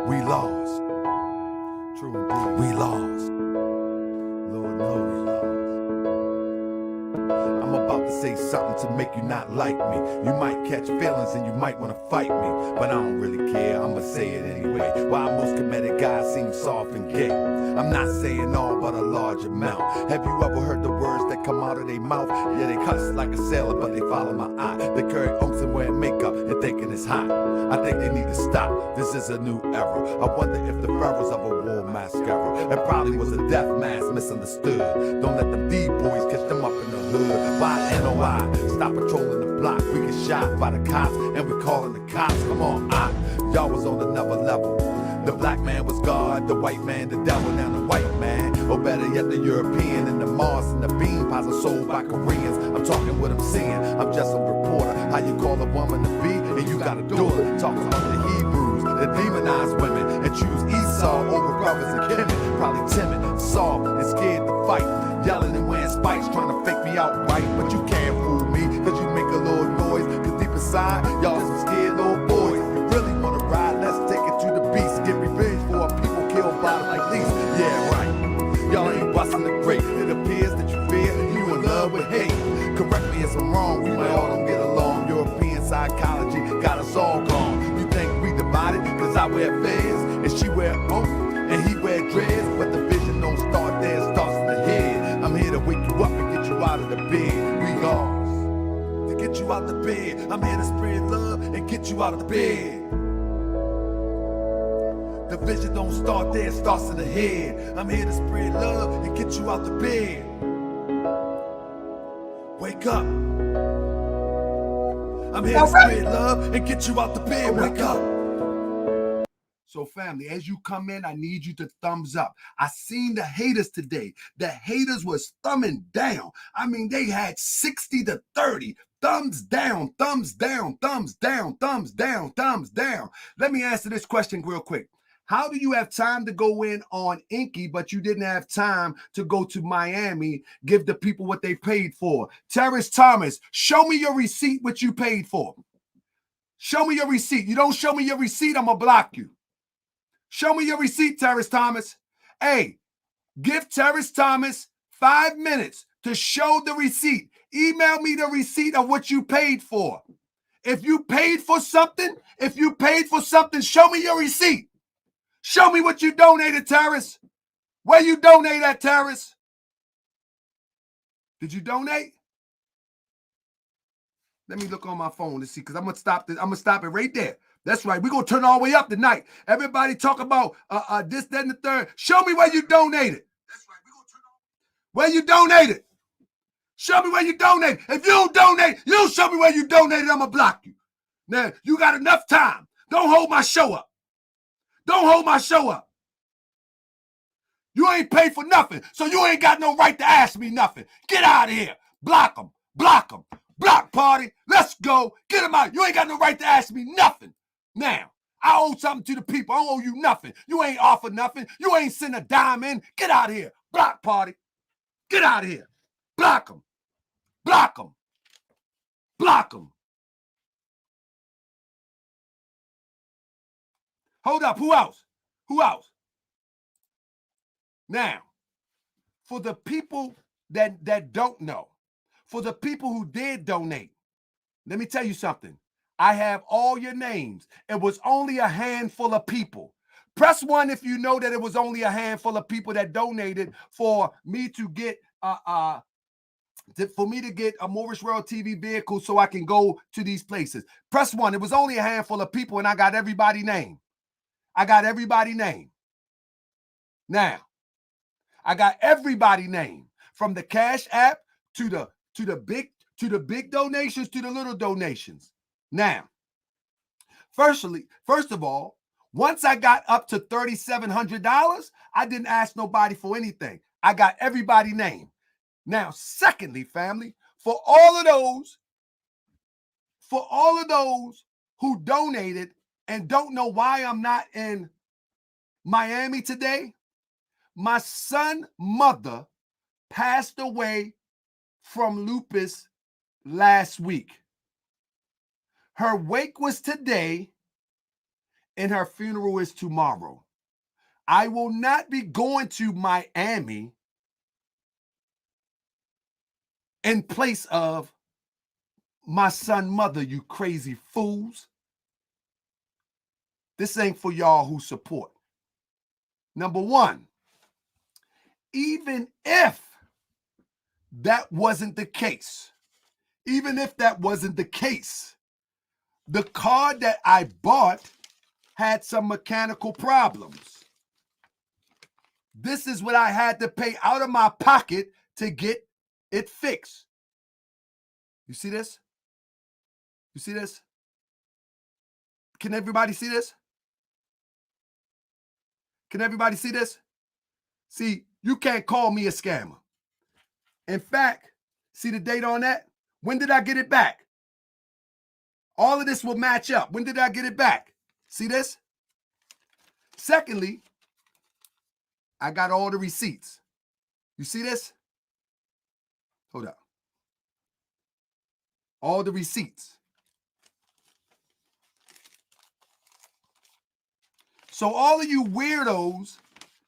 We lost. True indeed. We lost. Lord knows we lost. I'm about to say something to make you not like me. You might catch feelings and you might want to fight me, but I don't really care, I'ma say it anyway. Why most comedic guys seem soft and gay? I'm not saying all, but a large amount. Have you ever heard the words that come out of their mouth? Yeah, they cuss like a sailor, but they follow my eye. They carry unks and wear makeup and thinking it's hot. I think they need to stop. This is a new era. I wonder if the pharaohs of a war mascara. It probably was a death mask misunderstood. Don't let them D-boys catch them up in the hood. Why NOI? Stop patrolling the block. We get shot by the cops and we calling the cops. Come on, y'all was on another level. The black man was God, the white man the devil, now the white man, or better yet the European, and the Mars and the bean pies are sold by Koreans. I'm talking what I'm seeing, I'm just a reporter. How you call a woman to be and you got a daughter. Talking about the Hebrews that demonize women and choose Esau over brothers and Kemet. Probably timid, soft, and scared to fight. Yelling and wearing spikes, trying to fake me out right. But you can't fool me, cause you make a little noise. Cause deep inside, y'all some scared little boys. You really wanna ride, let's take it to the beast. Get revenge for our people killed by the police. Yeah, right. Y'all ain't busting the grape. It appears that you fear you in love with hate. Correct me if I'm wrong, we might all don't get along. European psychology got us all gone. You think we divided? Cause I wear fez and she wear oak and he wear dreads. But the vision don't start there, it starts in the head. I'm here to wake you up and get you out of the bed. We lost. To get you out the bed. I'm here to spread love and get you out of the bed. The vision don't start there, it starts in the head. I'm here to spread love and get you out the bed. Wake up. I'm here to spread love and get you out the bed. Wake up. So family, as you come in, I need you to thumbs up. I seen the haters today. The haters was thumbing down. I mean, they had 60 to 30. Thumbs down, thumbs down, thumbs down, thumbs down, thumbs down. Let me answer this question real quick. How do you have time to go in on Enqi, but you didn't have time to go to Miami, give the people what they paid for? Terrence Thomas, show me your receipt, what you paid for. Show me your receipt. You don't show me your receipt, I'm going to block you. Show me your receipt, Terrence Thomas. Hey, give Terrence Thomas 5 minutes to show the receipt. Email me the receipt of what you paid for. If you paid for something, show me your receipt. Show me what you donated, Terrence. Where you donate at, Terrence? Did you donate? Let me look on my phone to see, because I'm gonna stop this. I'm gonna stop it right there. That's right. We're gonna turn all the way up tonight. Everybody talk about this, that, and the third. Show me where you donated. That's right. We're gonna turn all where you donated. Show me where you donated. If you don't donate, you don't show me where you donated, I'm gonna block you. Now, you got enough time. Don't hold my show up. Don't hold my show up. You ain't paid for nothing, so you ain't got no right to ask me nothing. Get out of here. Block them. Block them. Block party. Let's go. Get them out. You ain't got no right to ask me nothing. Now, I owe something to the people. I don't owe you nothing. You ain't offered nothing. You ain't sent a dime in. Get out of here. Block party. Get out of here. Block them. Block them. Block them. Hold up. Who else? Who else? Now, for the people that don't know, for the people who did donate, let me tell you something. I have all your names. It was only a handful of people. Press 1 if you know that it was only a handful of people that donated for me to get a Morris World TV vehicle so I can go to these places. Press 1. It was only a handful of people, and I got everybody's name. I got everybody's name. Now, I got everybody's name, from the Cash App to the big donations to the little donations. Now, first of all, once I got up to $3,700, I didn't ask nobody for anything. I got everybody's name. Now, secondly, family, for all of those who donated and don't know why I'm not in Miami today, my son's mother passed away from lupus last week. Her wake was today, and her funeral is tomorrow. I will not be going to Miami in place of my son's mother, you crazy fools. This ain't for y'all who support. Number one, even if that wasn't the case, the car that I bought had some mechanical problems. This is what I had to pay out of my pocket to get it fixed. You see this? You see this? Can everybody see this? Can everybody see this? See, you can't call me a scammer. In fact, see the date on that? When did I get it back? All of this will match up. When did I get it back? See this? Secondly, I got all the receipts. You see this? Hold up. All the receipts. So all of you weirdos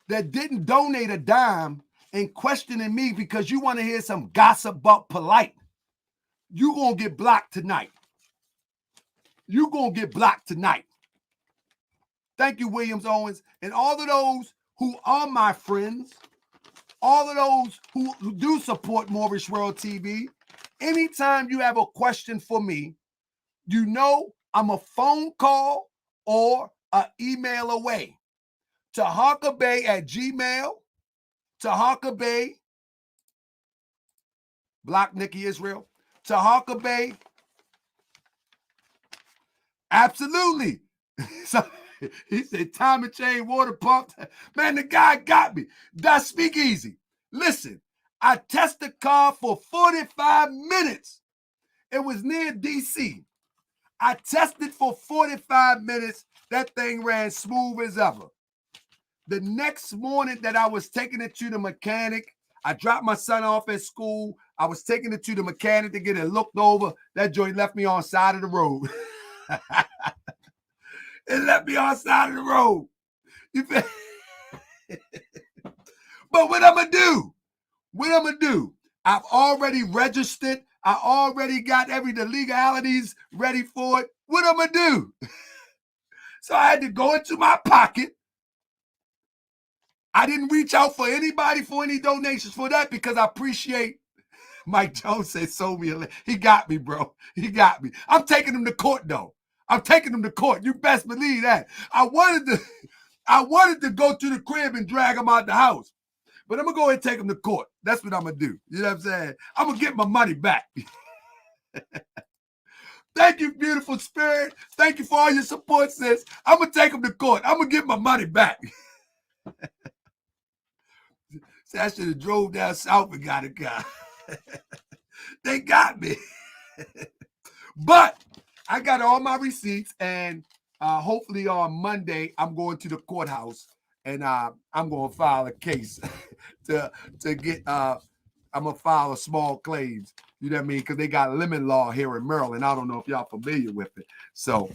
that didn't donate a dime and questioning me because you want to hear some gossip about polite, you gonna get blocked tonight. You gonna get blocked tonight. Thank you, Williams Owens. And all of those who are my friends, all of those who do support Moorish World TV, anytime you have a question for me, you know I'm a phone call or an email away. TahakaBay@gmail, TahakaBay, block Nikki Israel, TahakaBay, absolutely. So he said, time and chain water pump. Man, the guy got me. That's speakeasy. Listen, I tested the car for 45 minutes. It was near DC. I tested for 45 minutes. That thing ran smooth as ever. The next morning that I was taking it to the mechanic, I dropped my son off at school. I was taking it to the mechanic to get it looked over. That joint left me on the side of the road. It left me on the side of the road. But what I'm going to do? What I'm going to do? I've already registered. I already got the legalities ready for it. What I'm going to do? So I had to go into my pocket. I didn't reach out for anybody for any donations for that because I appreciate Mike Jones said sold me a. He got me, bro. He got me. I'm taking him to court, though. I'm taking him to court. You best believe that. I wanted to go to the crib and drag him out the house. But I'm going to go ahead and take him to court. That's what I'm going to do. You know what I'm saying? I'm going to get my money back. Thank you, beautiful spirit. Thank you for all your support, sis. I'm going to take him to court. I'm going to get my money back. See, I should have drove down south and got a car. They got me. But I got all my receipts, and hopefully on Monday, I'm going to the courthouse, and I'm going to file a case to get, I'm going to file a small claims. You know what I mean? Because they got lemon law here in Maryland. I don't know if y'all familiar with it. So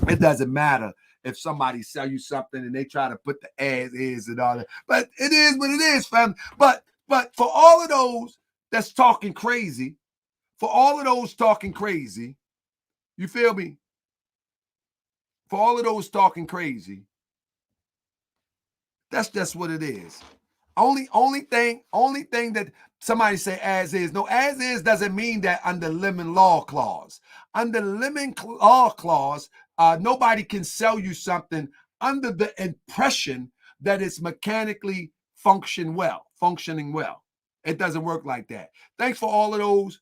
it doesn't matter if somebody sell you something and they try to put the as is and all that. But it is what it is, fam. But for all of those that's talking crazy, you feel me? For all of those talking crazy, that's just what it is. Only thing that somebody say as is. No, as is doesn't mean that under lemon law clause. Under lemon law clause, nobody can sell you something under the impression that it's mechanically functioning well. It doesn't work like that. Thanks for all of those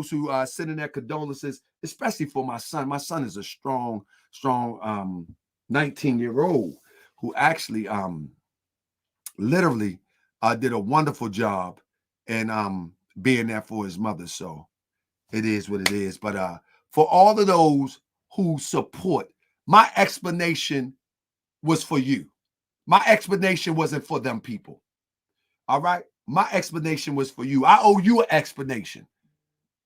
who send in their condolences, especially for my son. My son is a strong 19-year-old who actually literally did a wonderful job in being there for his mother. So it is what it is. But for all of those who support, my explanation was for you. My explanation wasn't for them people. All right? My explanation was for you. I owe you an explanation.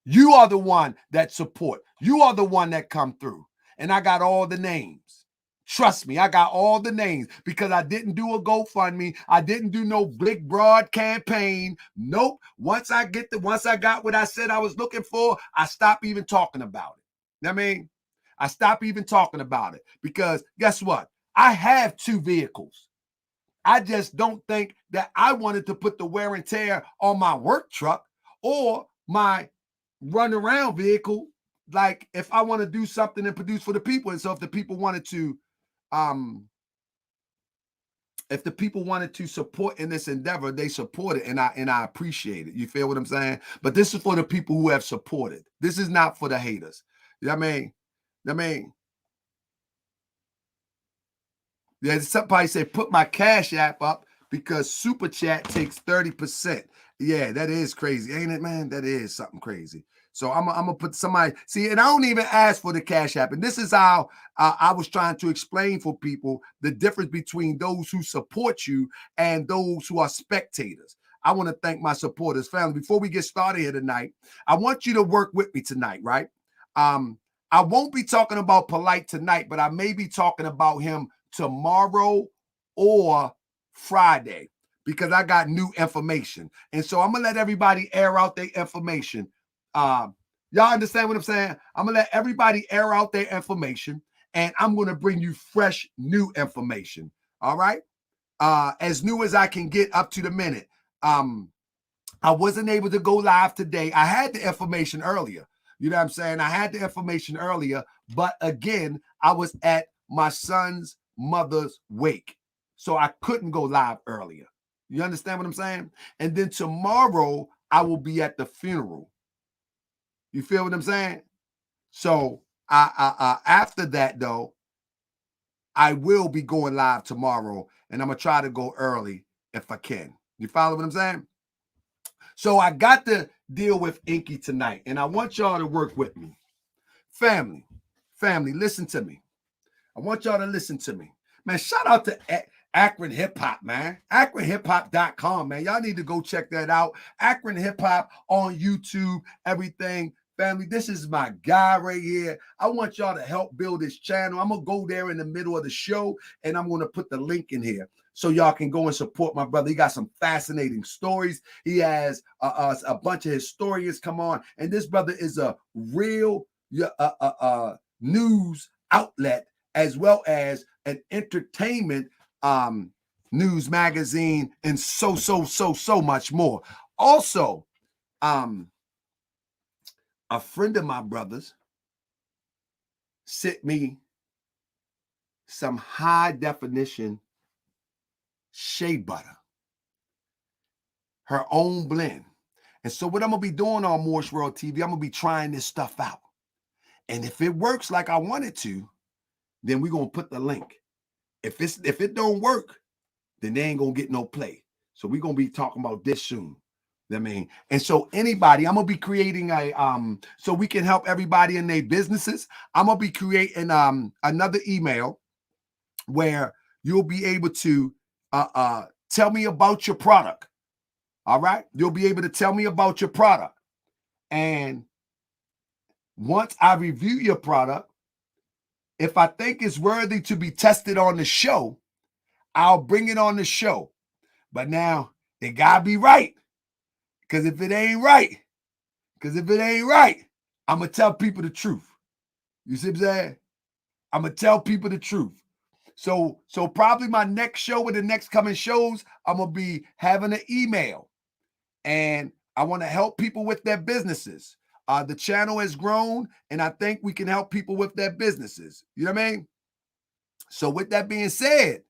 You are the one that support. You are the one that come through. and I got all the names. Trust me, I got all the names because I didn't do a GoFundMe. I didn't do no big broad campaign. Nope. Once I got what I said I was looking for, I stopped even talking about it. You know what I mean? I stopped even talking about it because guess what? I have 2 vehicles. I just don't think that I wanted to put the wear and tear on my work truck or my run around vehicle. Like if I want to do something and produce for the people. And so if the people wanted to, support in this endeavor, they support it, and I appreciate it. You feel what I'm saying? But this is for the people who have supported. This is not for the haters. You know what I mean? Yeah, somebody said put my Cash App up because Super Chat takes 30%. Yeah, that is crazy, ain't it, man? That is something crazy. So I'm gonna put somebody, see, and I don't even ask for the Cash App. And this is how I was trying to explain for people the difference between those who support you and those who are spectators. I want to thank my supporters, family. Before we get started here tonight, I want you to work with me tonight, right? I won't be talking about Polite tonight, but I may be talking about him tomorrow or Friday because I got new information. And so I'm going to let everybody air out their information. Y'all understand what I'm saying? I'm going to let everybody air out their information, and I'm going to bring you fresh, new information. All right? As new as I can get up to the minute. I wasn't able to go live today. I had the information earlier. You know what I'm saying? I had the information earlier, but again, I was at my son's mother's wake. So I couldn't go live earlier. You understand what I'm saying? And then tomorrow, I will be at the funeral. You feel what I'm saying? So after that, though, I will be going live tomorrow, and I'm going to try to go early if I can. You follow what I'm saying? So I got to deal with Enqi tonight, and I want y'all to work with me. Family, listen to me. I want y'all to listen to me. Man, shout out to Akron Hip Hop, man. AkronHipHop.com, man. Y'all need to go check that out. Akron Hip Hop on YouTube, everything. Family, this is my guy right here. I want y'all to help build this channel. I'm going to go there in the middle of the show, and I'm going to put the link in here so y'all can go and support my brother. He got some fascinating stories. He has a bunch of historians come on, and this brother is a real news outlet as well as an entertainment news magazine and so much more. Also, a friend of my brother's sent me some high definition shea butter, her own blend. And so what I'm going to be doing on Moorish World TV, I'm going to be trying this stuff out. And if it works like I want it to, then we're going to put the link. If it don't work, then they ain't going to get no play. So we're going to be talking about this soon. I mean, and so anybody, I'm going to be creating so we can help everybody in their businesses. I'm going to be creating another email where you'll be able to tell me about your product. All right. You'll be able to tell me about your product. And once I review your product, if I think it's worthy to be tested on the show, I'll bring it on the show. But now it gotta be right. Because if it ain't right, I'm going to tell people the truth. You see what I'm saying? I'm going to tell people the truth. So probably my next show or the next coming shows, I'm going to be having an email. And I want to help people with their businesses. The channel has grown, and I think we can help people with their businesses. You know what I mean? So with that being said,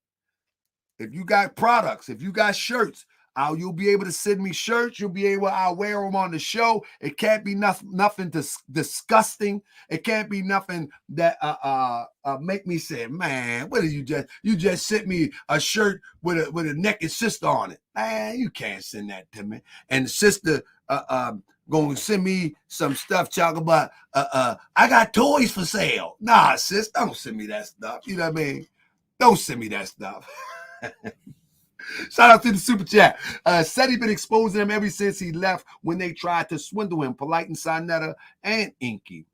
if you got products, if you got shirts, you'll be able to send me shirts. You'll be able, I'll wear them on the show. It can't be nothing disgusting. It can't be nothing that make me say, man, what did you just sent me a shirt with a naked sister on it. Man, you can't send that to me. And the sister going to send me some stuff talking about, I got toys for sale. Nah, sis, don't send me that stuff. You know what I mean? Don't send me that stuff. Shout out to the super chat. Said he been exposing him ever since he left when they tried to swindle him. Polite and Sinetta and Enqi.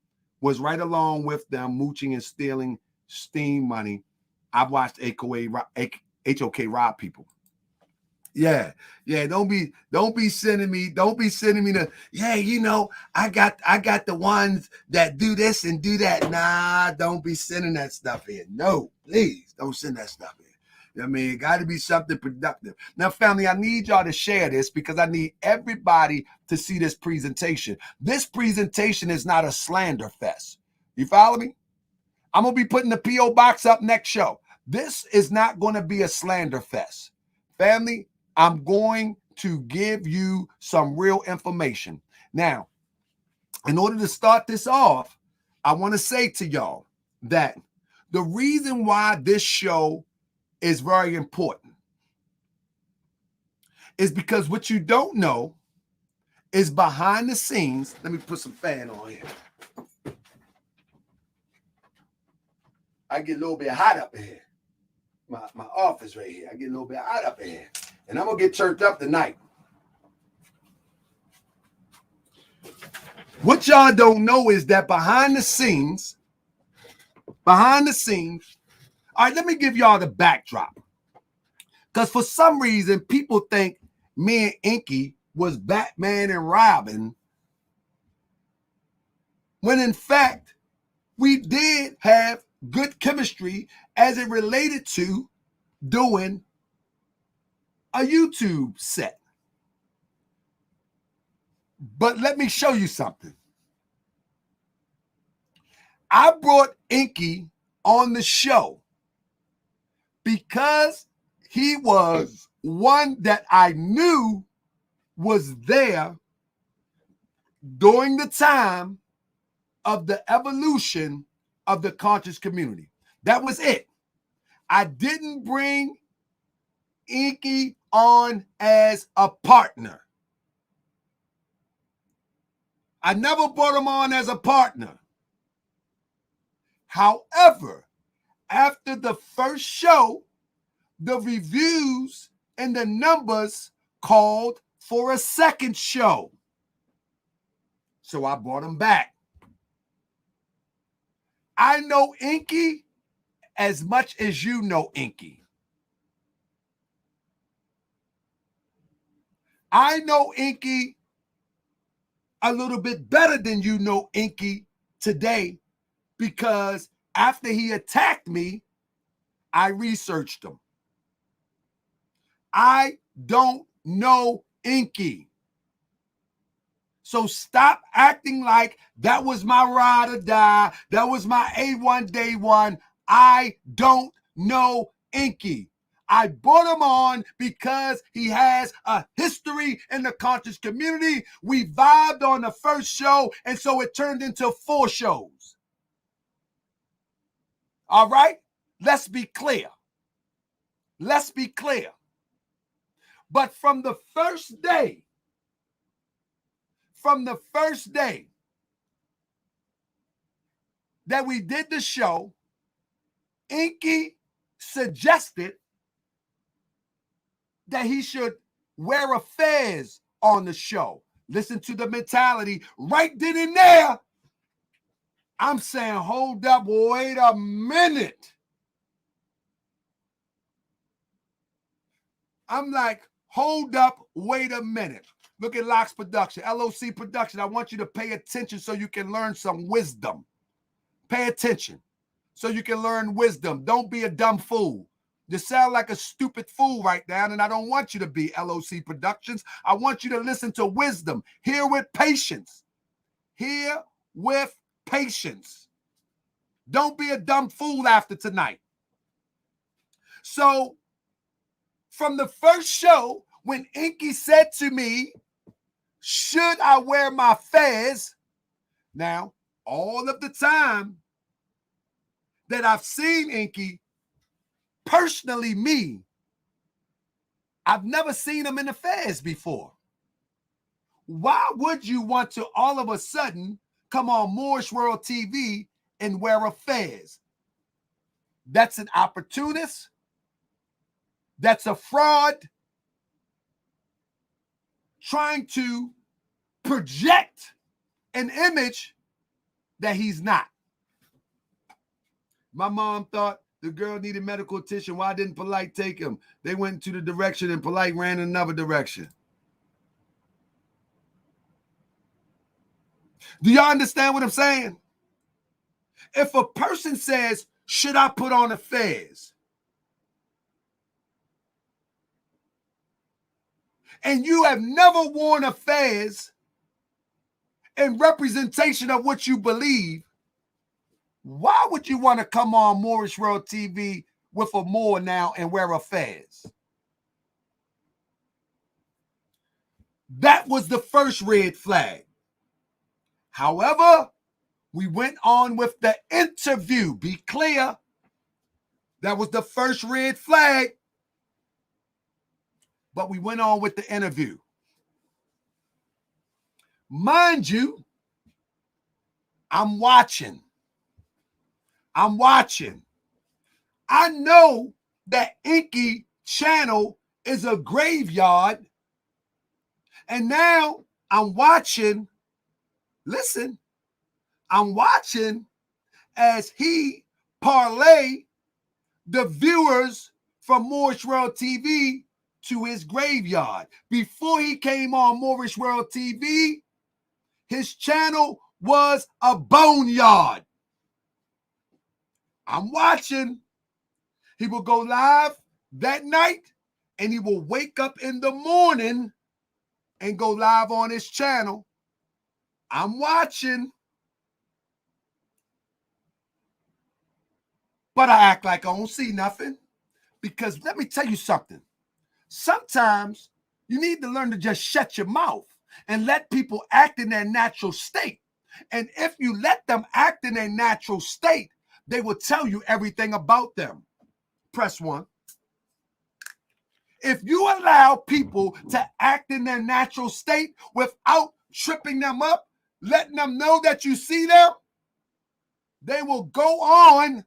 was right along with them mooching and stealing steam money. I've watched HOK rob people. Yeah, don't be sending me the, yeah, I got the ones that do this and do that. Nah, don't be sending that stuff in. No, please don't send that stuff in. I mean, it got to be something productive. Now, family, I need y'all to share this because I need everybody to see this presentation. This presentation is not a slander fest. You follow me? I'm going to be putting the P.O. box up next show. This is not going to be a slander fest. Family, I'm going to give you some real information. Now, in order to start this off, I want to say to y'all that the reason why this show is very important is because what you don't know is behind the scenes. Let me put some fan on here. I get a little bit hot up in here. My office right here. I get a little bit hot up in here. And I'm going to get churched up tonight. What y'all don't know is that behind the scenes, all right, let me give y'all the backdrop. Because for some reason, people think me and Enqi was Batman and Robin, when in fact, we did have good chemistry as it related to doing a YouTube set. But let me show you something. I brought Enqi on the show because he was one that I knew was there during the time of the evolution of the conscious community. That was it. I didn't bring Enqi on as a partner. I never brought him on as a partner. However, after the first show, the reviews and the numbers called for a second show. So I brought him back. I know Enqi as much as you know Enqi. I know Enqi a little bit better than you know Enqi today, because after he attacked me, I researched him. I don't know Enqi. So stop acting like that was my ride or die. That was my A1 day one. I don't know Enqi. I brought him on because he has a history in the conscious community. We vibed on the first show, and so it turned into 4 shows. All right? Let's be clear. Let's be clear. But from the first day that we did the show, Enqi suggested that he should wear a fez on the show. Listen to the mentality right then and there. I'm saying, hold up, wait a minute. I'm like, hold up, wait a minute. Look at Locke's production, LOC production. I want you to pay attention so you can learn some wisdom. Pay attention so you can learn wisdom. Don't be a dumb fool. You sound like a stupid fool right now, and I don't want you to be, LOC Productions. I want you to listen to wisdom. Hear with patience. Hear with patience. Don't be a dumb fool after tonight. So, from the first show, when Enqi said to me, should I wear my fez? Now, all of the time that I've seen Enqi, personally me, I've never seen him in a fez before. Why would you want to all of a sudden come on Moorish World TV and wear a fez? That's an opportunist. That's a fraud trying to project an image that he's not. My mom thought the girl needed medical attention. Why didn't Polite take him? They went into the direction and Polite ran in another direction. Do y'all understand what I'm saying? If a person says, should I put on a fez? And you have never worn a fez in representation of what you believe, why would you want to come on Moorish World TV with a Moor now and wear a fez? That was the first red flag. However, we went on with the interview. Be clear. That was the first red flag. But we went on with the interview. Mind you, I'm watching. I know that Enqi channel is a graveyard. And now I'm watching. Listen, I'm watching as he parlay the viewers from Moorish World TV to his graveyard. Before he came on Moorish World TV, his channel was a boneyard. I'm watching. He will go live that night and he will wake up in the morning and go live on his channel. I'm watching. But I act like I don't see nothing. Because let me tell you something. Sometimes you need to learn to just shut your mouth and let people act in their natural state. And if you let them act in their natural state, they will tell you everything about them. Press 1. If you allow people to act in their natural state without tripping them up, letting them know that you see them, they will go on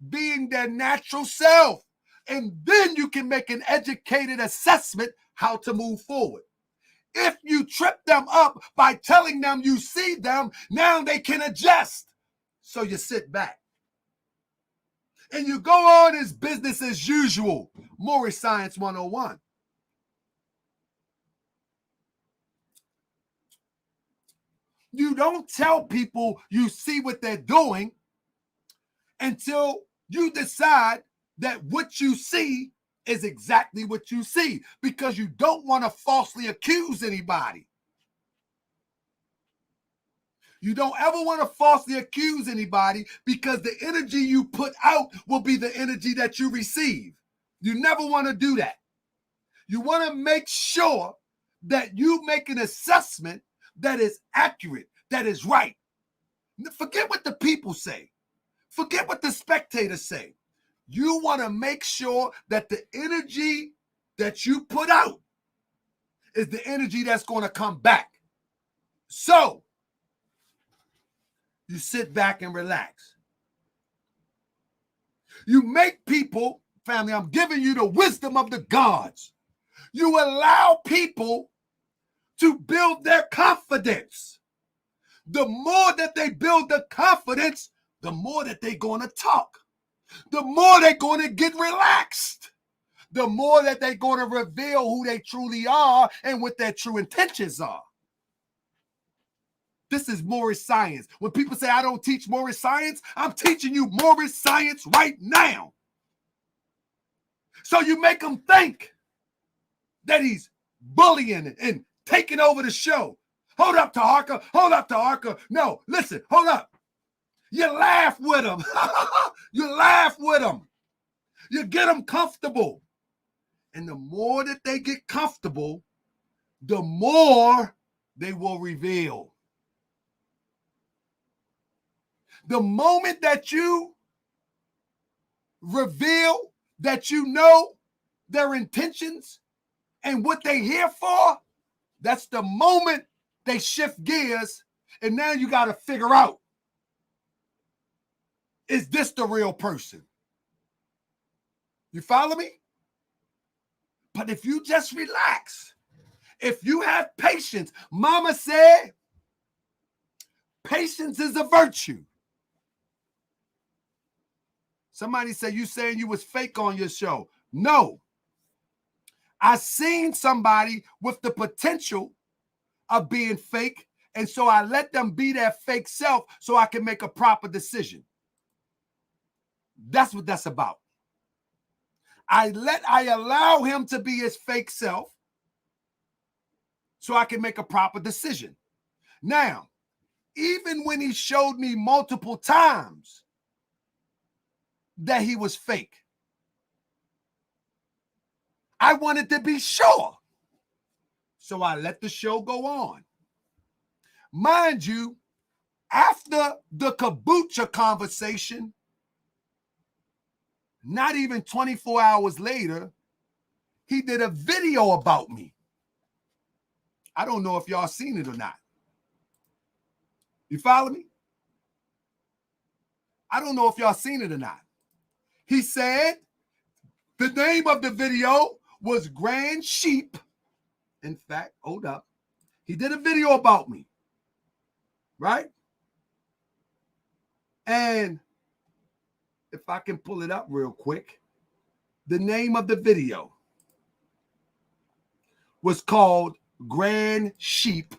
being their natural self. And then you can make an educated assessment how to move forward. If you trip them up by telling them you see them, now they can adjust. So you sit back. And you go on as business as usual. Moorish Science 101. You don't tell people you see what they're doing until you decide that what you see is exactly what you see, because you don't want to falsely accuse anybody. You don't ever want to falsely accuse anybody, because the energy you put out will be the energy that you receive. You never want to do that. You want to make sure that you make an assessment that is accurate, that is right. Forget what the people say. Forget what the spectators say. You want to make sure that the energy that you put out is the energy that's going to come back. So, you sit back and relax. You make people, family, I'm giving you the wisdom of the gods. You allow people to build their confidence. The more that they build the confidence, the more that they're going to talk. The more they're going to get relaxed. The more that they're going to reveal who they truly are and what their true intentions are. This is Moorish science. When people say I don't teach Moorish science, I'm teaching you Moorish science right now. So you make them think that he's bullying and taking over the show. Hold up, Taharka. Hold up, Taharka. No, listen, hold up. You laugh with them. You laugh with them. You get them comfortable. And the more that they get comfortable, the more they will reveal. The moment that you reveal that you know their intentions and what they're here for, that's the moment they shift gears, and now you got to figure out, is this the real person? You follow me? But if you just relax, if you have patience, Mama said, Patience is a virtue. Somebody said, you saying you was fake on your show. No. I seen somebody with the potential of being fake, and so I let them be their fake self so I can make a proper decision. That's what that's about. I allow him to be his fake self so I can make a proper decision. Now, even when he showed me multiple times that he was fake, I wanted to be sure. So I let the show go on. Mind you, after the kombucha conversation, not even 24 hours later, he did a video about me. I don't know if y'all seen it or not. You follow me? I don't know if y'all seen it or not. He said the name of the video was Grand Sheep. In fact, hold up. He did a video about me, right? And if I can pull it up real quick, the name of the video was called Grand Sheep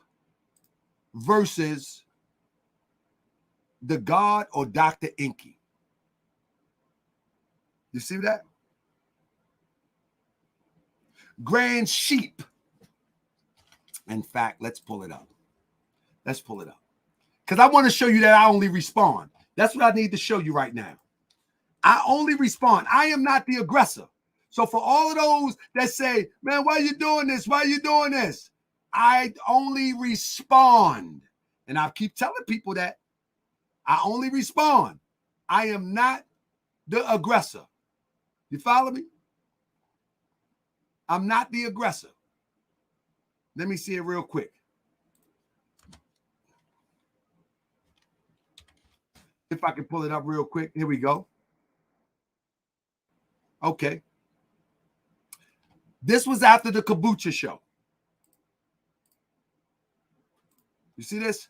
versus the God or Dr. Enqi. You see that? Grand Sheep. In fact, let's pull it up. Let's pull it up. Because I want to show you that I only respond. That's what I need to show you right now. I only respond. I am not the aggressor. So for all of those that say, man, why are you doing this? Why are you doing this? I only respond. And I keep telling people that. I only respond. I am not the aggressor. You follow me? I'm not the aggressor. Let me see it real quick. If I can pull it up real quick. Here we go. Okay. This was after the kombucha show. You see this?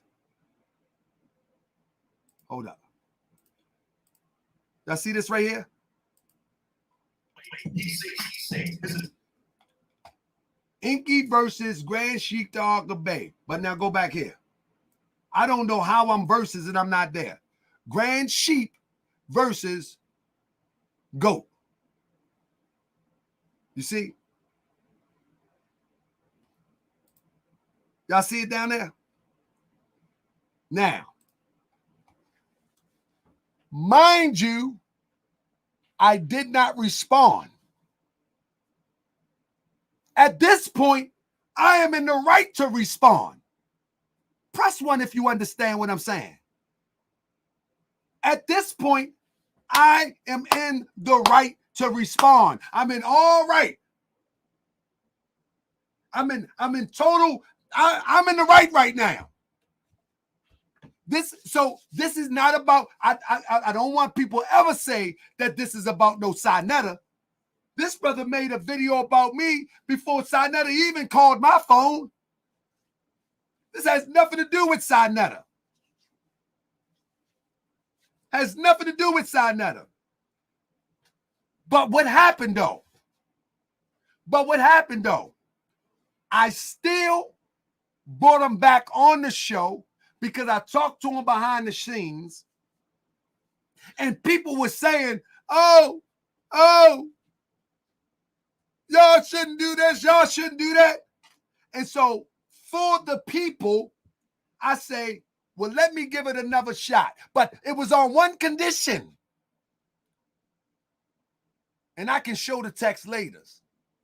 Hold up. Y'all see this right here? Enqi versus Grand Sheepdog of Bay. But now go back here. I don't know how I'm versus and I'm not there. Grand Sheep versus Goat. You see? Y'all see it down there? Now, mind you, I did not respond. At this point, I am in the right to respond. Press 1 if you understand what I'm saying. At this point, I am in the right to respond. I'm in all right. I'm in total. I'm in the right now. This is not about. I don't want people ever say that this is about no Sinetta. This brother made a video about me before Sinetta even called my phone. This has nothing to do with Sinetta. Has nothing to do with Sinetta. But what happened though? I still brought him back on the show because I talked to him behind the scenes. And people were saying, oh, y'all shouldn't do this, y'all shouldn't do that. And so for the people, I say, well, let me give it another shot. But it was on one condition. And I can show the text later.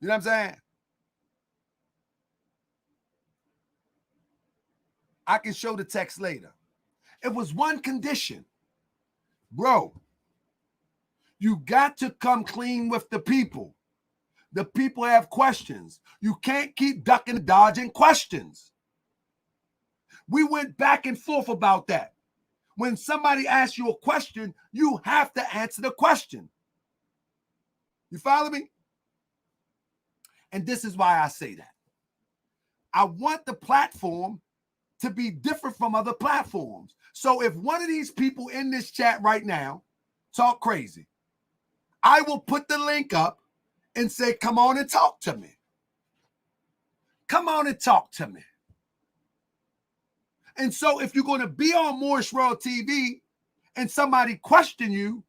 You know what I'm saying? I can show the text later. It was one condition. Bro, you got to come clean with the people. The people have questions. You can't keep ducking and dodging questions. We went back and forth about that. When somebody asks you a question, you have to answer the question. You follow me? And this is why I say that. I want the platform to be different from other platforms. So if one of these people in this chat right now talk crazy, I will put the link up and say, come on and talk to me. Come on and talk to me. And so if you're going to be on Morris World TV and somebody question you,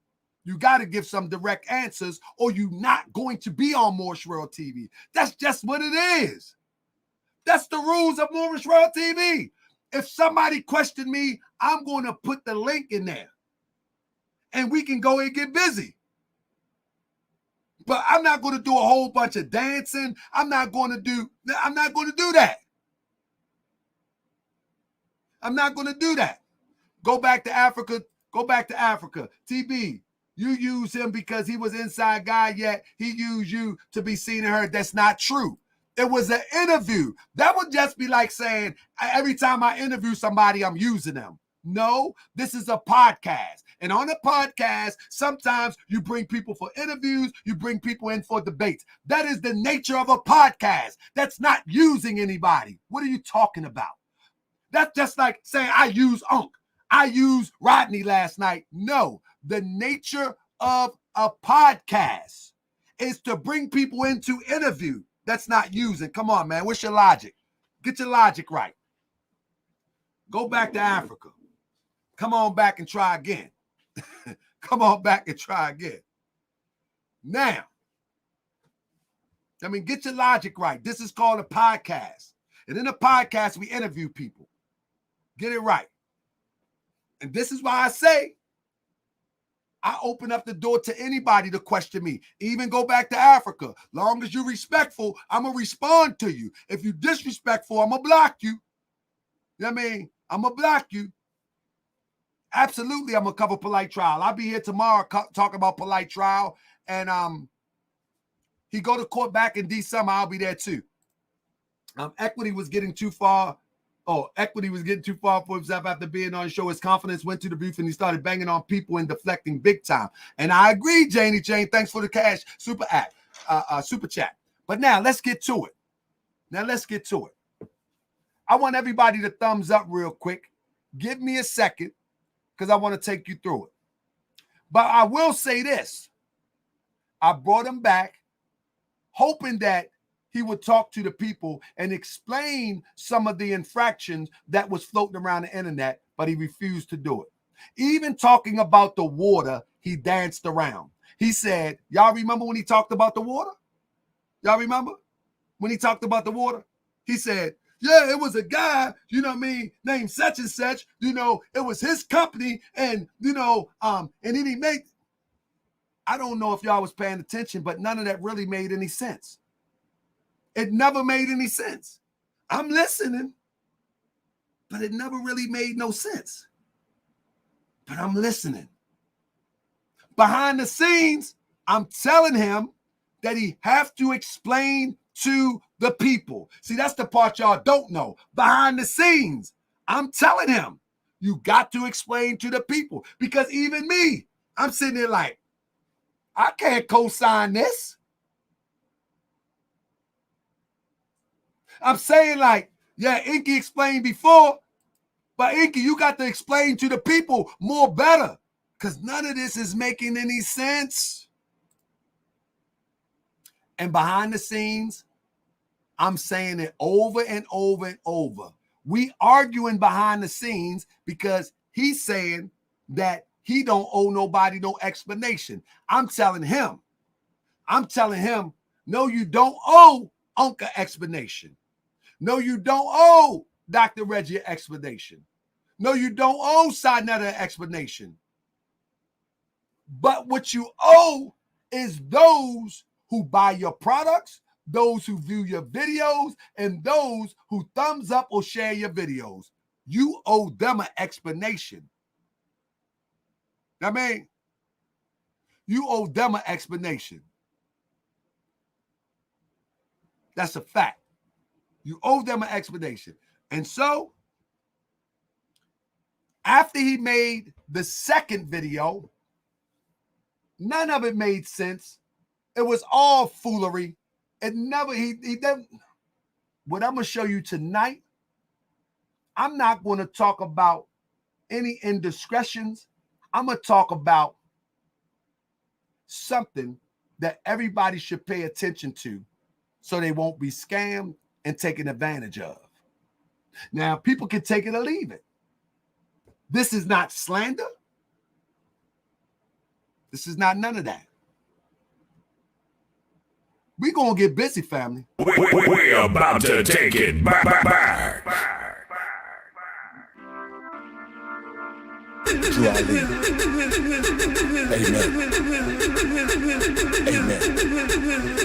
you got to give some direct answers or you're not going to be on Morris World TV. That's just what it is. That's the rules of Morris World TV. If somebody questioned me, I'm going to put the link in there and we can go and get busy. But I'm not going to do a whole bunch of dancing. I'm not going to do that. I'm not going to do that. Go back to Africa. TB, you use him because he was inside guy, yet he used you to be seen and heard. That's not true. It was an interview. That would just be like saying every time I interview somebody, I'm using them. No, this is a podcast. And on a podcast, sometimes you bring people for interviews, you bring people in for debates. That is the nature of a podcast. That's not using anybody. What are you talking about? That's just like saying I use Unc. I used Rodney last night. No, the nature of a podcast is to bring people into interview. That's not using. Come on, man. What's your logic? Get your logic right. Go back to Africa. Come on back and try again. Come on back and try again. Now, get your logic right. This is called a podcast. And in a podcast, we interview people. Get it right. And this is why I say I open up the door to anybody to question me. Even go back to Africa. Long as you're respectful, I'm going to respond to you. If you're disrespectful, I'm going to block you. You know what I mean? I'm going to block you. Absolutely, I'm going to cover polite trial. I'll be here tomorrow talking about polite trial. And he go to court back in December. I'll be there too. Equity was getting too far. Equity was getting too far for himself after being on the show. His confidence went to the roof and he started banging on people and deflecting big time. And I agree, Janie Jane. Thanks for the cash super chat. But now let's get to it. I want everybody to thumbs up real quick. Give me a second because I want to take you through it. But I will say this. I brought him back hoping that he would talk to the people and explain some of the infractions that was floating around the internet, but he refused to do it. Even talking about the water, he danced around. He said, y'all remember when he talked about the water? Y'all remember when he talked about the water? He said, yeah, it was a guy, named such and such, it was his company and, and then he made, I don't know if y'all was paying attention, but none of that really made any sense. It never made any sense. I'm listening, but it never really made no sense. But I'm listening. Behind the scenes, I'm telling him that he have to explain to the people. See, that's the part y'all don't know. Behind the scenes, I'm telling him, you got to explain to the people. Because even me, I'm sitting there like, I can't co-sign this. I'm saying like, yeah, Enqi explained before, but Enqi, you got to explain to the people more better because none of this is making any sense. And behind the scenes, I'm saying it over and over and over. We arguing behind the scenes because he's saying that he don't owe nobody no explanation. I'm telling him, no, you don't owe Unc an explanation. No, you don't owe Dr. Reggie an explanation. No, you don't owe Sinetta an explanation. But what you owe is those who buy your products, those who view your videos, and those who thumbs up or share your videos. You owe them an explanation. You owe them an explanation. That's a fact. You owe them an explanation. And so, after he made the second video, none of it made sense. It was all foolery. It never, he didn't. What I'm going to show you tonight, I'm not going to talk about any indiscretions. I'm going to talk about something that everybody should pay attention to so they won't be scammed and taken advantage of. Now, people can take it or leave it. This is not slander. This is not none of that. We're going to get busy, family. We're about to take it back. Amen. Amen.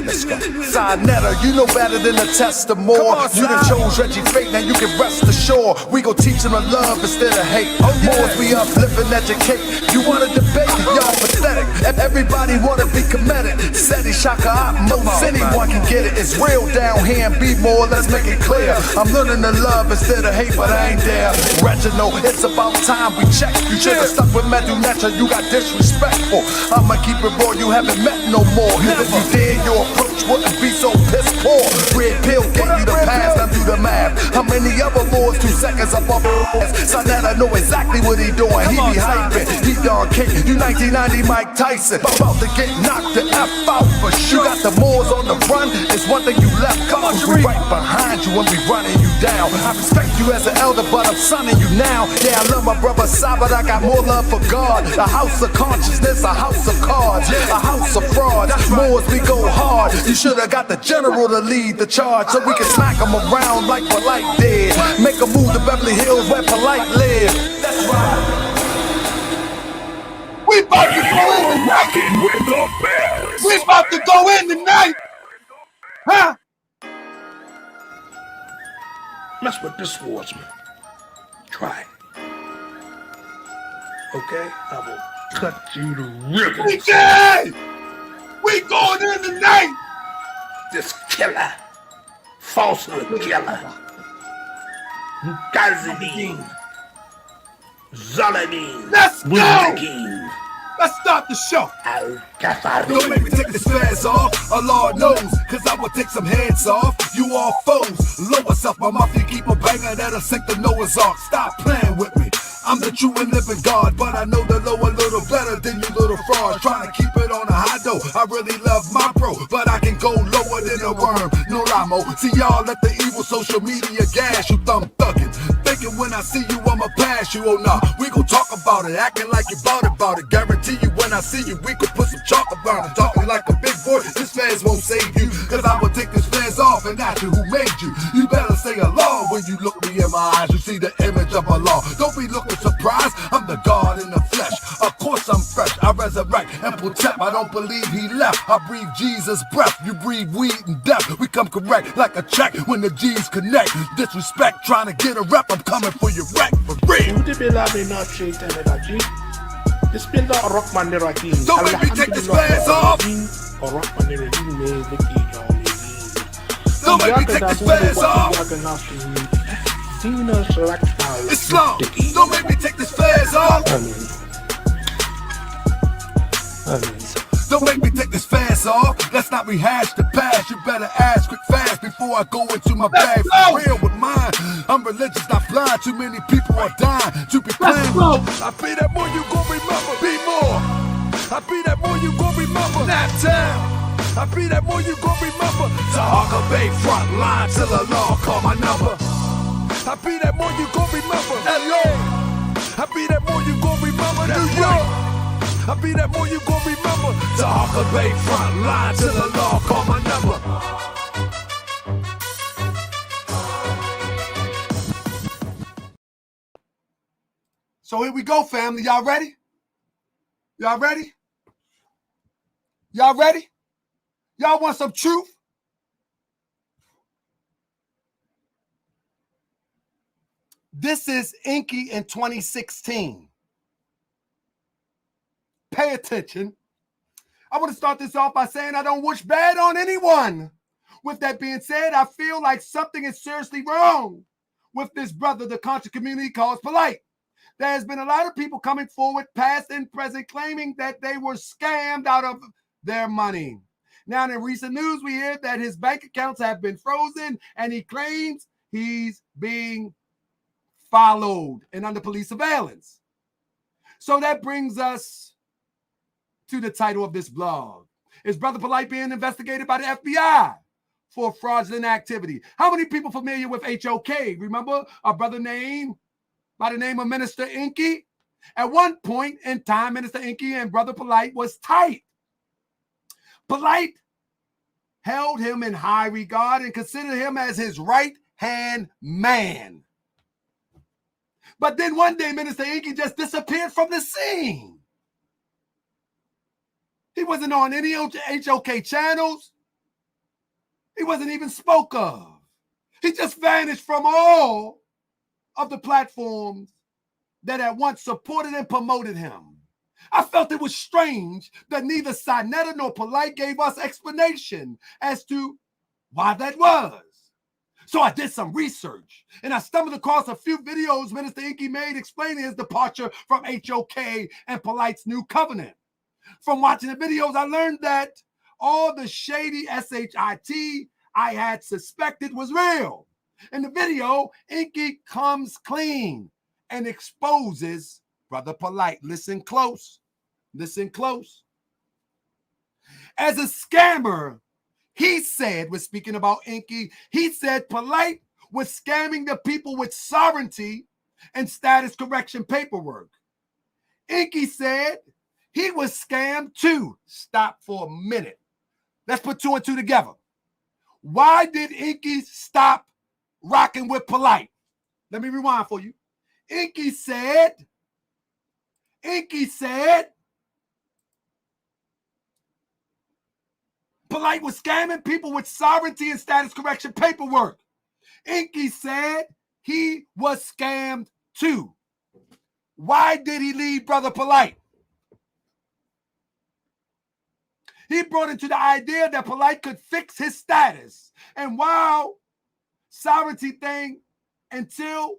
Let's go. Sinetta, you know better than to test the more. You done chose Reggie Fate, now you can rest assured. We gon' teach them to love instead of hate. More we uplift and educate. You wanna debate, y'all pathetic. Everybody wanna be committed. Steady shaka most anyone can get it. It's real down here and be more, let's make it clear. I'm learning to love instead of hate, but I ain't there. Reginald, it's about time we check. You should've stuck with Medu Natural, you got disrespectful. I'ma keep it raw, you haven't met no more. If you did, your approach wouldn't be so piss poor. Red pill gave you the pass, now do the math. How many other boys 2 seconds up off ass? Sinetta know exactly what he doing. He be hyping, he Don King. You 1990 Mike Tyson, about to get knocked the F out for sure. You got the Moors on the run, it's one thing you left. Come on, we right behind you when we running you down. I respect you as an elder, but I'm sonning you now. Yeah, I love my brother Sai, but I got more love for God. A house of consciousness, a house of cards, a house of frauds. Moors, we go hard. You should've got the general to lead the charge so we can smack them around like Polite did. Make a move to Beverly Hills where Polite live. That's right. We about to go in tonight. With the best. We about to go in tonight. Huh? Mess with this swordsman. Try it. Okay? I will cut you to ribbons. We did! We going in tonight! This killer. Falsehood killer. Gazidine. Zalamin. Let's go! Muzakin. Let's start the show. Don't make me take this fast off, a Lord knows, cause I will take some heads off. You all foes, lower self, my mafia keep a banger that'll sink the Noah's Ark. Stop playing with me. I'm the true and living God, but I know the low a little better than you little frauds. Trying to keep it on a high note. I really love my bro, but I can go lower than a worm. No ramo. See y'all let the evil social media gas you thumb thuggin'. Thinking when I see you I'ma pass you. Oh nah, we gon' talk about it, acting like you bout it. Guarantee you when I see you we could put some chalk around it. Talking like a big boy, this fans won't save you. Cause I will take this fans off and ask you who made you. You better say Allah when you look me in my eyes. You see the image of Allah. Don't be looking surprised, I'm the God in the flesh. Of course I'm fresh, I resurrect and protect. I don't believe he left, I breathe Jesus' breath. You breathe weed and death, we come correct like a check when the G's connect. Disrespect, trying to get a rep, I'm coming for your wreck, for real. Don't make me take this flash off. Don't make me take this flash off. Islam, don't make me take this flash off. Don't make me take this fast off. Let's not rehash the past. You better ask quick fast before I go into my bag. For real with mine. I'm religious, not blind. Too many people are dying to be playing. I be that more you gon' remember. Be more. I be that more you gon' remember. Nap town. I be that more you gon' remember. Tahaka Bay front line till the law call my number. I be that more you gon' remember. LA. I be that more you gon' remember. New York. I be that more you gon' remember. Tahaka Bay front line till the law call my number. So here we go, family. Y'all ready? Y'all ready? Y'all ready? Y'all want some truth? This is Enqi in 2016. Pay attention. I want to start this off by saying I don't wish bad on anyone. With that being said, I feel like something is seriously wrong with this brother the conscious community calls Polite. There has been a lot of people coming forward, past and present, claiming that they were scammed out of their money. Now, in recent news, we hear that his bank accounts have been frozen, and he claims he's being followed and under police surveillance. So that brings us to the title of this blog. Is Brother Polite being investigated by the FBI for fraudulent activity? How many people familiar with HOK? Remember a brother named by the name of Minister Enqi? At one point in time, Minister Enqi and Brother Polite was tight. Polite held him in high regard and considered him as his right-hand man. But then one day, Minister Enqi just disappeared from the scene. He wasn't on any HOK channels. He wasn't even spoke of. He just vanished from all of the platforms that at once supported and promoted him. I felt it was strange that neither Sinetta nor Polite gave us explanation as to why that was. So I did some research, and I stumbled across a few videos Minister Enqi made explaining his departure from HOK and Polite's new covenant. From watching the videos, I learned that all the shady SHIT I had suspected was real. In the video, Enqi comes clean and exposes Brother Polite. Listen close. Listen close. As a scammer, he said, we're speaking about Enqi, he said Polite was scamming the people with sovereignty and status correction paperwork. Enqi said he was scammed too. Stop for a minute. Let's put two and two together. Why did Enqi stop rocking with Polite? Let me rewind for you. Enqi said Polite was scamming people with sovereignty and status correction paperwork. Enqi said he was scammed too. Why did he leave Brother Polite? He brought into the idea that Polite could fix his status. And while sovereignty thing, until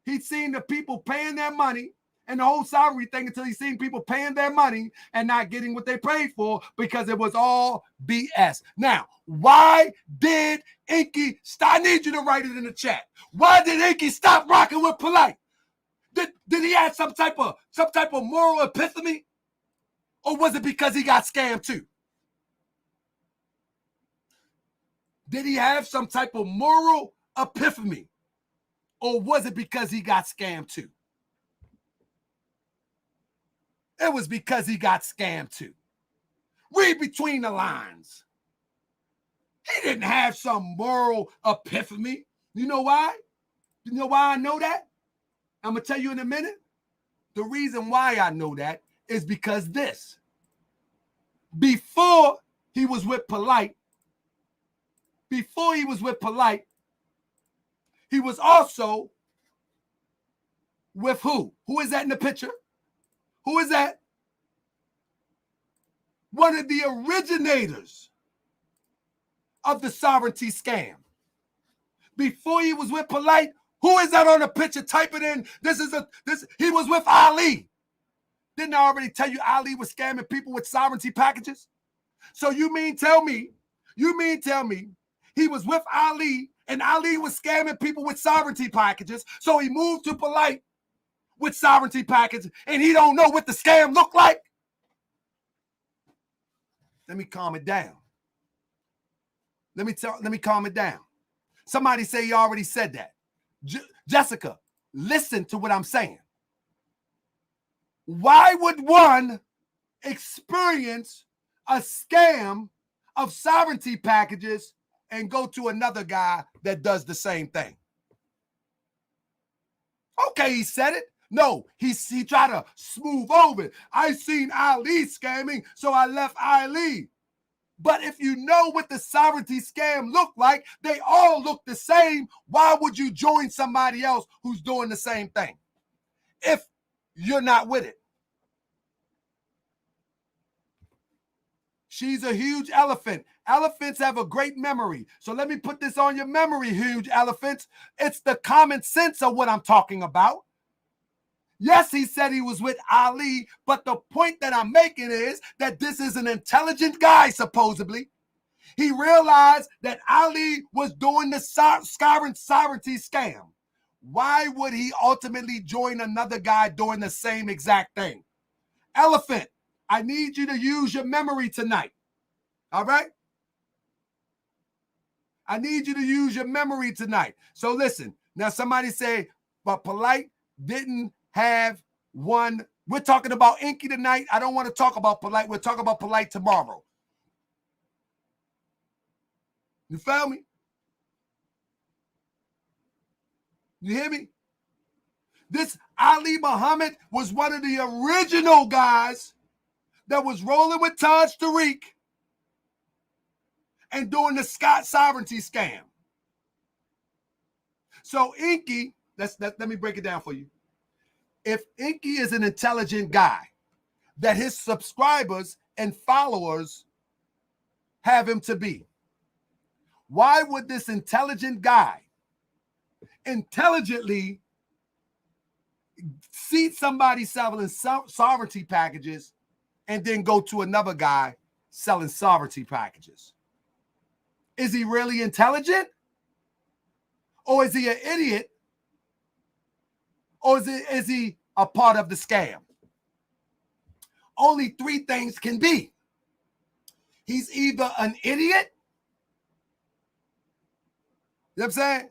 he'd seen the people paying their money, and the whole sovereignty thing until he's seen people paying their money and not getting what they paid for because it was all BS. Now, why did Enqi stop? I need you to write it in the chat. Why did Enqi stop rocking with Polite? Did he have some type of moral epiphany? Or was it because he got scammed too? Did he have some type of moral epiphany? Or was it because he got scammed too? It was because he got scammed too. Read between the lines. He didn't have some moral epiphany. You know why? You know why I know that? I'm going to tell you in a minute. The reason why I know that is because this. Before he was with Polite, he was also with who? Who is that in the picture? Who is that? One of the originators of the sovereignty scam. Before he was with Polite, who is that on the picture? Type it in. He was with Ali. Didn't I already tell you Ali was scamming people with sovereignty packages? So you mean tell me he was with Ali and Ali was scamming people with sovereignty packages. So he moved to Polite with sovereignty package, and he don't know what the scam look like? Let me calm it down. Let me calm it down. Somebody say he already said that. Jessica, listen to what I'm saying. Why would one experience a scam of sovereignty packages and go to another guy that does the same thing? Okay, he said it. No, he tried to smooth over it. I seen Ali scamming, so I left Ali. But if you know what the sovereignty scam looked like, they all look the same. Why would you join somebody else who's doing the same thing if you're not with it? She's a huge elephant. Elephants have a great memory. So let me put this on your memory, huge elephants. It's the common sense of what I'm talking about. Yes, he said he was with Ali, but the point that I'm making is that this is an intelligent guy, supposedly. He realized that Ali was doing the sovereignty scam. why would he ultimately join another guy doing the same exact thing? Elephant, I need you to use your memory tonight. All right? I need you to use your memory tonight. So listen, now somebody say, but Polite didn't have one. We're talking about Enqi tonight. I don't want to talk about Polite. We'll talk about Polite tomorrow. You feel me? You hear me? This Ali Muhammad was one of the original guys that was rolling with Taj Tariq and doing the Scott sovereignty scam. So Enqi, let me break it down for you. If Enqi is an intelligent guy that his subscribers and followers have him to be, why would this intelligent guy intelligently see somebody selling sovereignty packages and then go to another guy selling sovereignty packages? Is he really intelligent? Or is he an idiot? Or is he a part of the scam? Only three things can be. He's either an idiot. You know what I'm saying?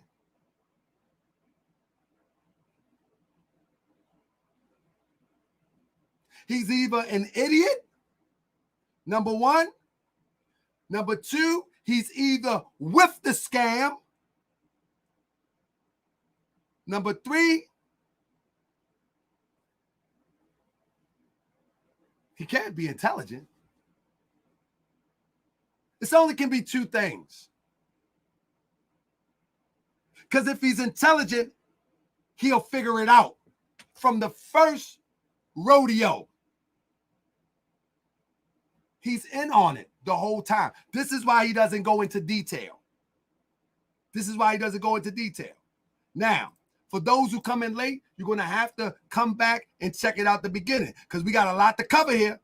He's either an idiot, number one. Number two, he's either with the scam. Number three, he can't be intelligent. This only can be two things. Because if he's intelligent, he'll figure it out from the first rodeo. He's in on it the whole time. This is why he doesn't go into detail. This is why he doesn't go into detail. Now, for those who come in late, you're going to have to come back and check it out the beginning because we got a lot to cover here.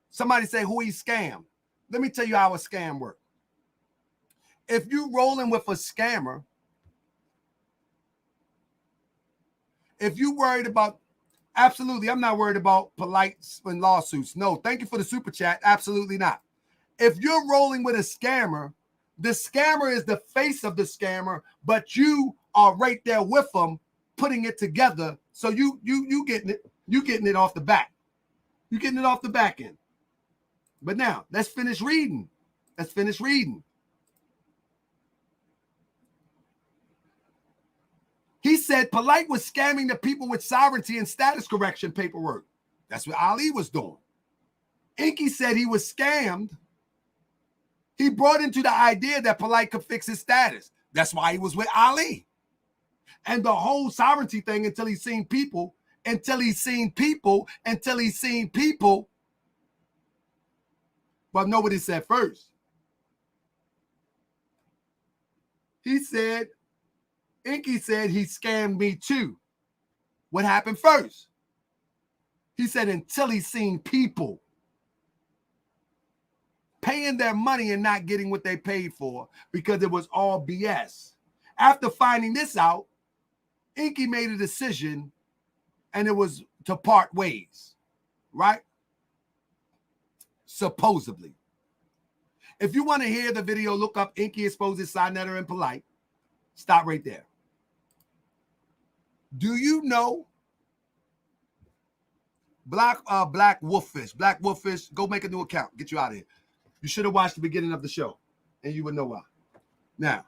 Somebody say who he scammed. Let me tell you how a scam works. If you rolling with a scammer, if you worried about, absolutely, I'm not worried about Polite and lawsuits. No, thank you for the super chat. Absolutely not. If you're rolling with a scammer, the scammer is the face of the scammer, but you are right there with them, putting it together. So you getting it off the back. You getting it off the back end. But now let's finish reading. He said Polite was scamming the people with sovereignty and status correction paperwork. That's what Ali was doing. Enqi said he was scammed. He brought into the idea that Polite could fix his status. That's why he was with Ali. And the whole sovereignty thing until he's seen people. But nobody said first. He said, Enqi said he scammed me too. What happened first? He said until he's seen people paying their money and not getting what they paid for because it was all BS. After finding this out, Enqi made a decision and it was to part ways, right? Supposedly. If you want to hear the video, look up Enqi exposes Signetter and Polite. Stop right there. Do you know Black Wolffish? Black Wolffish, go make a new account. Get you out of here. You should have watched the beginning of the show, and you would know why. Now,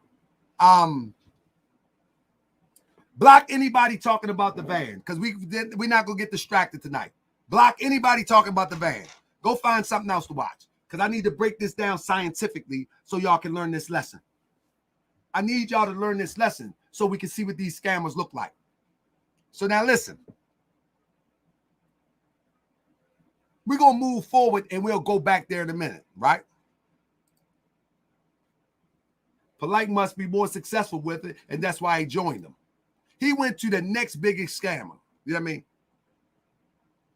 block anybody talking about the van, because we're not gonna get distracted tonight. Block anybody talking about the van. Go find something else to watch, because I need to break this down scientifically so y'all can learn this lesson. I need y'all to learn this lesson so we can see what these scammers look like. So now listen. We're going to move forward and we'll go back there in a minute, right? Polite must be more successful with it, and that's why he joined them. He went to the next biggest scammer. You know what I mean?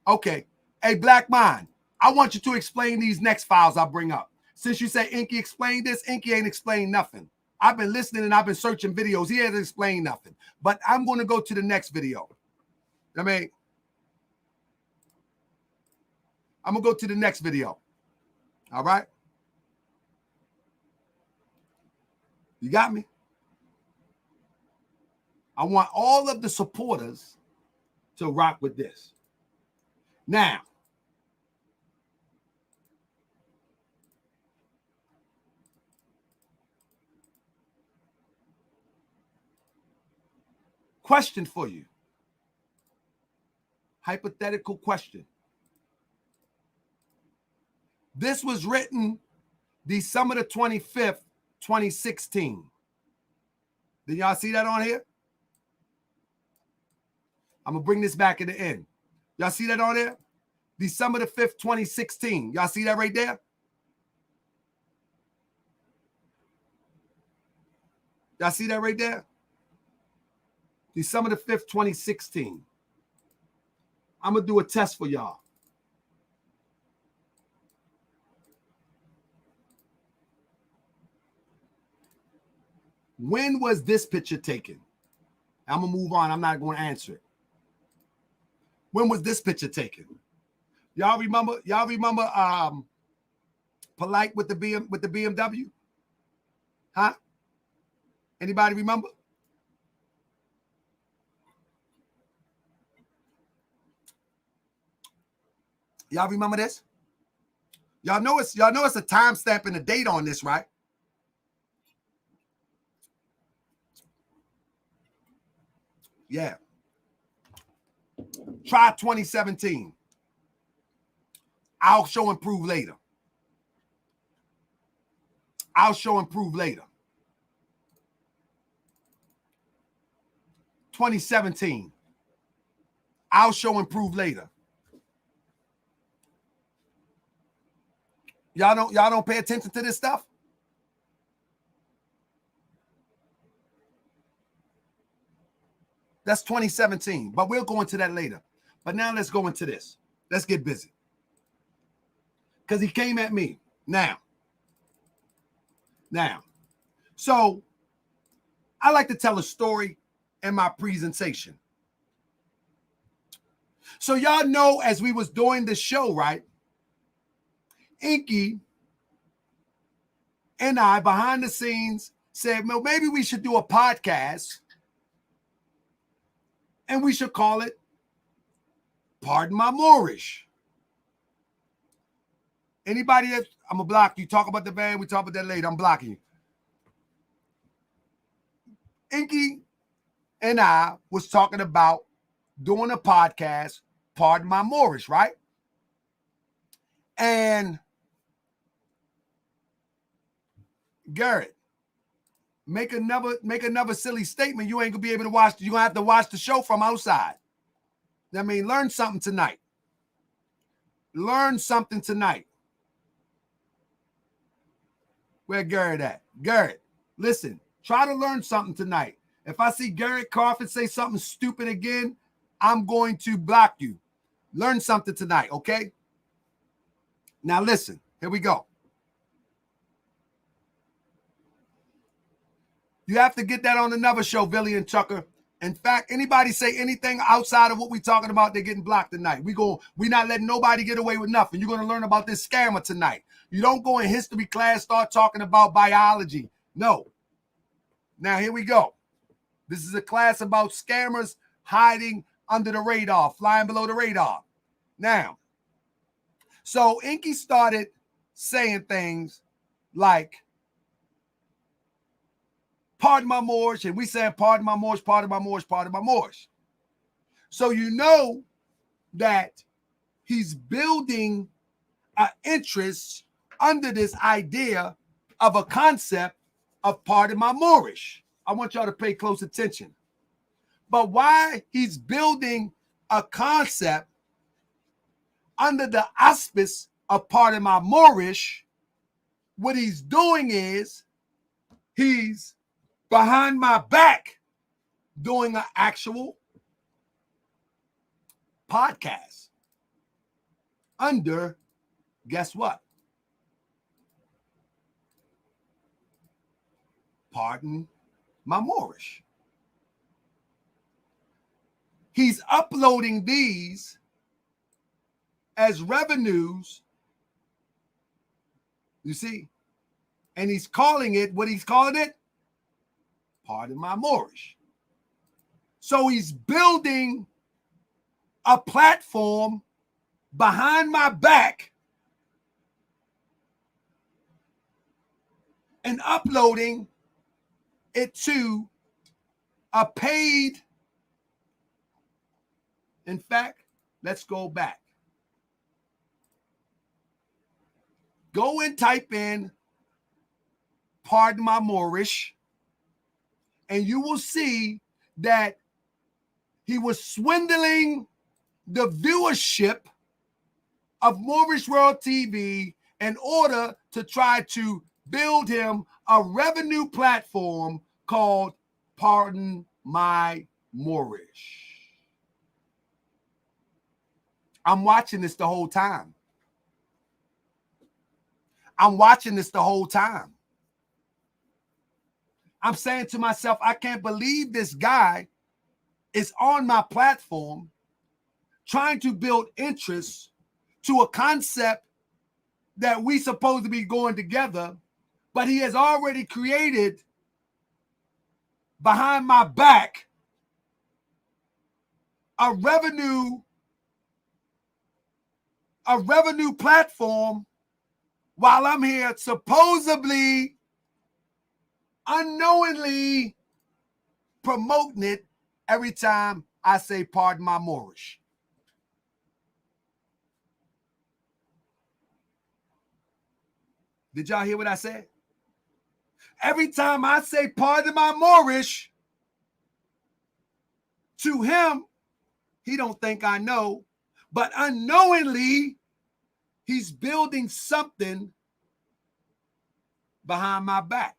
Okay. Hey, Black Mind, I want you to explain these next files I bring up. Since you say Enqi explained this, Enqi ain't explained nothing. I've been listening and I've been searching videos. He hasn't explained nothing. But I'm going to go to the next video. I'm going to go to the next video. All right? You got me? I want all of the supporters to rock with this. Now, question for you. Hypothetical question. This was written December the 25th, 2016. Did y'all see that on here? I'm going to bring this back at the end. Y'all see that on there? December the 5th, 2016. Y'all see that right there? Y'all see that right there? December the 5th, 2016. I'm going to do a test for y'all. When was this picture taken? I'm going to move on. I'm not going to answer it. When was this picture taken? Y'all remember Polite with the BMW? Huh? Anybody remember? Y'all remember this? Y'all know it's a timestamp and a date on this, right? Yeah. Try 2017. I'll show and prove later. I'll show and prove later. 2017. I'll show and prove later. Y'all don't pay attention to this stuff? That's 2017, but we'll go into that later. But now let's go into this. Let's get busy. Because he came at me. Now. So I like to tell a story in my presentation. So y'all know as we was doing the show, right? Enqi and I, behind the scenes, said, well, maybe we should do a podcast and we should call it Pardon My Moorish. Anybody that I'm going to block you. Talk about the band. We talk about that later. I'm blocking you. Enqi and I was talking about doing a podcast, Pardon My Moorish, right? And Garrett, make another silly statement. You ain't gonna be able to watch. You're gonna have to watch the show from outside. I mean, learn something tonight. Learn something tonight. Where Garrett at? Garrett, listen, try to learn something tonight. If I see Garrett cough and say something stupid again, I'm going to block you. Learn something tonight, okay? Now listen, here we go. You have to get that on another show, Billy and Tucker. In fact, anybody say anything outside of what we're talking about, they're getting blocked tonight. We're not letting nobody get away with nothing. You're going to learn about this scammer tonight. You don't go in history class, start talking about biology. No. Now, here we go. This is a class about scammers hiding under the radar, flying below the radar. Now, so Enqi started saying things like, pardon my Moorish, and we said, pardon my Moorish, pardon my Moorish, pardon my Moorish. So you know that he's building an interest under this idea of a concept of pardon my Moorish. I want y'all to pay close attention. But why he's building a concept under the auspice of pardon my Moorish, what he's doing is he's behind my back doing an actual podcast under, guess what? Pardon my Moorish. He's uploading these as revenues, you see, and he's calling it, what he's calling it? Pardon my Moorish. So he's building a platform behind my back and uploading it to a paid. In fact, let's go back. Go and type in Pardon My Moorish, and you will see that he was swindling the viewership of Moorish World TV in order to try to build him a revenue platform called Pardon My Moorish. I'm watching this the whole time. I'm watching this the whole time. I'm saying to myself, I can't believe this guy is on my platform trying to build interest to a concept that we supposed to be going together, but he has already created behind my back a revenue platform while I'm here supposedly unknowingly promoting it every time I say Pardon My Moorish. Did y'all hear what I said? Every time I say Pardon My Moorish, to him, he don't think I know, but unknowingly, he's building something behind my back.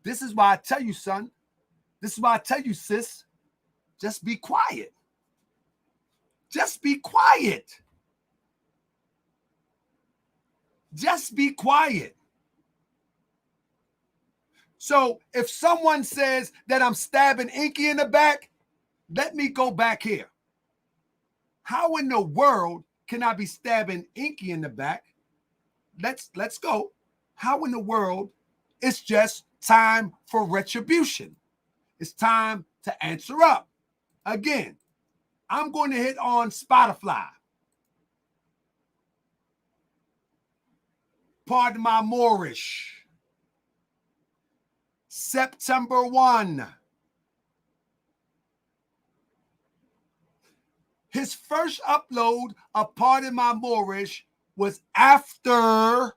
This is why I tell you, son. This is why I tell you, sis. Just be quiet. Just be quiet. Just be quiet. So if someone says that I'm stabbing Enqi in the back, let me go back here. How in the world can I be stabbing Enqi in the back? Let's go. How in the world? It's just time for retribution. It's time to answer up. Again, I'm going to hit on Spotify. Pardon My Moorish. September 1. His first upload of Pardon My Moorish was after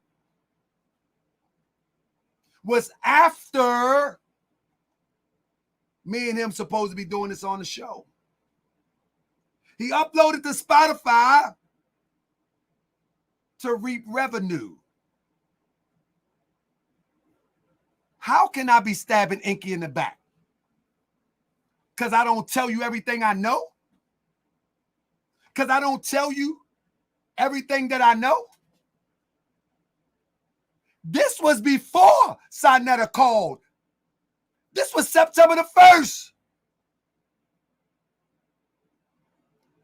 me and him supposed to be doing this on the show. He uploaded to Spotify to reap revenue. How can I be stabbing Enqi in the back? Because I don't tell you everything I know? Because I don't tell you everything that I know? This was before Sinetta called. This was September the 1st.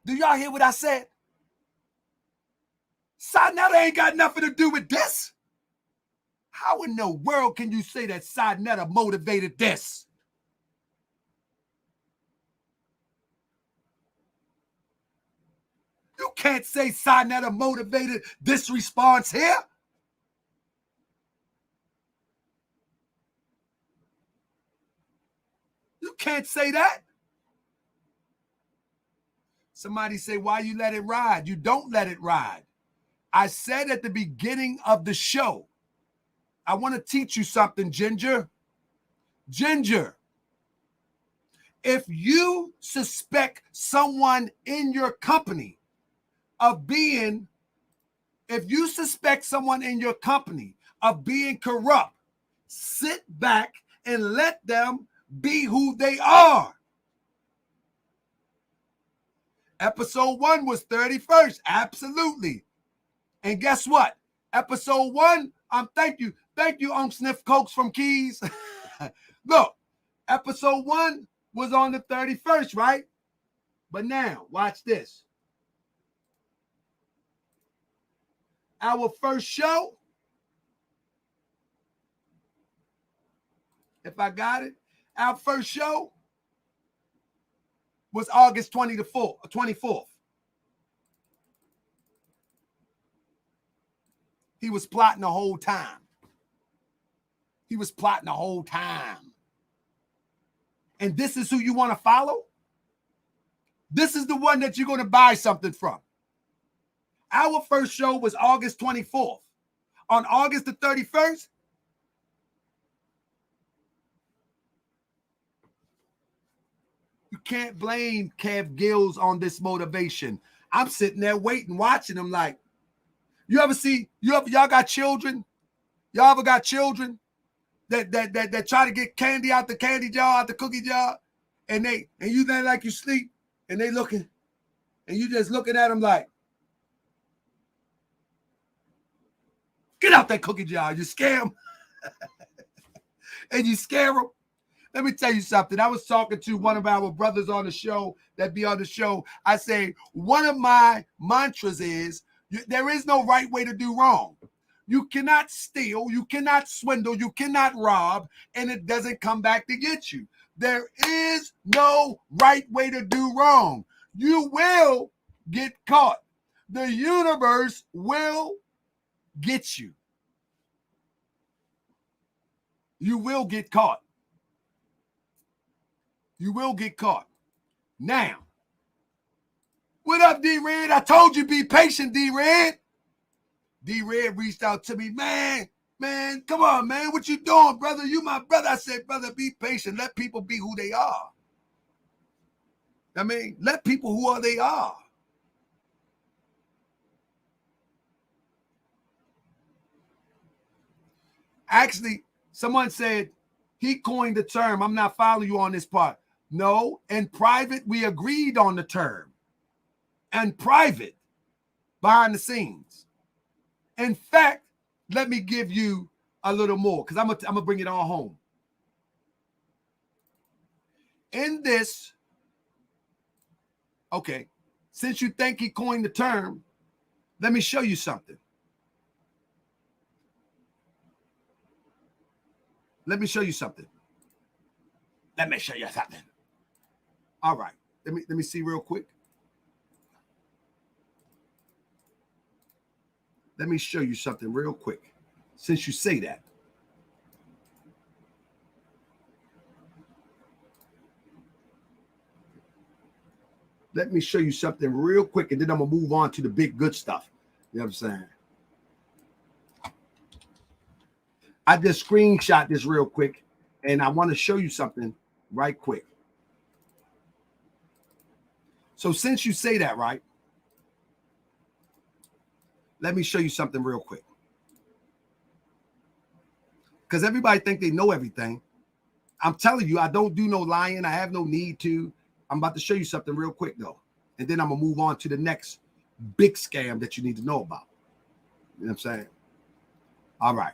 Do y'all hear what I said? Sinetta ain't got nothing to do with this. How in the world can you say that Sinetta motivated this? You can't say Sinetta motivated this response here. You can't say that. Somebody say, why you let it ride? You don't let it ride. I said at the beginning of the show, I want to teach you something, Ginger. Ginger, if you suspect someone in your company of being corrupt, sit back and let them be who they are. Episode 1 was 31st. Absolutely. And guess what? Episode 1, thank you, Thank you, Sniff Cokes from Keys. Look, episode 1 was on the 31st, right? But now, watch this. Our first show, if I got it, our first show was August 24th. He was plotting the whole time. He was plotting the whole time. And this is who you want to follow? This is the one that you're going to buy something from. Our first show was August 24th. On August the 31st, you can't blame Kev Gills on this motivation. I'm sitting there waiting, watching him like, y'all got children? Y'all ever got children that try to get candy out the candy jar, out the cookie jar, and you then like you sleep, and they looking, and you just looking at them like, get out that cookie jar. You scare them. And you scare them. Let me tell you something. I was talking to one of our brothers on the show that be on the show. I say, one of my mantras is, there is no right way to do wrong. You cannot steal, you cannot swindle, you cannot rob, and it doesn't come back to get you. There is no right way to do wrong. You will get caught. The universe will get you. You will get caught. You will get caught. Now, what up, D-Red? I told you be patient, D-Red. D-Red reached out to me. Man, come on, man. What you doing, brother? You my brother. I said, brother, be patient. Let people be who they are. I mean, let people who they are. Actually, someone said he coined the term. I'm not following you on this part. No, in private, we agreed on the term. And private, behind the scenes. In fact, let me give you a little more, because I'm gonna bring it all home. In this, okay, since you think he coined the term, let me show you something. Let me show you something. Let me show you something. All right. Let me see real quick. Let me show you something real quick. Since you say that. Let me show you something real quick, and then I'm going to move on to the big good stuff. You know what I'm saying? I just screenshot this real quick, and I want to show you something right quick. So since you say that, right, let me show you something real quick. Because everybody think they know everything. I'm telling you, I don't do no lying. I have no need to. I'm about to show you something real quick, though. And then I'm going to move on to the next big scam that you need to know about. You know what I'm saying? All right.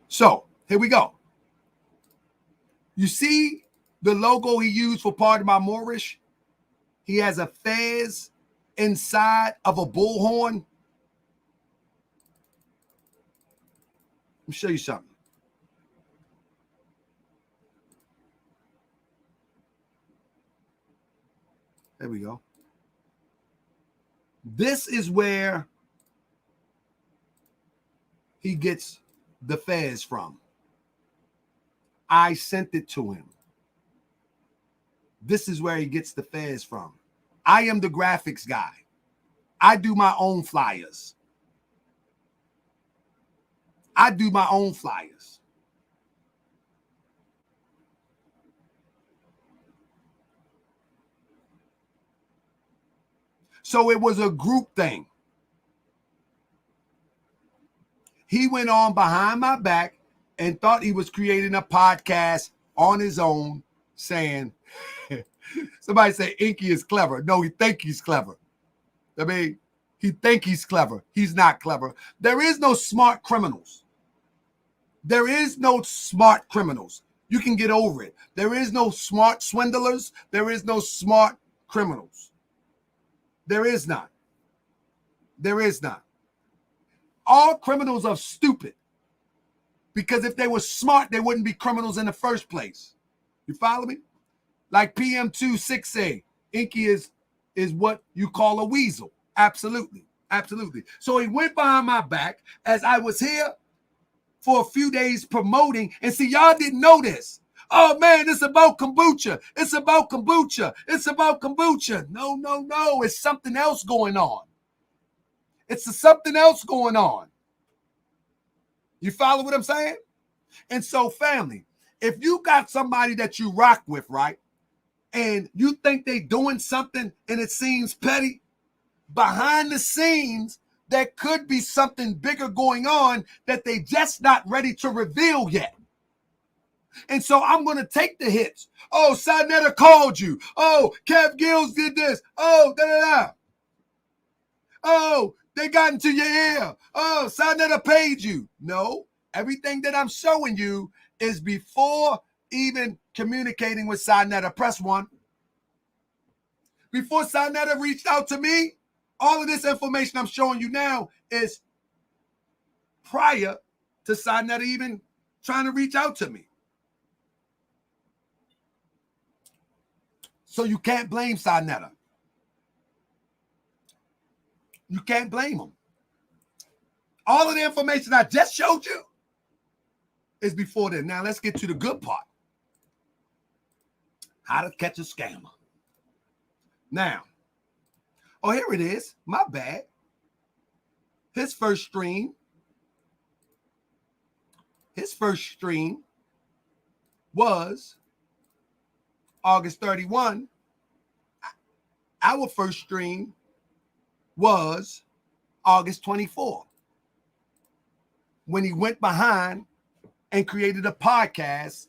So here we go. You see the logo he used for Part of My Moorish? He has a fez inside of a bullhorn. Let me show you something. There we go. This is where he gets the fez from. I sent it to him. This is where he gets the fez from. I am the graphics guy. I do my own flyers. I do my own flyers. So it was a group thing. He went on behind my back and thought he was creating a podcast on his own, saying, somebody say Enqi is clever. No, he think he's clever. I mean, he think he's clever. He's not clever. There is no smart criminals. There is no smart criminals. You can get over it. There is no smart swindlers. There is no smart criminals. There is not. There is not. All criminals are stupid. Because if they were smart, they wouldn't be criminals in the first place. You follow me? Like PM268, Enqi is what you call a weasel. Absolutely. Absolutely. So he went behind my back as I was here for a few days promoting. And see, y'all didn't know this. Oh, man, it's about kombucha. It's about kombucha. It's about kombucha. No, no, no. It's something else going on. It's something else going on. You follow what I'm saying? And so, family, if you got somebody that you rock with, right, and you think they doing something and it seems petty, behind the scenes, there could be something bigger going on that they just not ready to reveal yet. And so I'm going to take the hits. Oh, Sinetta called you. Oh, Kev Gills did this. Oh, da-da-da. Oh, they got into your ear. Oh, Sinetta paid you. No, everything that I'm showing you is before even communicating with Sinetta. Press 1. Before Sinetta reached out to me, all of this information I'm showing you now is prior to Sinetta even trying to reach out to me. So you can't blame Sinetta. You can't blame him. All of the information I just showed you is before then. Now let's get to the good part. How to catch a scammer. Now, oh, here it is. My bad. His first stream was August 31. Our first stream was August 24, when he went behind and created a podcast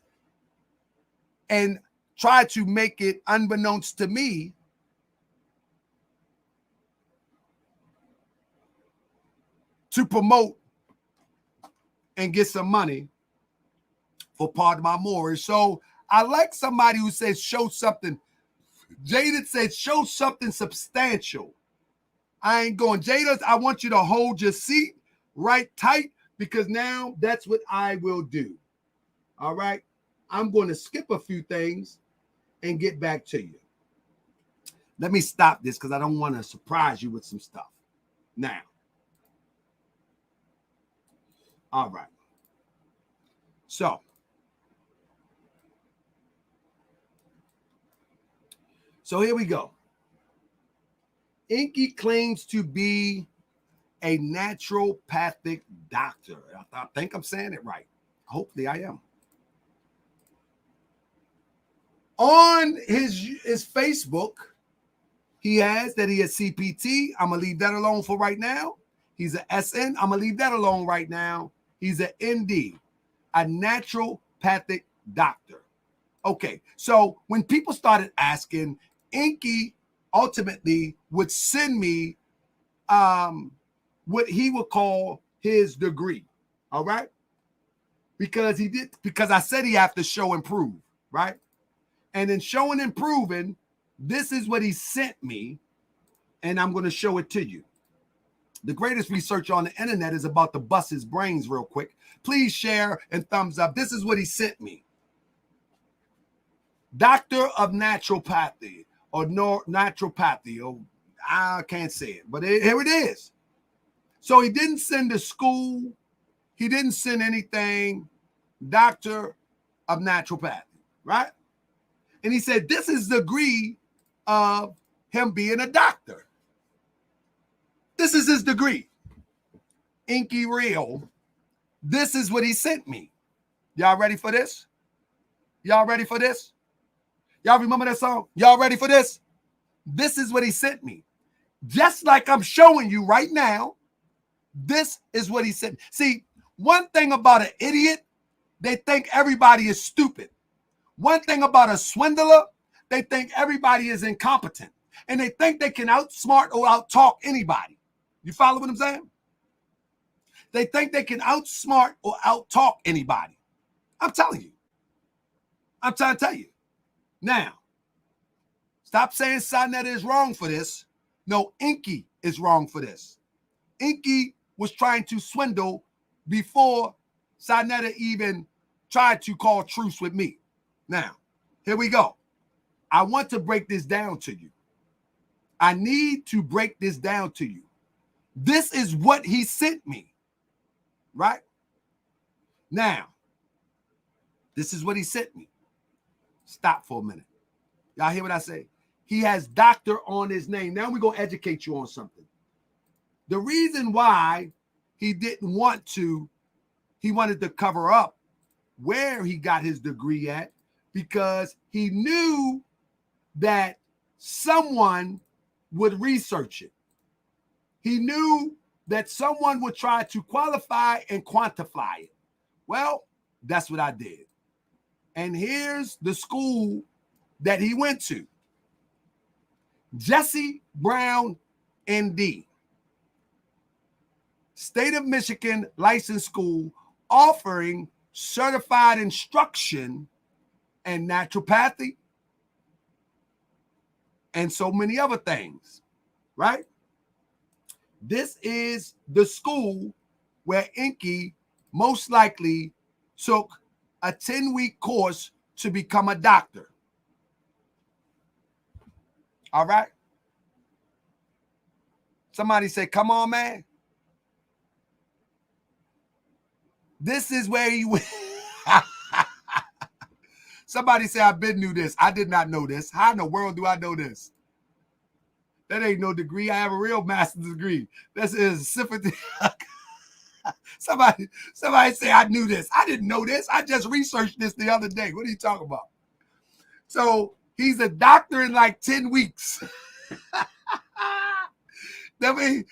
and tried to make it unbeknownst to me to promote and get some money for part of my mortgage. So I like somebody who says show something. Jaded said show something substantial. I ain't going. Jada, I want you to hold your seat right tight because now that's what I will do. All right. I'm going to skip a few things and get back to you. Let me stop this because I don't want to surprise you with some stuff. Now. All right. So here we go. Enqi claims to be a naturopathic doctor. I think I'm saying it right. Hopefully I am. On his Facebook, he has that he is CPT. I'm going to leave that alone for right now. He's a SN. I'm going to leave that alone right now. He's an ND, a naturopathic doctor. Okay, so when people started asking, Enqi ultimately would send me what he would call his degree. All right. Because I said he have to show and prove, right? And in showing and proving, this is what he sent me, and I'm going to show it to you. The greatest research on the internet is about to bust his brains real quick. Please share and thumbs up. This is what he sent me. Doctor of Naturopathy. Or naturopathy, or I can't say it, but here it is. So he didn't send a school. He didn't send anything. Doctor of Naturopathy, right? And he said, this is the degree of him being a doctor. This is his degree. Enqi Real. This is what he sent me. Y'all ready for this? Y'all ready for this? Y'all remember that song? Y'all ready for this? This is what he sent me. Just like I'm showing you right now, this is what he sent. See, one thing about an idiot, they think everybody is stupid. One thing about a swindler, they think everybody is incompetent. And they think they can outsmart or outtalk anybody. You follow what I'm saying? They think they can outsmart or outtalk anybody. I'm telling you. I'm trying to tell you. Now, stop saying Sonetta is wrong for this. No, Enqi is wrong for this. Enqi was trying to swindle before Sonetta even tried to call truce with me. Now, here we go. I want to break this down to you. I need to break this down to you. This is what he sent me, right? Now, this is what he sent me. Stop for a minute. Y'all hear what I say? He has doctor on his name. Now we're going to educate you on something. The reason why he didn't want to, he wanted to cover up where he got his degree at, because he knew that someone would research it. He knew that someone would try to qualify and quantify it. Well, that's what I did. And here's the school that he went to. Jesse Brown, ND. State of Michigan licensed school offering certified instruction in naturopathy and so many other things, right? This is the school where Enqi most likely took a 10-week course to become a doctor. All right? Somebody say, come on, man. This is where he went. Somebody say, I been knew this. I did not know this. How in the world do I know this? That ain't no degree. I have a real master's degree. This is sympathy. Somebody say, I knew this. I didn't know this. I just researched this the other day. What are you talking about? So he's a doctor in like 10 weeks. The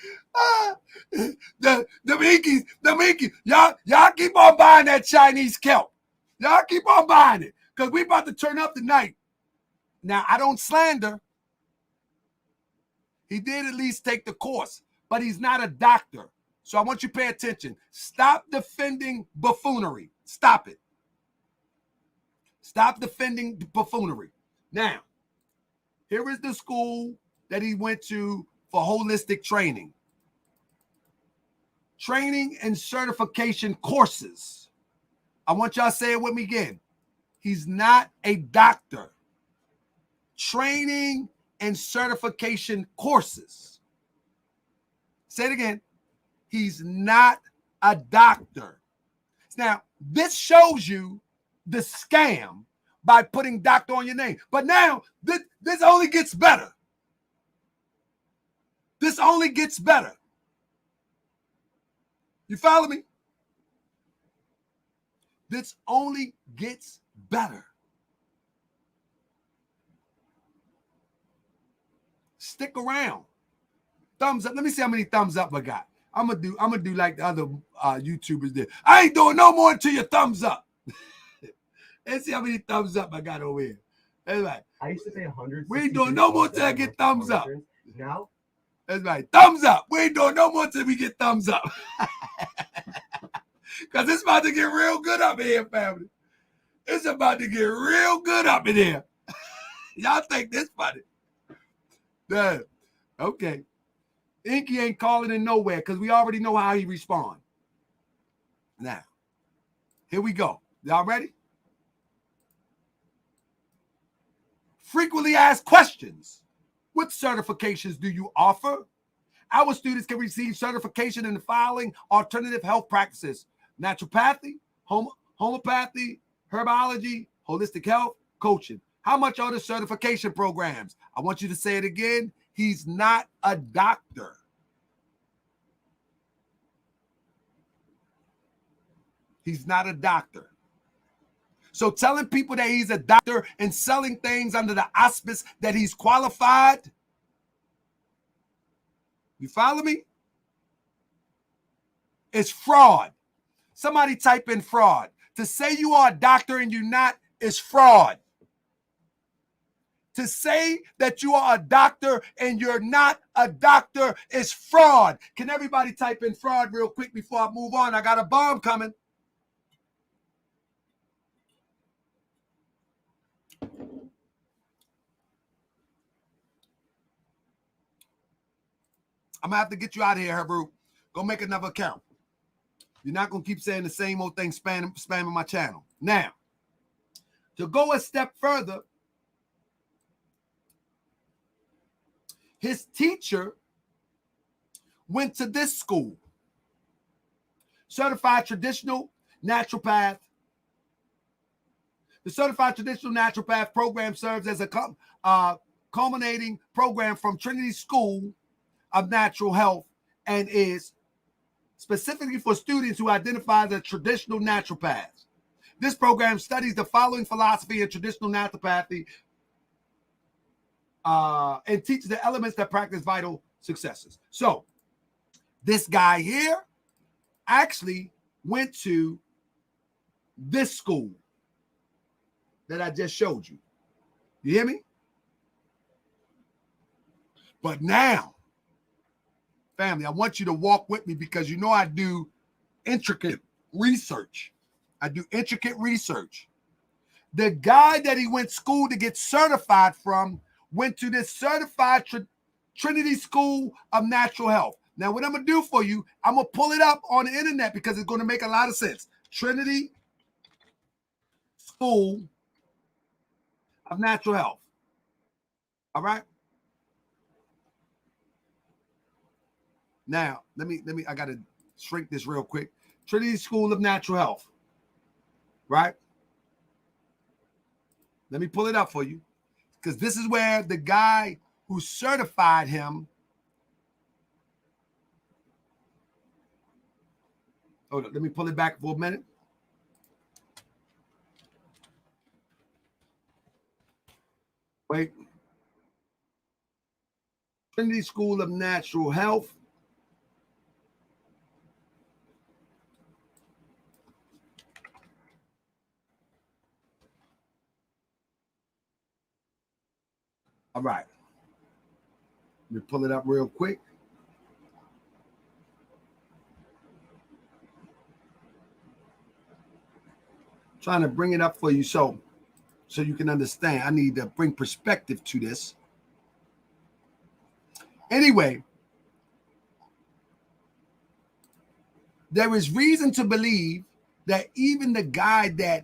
Enqi, y'all keep on buying that Chinese kelp. Y'all keep on buying it, because we about to turn up tonight. Now, I don't slander. He did at least take the course, but he's not a doctor. So I want you to pay attention. Stop defending buffoonery. Stop it. Stop defending buffoonery. Now, here is the school that he went to for holistic training. Training and certification courses. I want y'all to say it with me again. He's not a doctor. Training and certification courses. Say it again. He's not a doctor. Now, this shows you the scam by putting doctor on your name. But now, this only gets better. This only gets better. You follow me? This only gets better. Stick around. Thumbs up. Let me see how many thumbs up I got. I'm gonna do like the other YouTubers did. I ain't doing no more until your thumbs up. Let's see how many thumbs up I got over here. That's right. I used to say 100. We ain't doing no more till I get thumbs up. Now? That's right. Thumbs up. We ain't doing no more till we get thumbs up. Because it's about to get real good up in here, family. It's about to get real good up in here. Y'all think this funny? Yeah. Okay. Enqi ain't calling in nowhere, because we already know how he responds. Now, here we go. Y'all ready? Frequently asked questions. What certifications do you offer? Our students can receive certification in the following alternative health practices: naturopathy, homeopathy, herbology, holistic health, coaching. How much are the certification programs? I want you to say it again. He's not a doctor. He's not a doctor. So telling people that he's a doctor and selling things under the auspice that he's qualified, you follow me? It's fraud. Somebody type in fraud. To say you are a doctor and you're not is fraud. To say that you are a doctor and you're not a doctor is fraud. Can everybody type in fraud real quick before I move on? I got a bomb coming. I'm going to have to get you out of here, Herbert. Go make another account. You're not going to keep saying the same old thing, spamming my channel. Now, to go a step further, his teacher went to this school, certified traditional naturopath. The certified traditional naturopath program serves as a culminating program from Trinity School of Natural Health and is specifically for students who identify as traditional naturopaths. This program studies the following philosophy in traditional naturopathy and teaches the elements that practice vital successes. So this guy here actually went to this school that I just showed you. You hear me? But now, family, I want you to walk with me because you know I do intricate research. The guy that he went to school to get certified from went to this certified Trinity School of Natural Health. Now, what I'm going to do for you, I'm going to pull it up on the internet because it's going to make a lot of sense. Trinity School of Natural Health. All right? Now, I got to shrink this real quick. Trinity School of Natural Health. Right? Let me pull it up for you. Because this is where the guy who certified him. Hold on, let me pull it back for a minute. Wait. Trinity School of Natural Health. All right. Let me pull it up real quick. Trying to bring it up for you so you can understand. I need to bring perspective to this. Anyway, there is reason to believe that even the guy that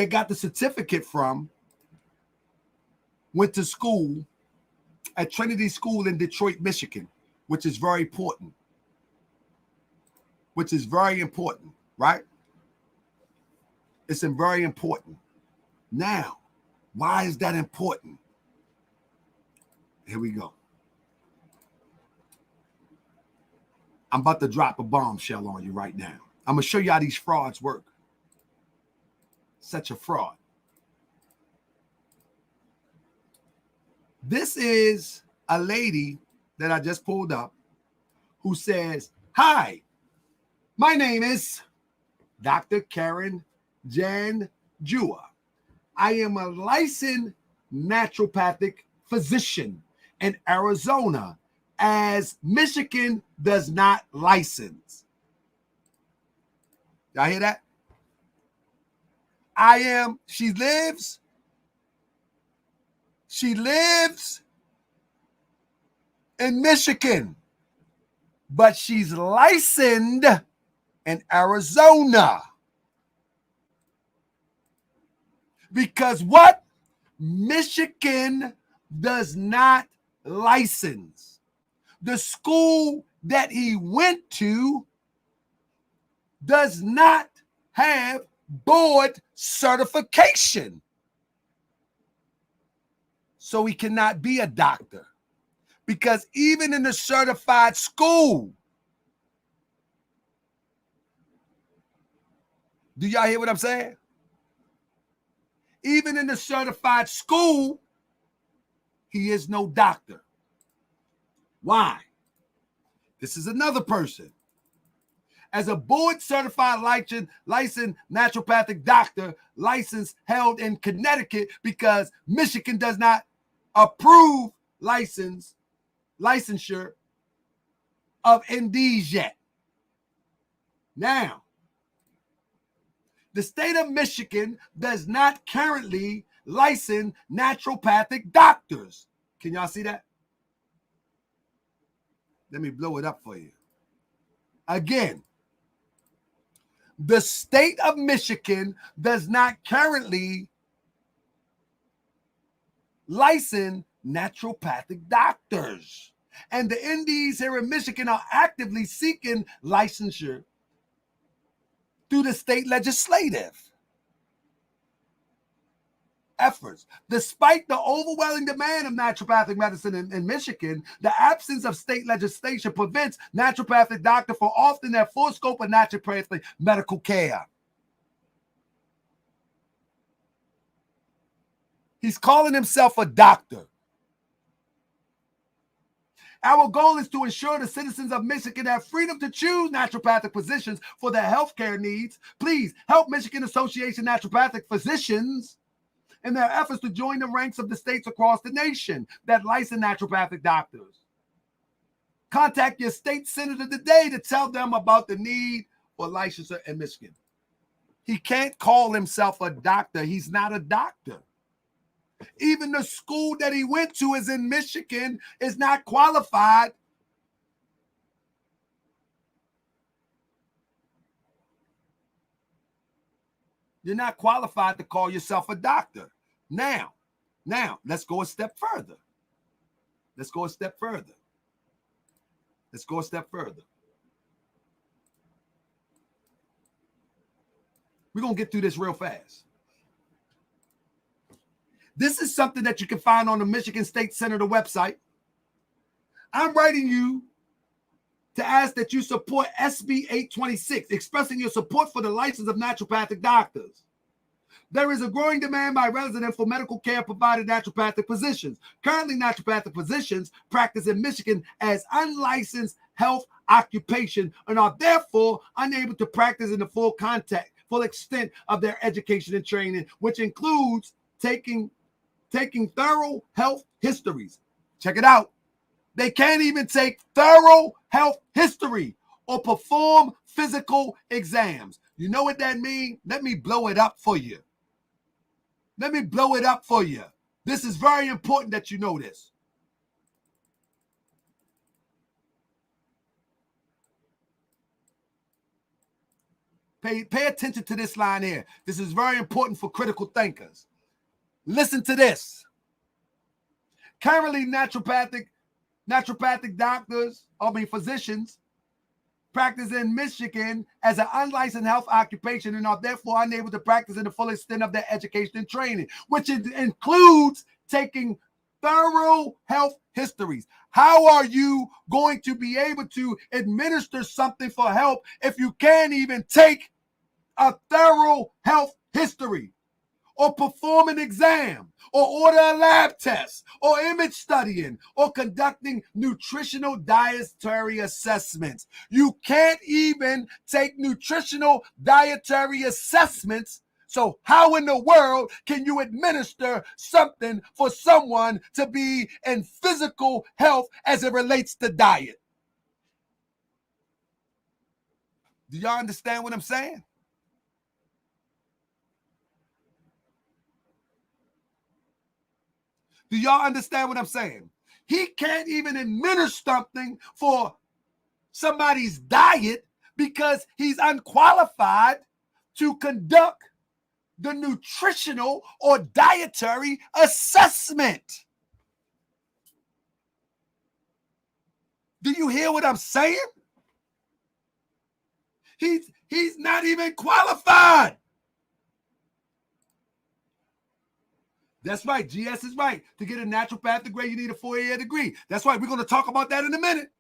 got the certificate from went to school at Trinity School in Detroit, Michigan, which is very important. Right? It's very important. Now, why is that important? Here we go. I'm about to drop a bombshell on you right now. I'm going to show you how these frauds work. Such a fraud. This is a lady that I just pulled up who says, "Hi, my name is Dr. Karen Janjua. I am a licensed naturopathic physician in Arizona, as Michigan does not license." Y'all hear that? She lives in Michigan, but she's licensed in Arizona. Because what? Michigan does not license. The school that he went to does not have board certification. So he cannot be a doctor. Because even in the certified school, do y'all hear what I'm saying? Even in the certified school, he is no doctor. Why? This is another person. as a board-certified licensed naturopathic doctor, license held in Connecticut, because Michigan does not approve licensure of NDs yet. Now, the state of Michigan does not currently license naturopathic doctors. Can y'all see that? Let me blow it up for you. Again, the state of Michigan does not currently license naturopathic doctors. And the NDs here in Michigan are actively seeking licensure through the state legislative efforts. Despite the overwhelming demand of naturopathic medicine in Michigan, the absence of state legislation prevents naturopathic doctors from offering their full scope of naturopathic medical care. He's calling himself a doctor. Our goal is to ensure the citizens of Michigan have freedom to choose naturopathic physicians for their healthcare needs. Please help Michigan Association Naturopathic Physicians in their efforts to join the ranks of the states across the nation that license naturopathic doctors. Contact your state senator today to tell them about the need for licensure in Michigan. He can't call himself a doctor. He's not a doctor. Even the school that he went to is in Michigan, is not qualified. You're not qualified to call yourself a doctor. Now, let's go a step further. Let's go a step further. Let's go a step further. We're going to get through this real fast. This is something that you can find on the Michigan State Senator website. I'm writing you to ask that you support SB 826, expressing your support for the license of naturopathic doctors. There is a growing demand by residents for medical care provided naturopathic physicians. Currently, naturopathic physicians practice in Michigan as unlicensed health occupation and are therefore unable to practice in the full extent of their education and training, which includes taking thorough health histories. Check it out. They can't even take thorough health history or perform physical exams. You know what that means? Let me blow it up for you. Let me blow it up for you. This is very important that you know this. Pay attention to this line here. This is very important for critical thinkers. Listen to this. Currently, naturopathic physicians practice in Michigan as an unlicensed health occupation and are therefore unable to practice in the full extent of their education and training, which includes taking thorough health histories. How are you going to be able to administer something for help if you can't even take a thorough health history, or perform an exam, or order a lab test, or image studying, or conducting nutritional dietary assessments? You can't even take nutritional dietary assessments. So how in the world can you administer something for someone to be in physical health as it relates to diet? Do y'all understand what I'm saying? Do y'all understand what I'm saying? He can't even administer something for somebody's diet because he's unqualified to conduct the nutritional or dietary assessment. Do you hear what I'm saying? He's not even qualified. That's right. GS is right. To get a naturopathic degree, you need a 4-year degree. That's right. We're going to talk about that in a minute.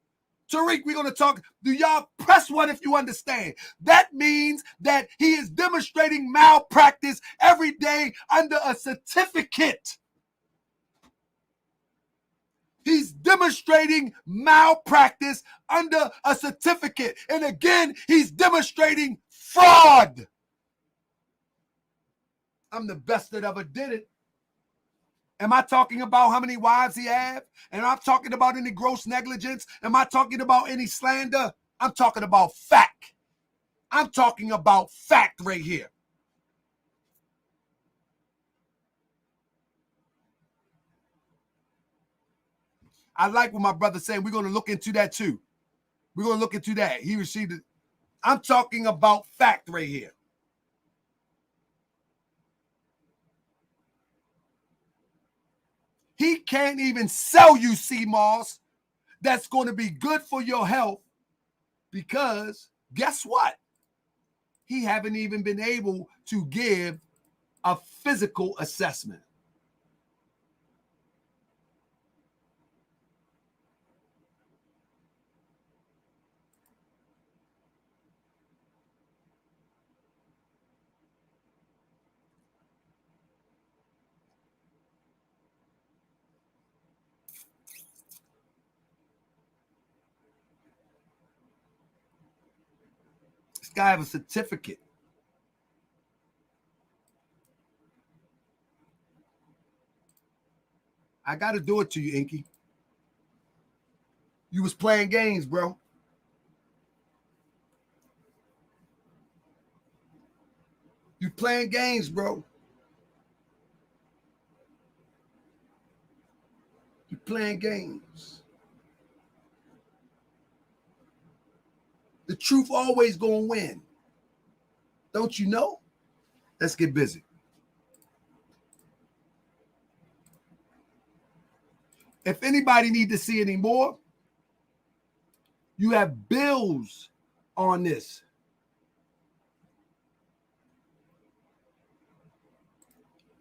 Tariq, we're going to talk. Do y'all press one if you understand? That means that he is demonstrating malpractice every day under a certificate. He's demonstrating malpractice under a certificate. And again, he's demonstrating fraud. I'm the best that ever did it. Am I talking about how many wives he had? And I'm talking about any gross negligence? Am I talking about any slander? I'm talking about fact. I'm talking about fact right here. I like what my brother's saying. We're going to look into that too. We're going to look into that. He received it. I'm talking about fact right here. He can't even sell you sea moss that's going to be good for your health because guess what? He haven't even been able to give a physical assessment. This guy have a certificate. I got to do it to you, Enqi. You was playing games, bro. You playing games, bro. You playing games. The truth always gonna win. Don't you know? Let's get busy. If anybody need to see any more, you have bills on this.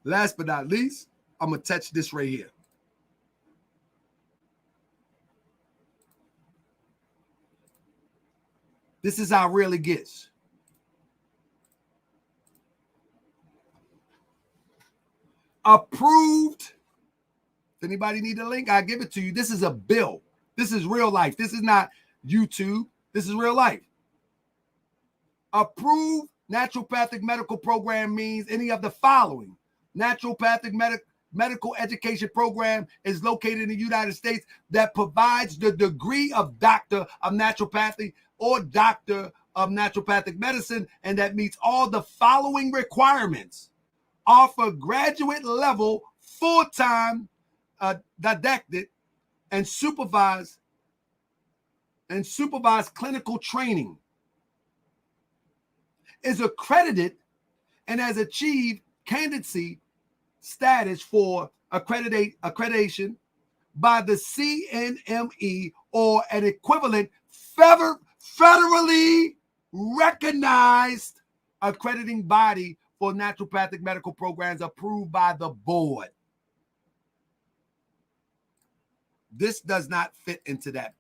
Last but not least, I'm going to touch this right here. This is how real it gets. Approved. If anybody need a link, I'll give it to you. This is a bill. This is real life. This is not YouTube. This is real life. Approved naturopathic medical program means any of the following. Naturopathic medical education program is located in the United States that provides the degree of doctor of naturopathy or doctor of naturopathic medicine, and that meets all the following requirements. Offer graduate level, full-time, didactic, and supervise clinical training. Is accredited and has achieved candidacy status for accreditation by the CNME or an equivalent federally recognized accrediting body for naturopathic medical programs approved by the board. This does not fit into that.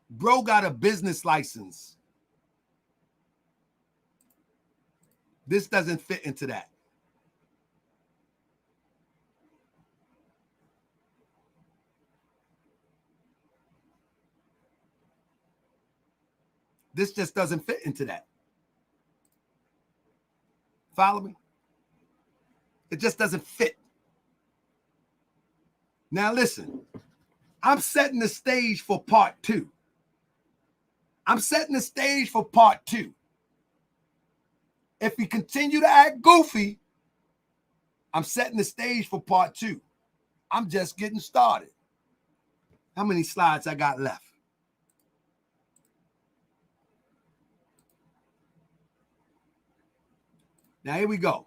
Bro got a business license. This doesn't fit into that. This just doesn't fit into that. Follow me? It just doesn't fit. Now listen, I'm setting the stage for part 2. I'm setting the stage for part 2. If we continue to act goofy, I'm setting the stage for part 2. I'm just getting started. How many slides I got left? Now here we go.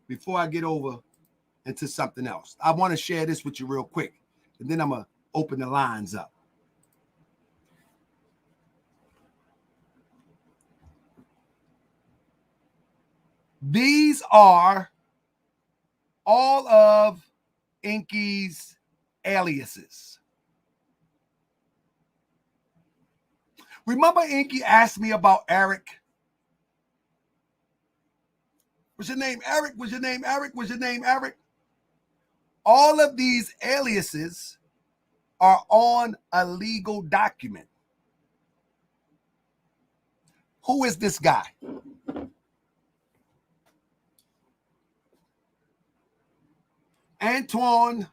Before I get over into something else, I want to share this with you real quick, and then I'm going to open the lines up. These are all of Enqi's aliases. Remember Enqi asked me about Eric? What's your name, Eric? What's your name, Eric? What's your name, Eric? All of these aliases are on a legal document. Who is this guy? Antoine,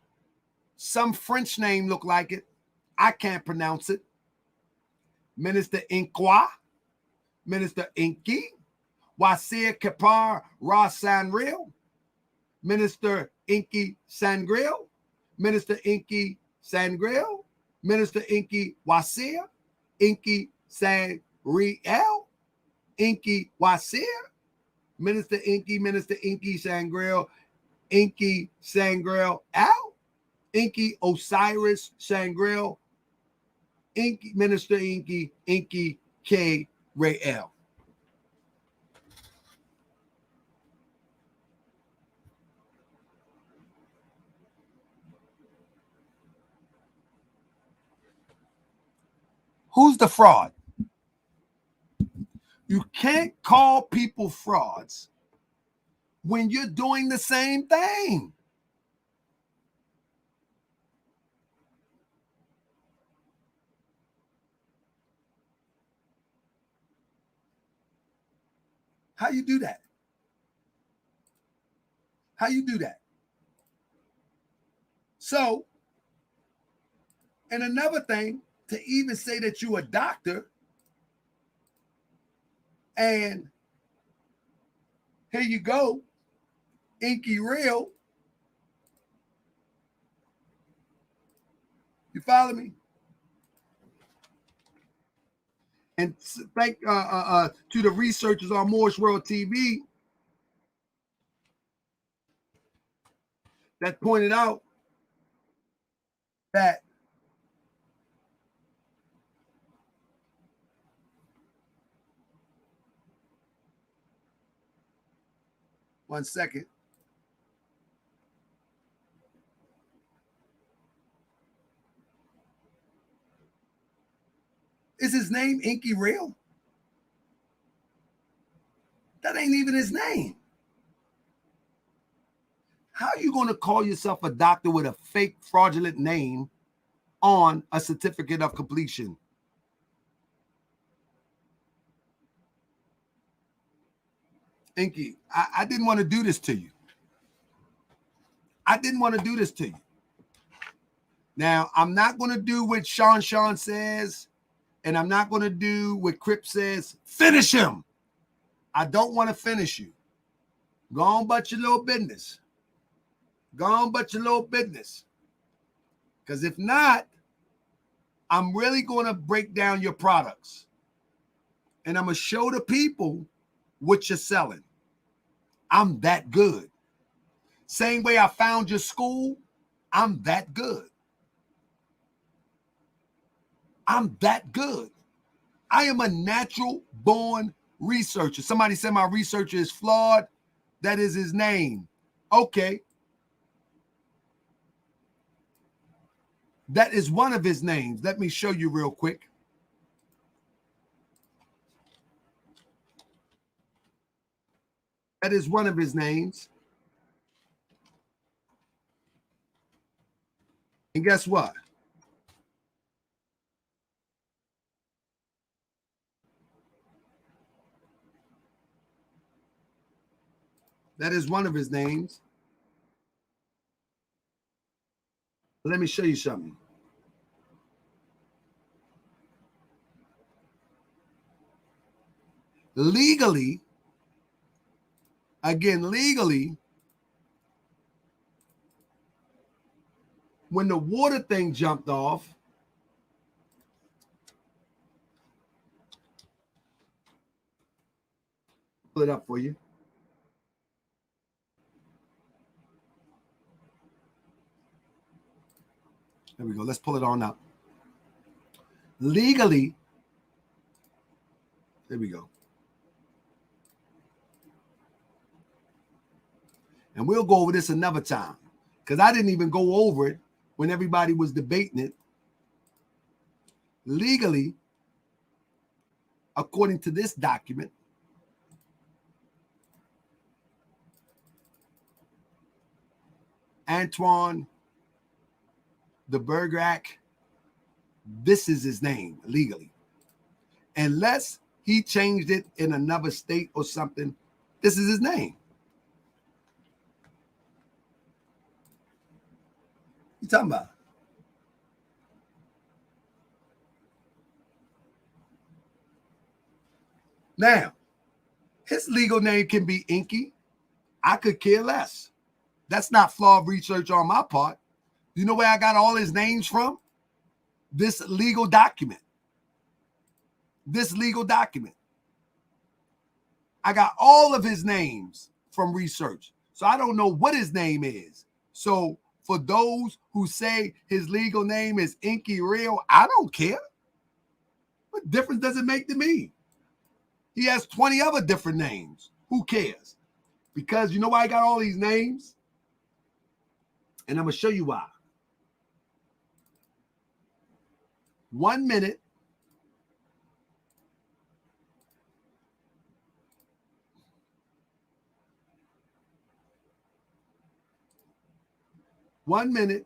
some French name look like it. I can't pronounce it. Minister Enqi, Minister Enqi, Wasir Kapar Ra Sanril, Minister Enqi Sangril, Minister Enqi Sangril, Minister Enqi Wasir, Enqi Sanriel, Enqi Wasir, Minister Enqi Sangril, Enqi Sangril Al, Enqi Osiris Sangril, Enqi Minister Enqi K Rael. Who's the fraud? You can't call people frauds when you're doing the same thing. How you do that? How you do that? So, and another thing, to even say that you're a doctor and here you go, Enqi Real. You follow me? And thank to the researchers on Moorish World TV that pointed out that one second. Is his name Enqi Real? That ain't even his name. How are you going to call yourself a doctor with a fake fraudulent name on a certificate of completion? Enqi, I didn't want to do this to you. I didn't want to do this to you. Now, I'm not going to do what Sean says, and I'm not going to do what Crip says. Finish him. I don't want to finish you. Go on but your little business. Go on but your little business. Because if not, I'm really going to break down your products. And I'm going to show the people what you're selling. I'm that good. Same way I found your school, I'm that good. I'm that good. I am a natural born researcher. Somebody said my researcher is flawed. That is his name. Okay. That is one of his names. Let me show you real quick. That is one of his names. And guess what? That is one of his names. Let me show you something. Legally, when the water thing jumped off, pull it up for you. There we go. Let's pull it on up. Legally, there we go. And we'll go over this another time because I didn't even go over it when everybody was debating it. Legally, according to this document, Antoine de Bergerac. This is his name legally. Unless he changed it in another state or something, this is his name. You talking about? Now, his legal name can be Enqi. I could care less. That's not flawed research on my part. You know where I got all his names from? This legal document. This legal document. I got all of his names from research. So I don't know what his name is. So for those who say his legal name is Enqi Real, I don't care. What difference does it make to me? He has 20 other different names. Who cares? Because you know why I got all these names? And I'm going to show you why. 1 minute. One minute,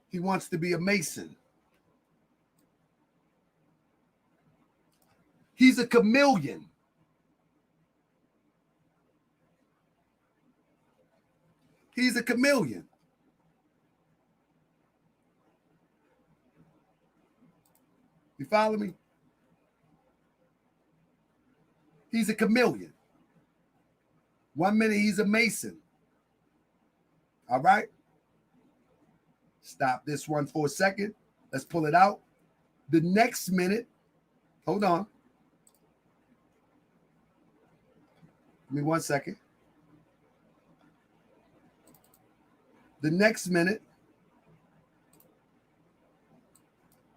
he wants to be a Mason. He's a chameleon. He's a chameleon. You follow me? He's a chameleon. 1 minute, he's a Mason. All right? Stop this one for a second. Let's pull it out. The next minute, hold on. Give me 1 second. The next minute,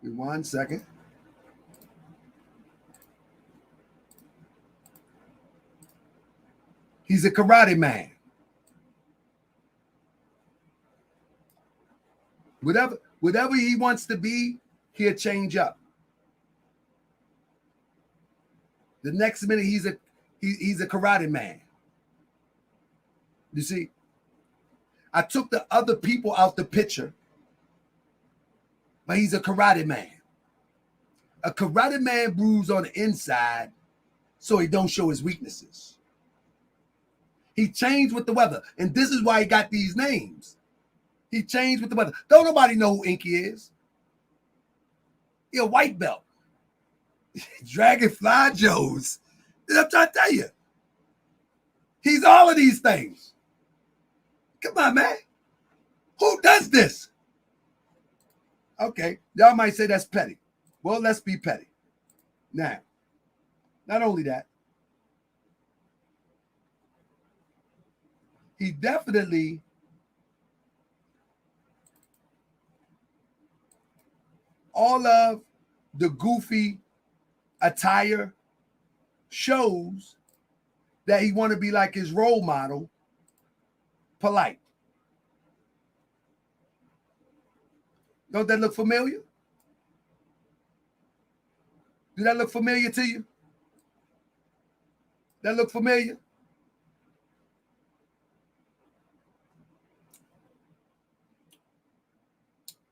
give me 1 second. He's a karate man. Whatever he wants to be, he'll change up. The next minute, he's a karate man. You see, I took the other people out the picture, but he's a karate man. A karate man brews on the inside so he don't show his weaknesses. He changed with the weather, and this is why he got these names. He changed with the weather. Don't nobody know who Enqi is. He a white belt. Dragonfly Joes. I'm trying to tell you. He's all of these things. Come on, man. Who does this? Okay, y'all might say that's petty. Well, let's be petty. Now, not only that, he definitely all of the goofy attire shows that he want to be like his role model, Polite. Don't that look familiar? Do that look familiar to you? That look familiar?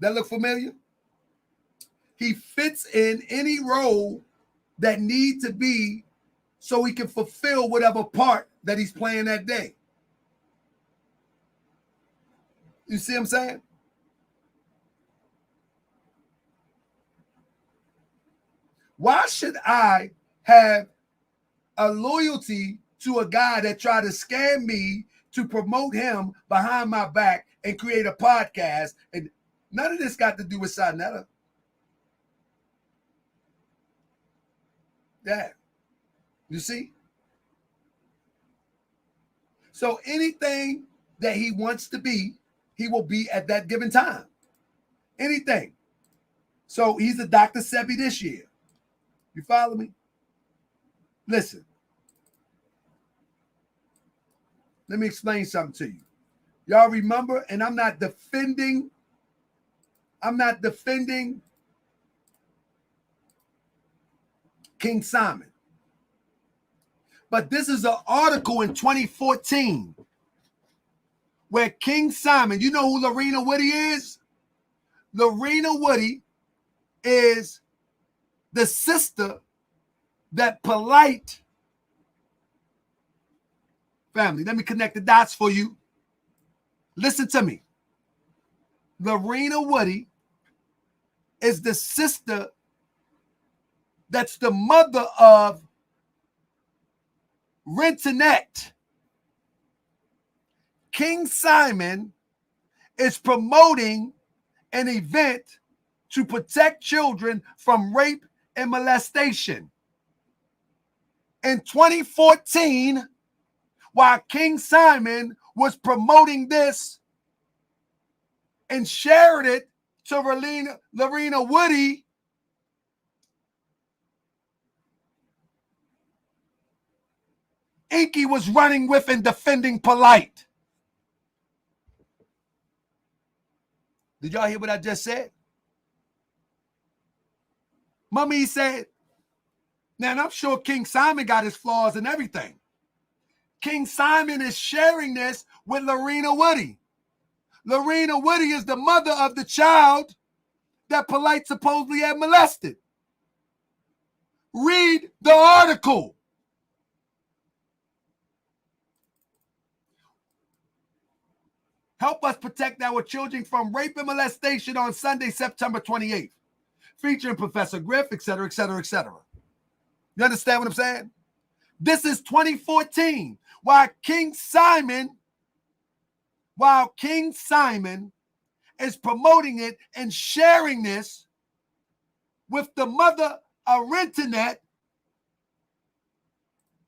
That look familiar? He fits in any role that needs to be so he can fulfill whatever part that he's playing that day. You see what I'm saying? Why should I have a loyalty to a guy that tried to scam me to promote him behind my back and create a podcast? And none of this got to do with Sarnetta. Yeah. You see? So anything that he wants to be, he will be at that given time. Anything. So he's a Dr. Sebi this year. You follow me? Listen. Let me explain something to you. Y'all remember, and I'm not defending King Simon. But this is an article in 2014 where King Simon, you know who Lorena Woody is? Lorena Woody is the sister that Polite, family, let me connect the dots for you. Listen to me. Lorena Woody is the sister that's the mother of Rentonette. King Simon is promoting an event to protect children from rape and molestation. In 2014, while King Simon was promoting this and shared it to Lorena Woody, Enqi was running with and defending Polite. Did y'all hear what I just said? Mummy said, now I'm sure King Simon got his flaws and everything. King Simon is sharing this with Lorena Woody. Lorena Woody is the mother of the child that Polite supposedly had molested. Read the article. Help us protect our children from rape and molestation on Sunday, September 28th. Featuring Professor Griff, et cetera, et cetera, et cetera. You understand what I'm saying? This is 2014. While King Simon is promoting it and sharing this with the mother of Rentonette,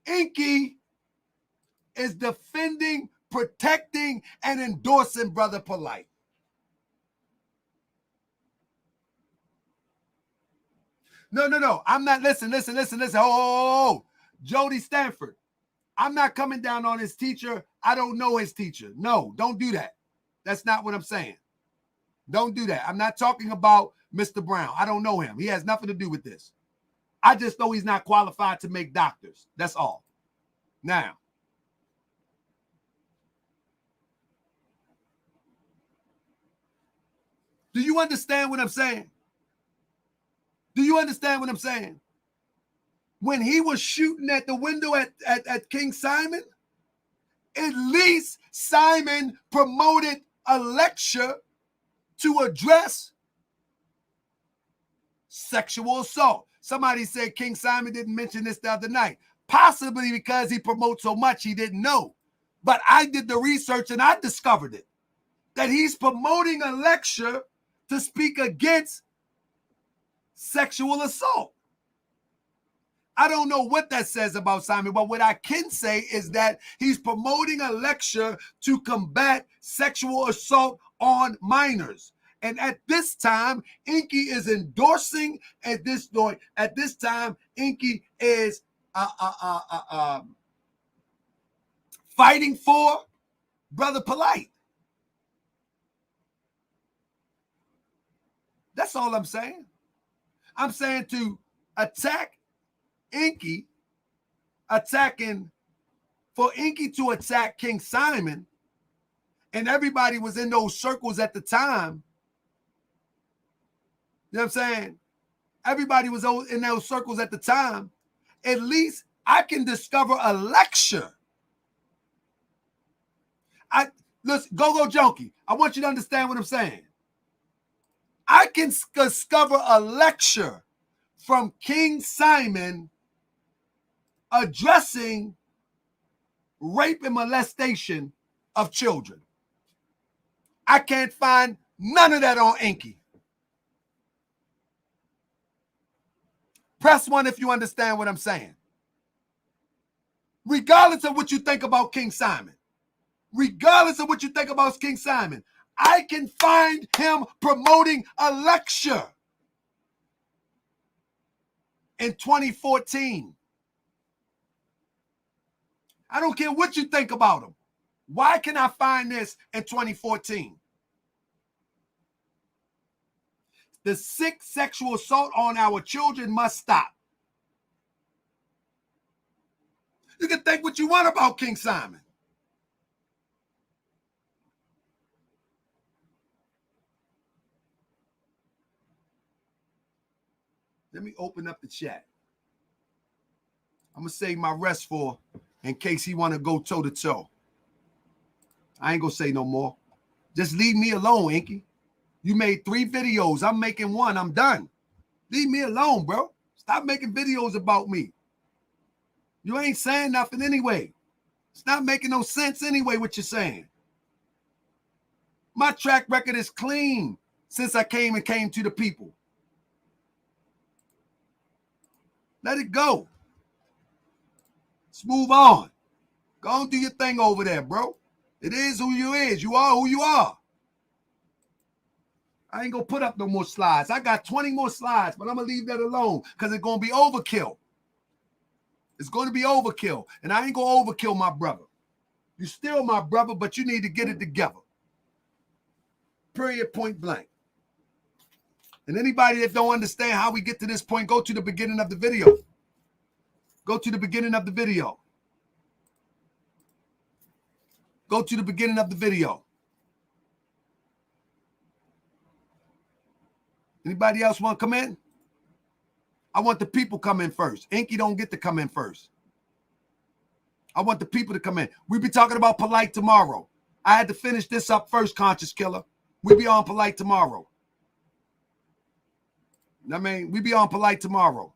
Enqi is defending, protecting, and endorsing Brother Polite. No. I'm not. Listen. Oh, Jody Stanford. I'm not coming down on his teacher. I don't know his teacher. No, don't do that. That's not what I'm saying. Don't do that. I'm not talking about Mr. Brown. I don't know him. He has nothing to do with this. I just know he's not qualified to make doctors. That's all. Now, do you understand what I'm saying? Do you understand what I'm saying? When he was shooting at the window at King Simon, at least Simon promoted a lecture to address sexual assault. Somebody said King Simon didn't mention this the other night, possibly because he promotes so much he didn't know. But I did the research and I discovered it, that he's promoting a lecture to speak against sexual assault. I don't know what that says about Simon, but what I can say is that he's promoting a lecture to combat sexual assault on minors. And at this time, Enqi is endorsing. At this time, Enqi is fighting for Brother Polite. That's all I'm saying. I'm saying to attack Enqi, for Enqi to attack King Simon, and everybody was in those circles at the time. You know what I'm saying? Everybody was in those circles at the time. At least I can discover a lecture. Listen, Go Junkie, I want you to understand what I'm saying. I can discover a lecture from King Simon addressing rape and molestation of children. I can't find none of that on Enqi. Press 1 if you understand what I'm saying. Regardless of what you think about King Simon, I can find him promoting a lecture in 2014. I don't care what you think about him. Why can I find this in 2014? The sick sexual assault on our children must stop. You can think what you want about King Simon. Let me open up the chat. I'm gonna save my rest for in case he want to go toe to toe. I ain't gonna say no more. Just leave me alone, Enqi. You made 3 videos. I'm making 1. I'm done. Leave me alone, bro. Stop making videos about me. You ain't saying nothing anyway. It's not making no sense anyway what you're saying. My track record is clean since I came to the people. Let it go. Let's move on. Go and do your thing over there, bro. It is who you is. You are who you are. I ain't gonna put up no more slides. I got 20 more slides, but I'm gonna leave that alone because it's gonna be overkill. It's gonna be overkill. And I ain't gonna overkill my brother. You're still my brother, but you need to get it together. Period, point blank. And anybody that don't understand how we get to this point, go to the beginning of the video. Go to the beginning of the video. Go to the beginning of the video. Anybody else want to come in? I want the people come in first. Enqi don't get to come in first. I want the people to come in. We be talking about polite tomorrow. I had to finish this up first, Conscious Killer. We be on polite tomorrow. I mean, we be on polite tomorrow.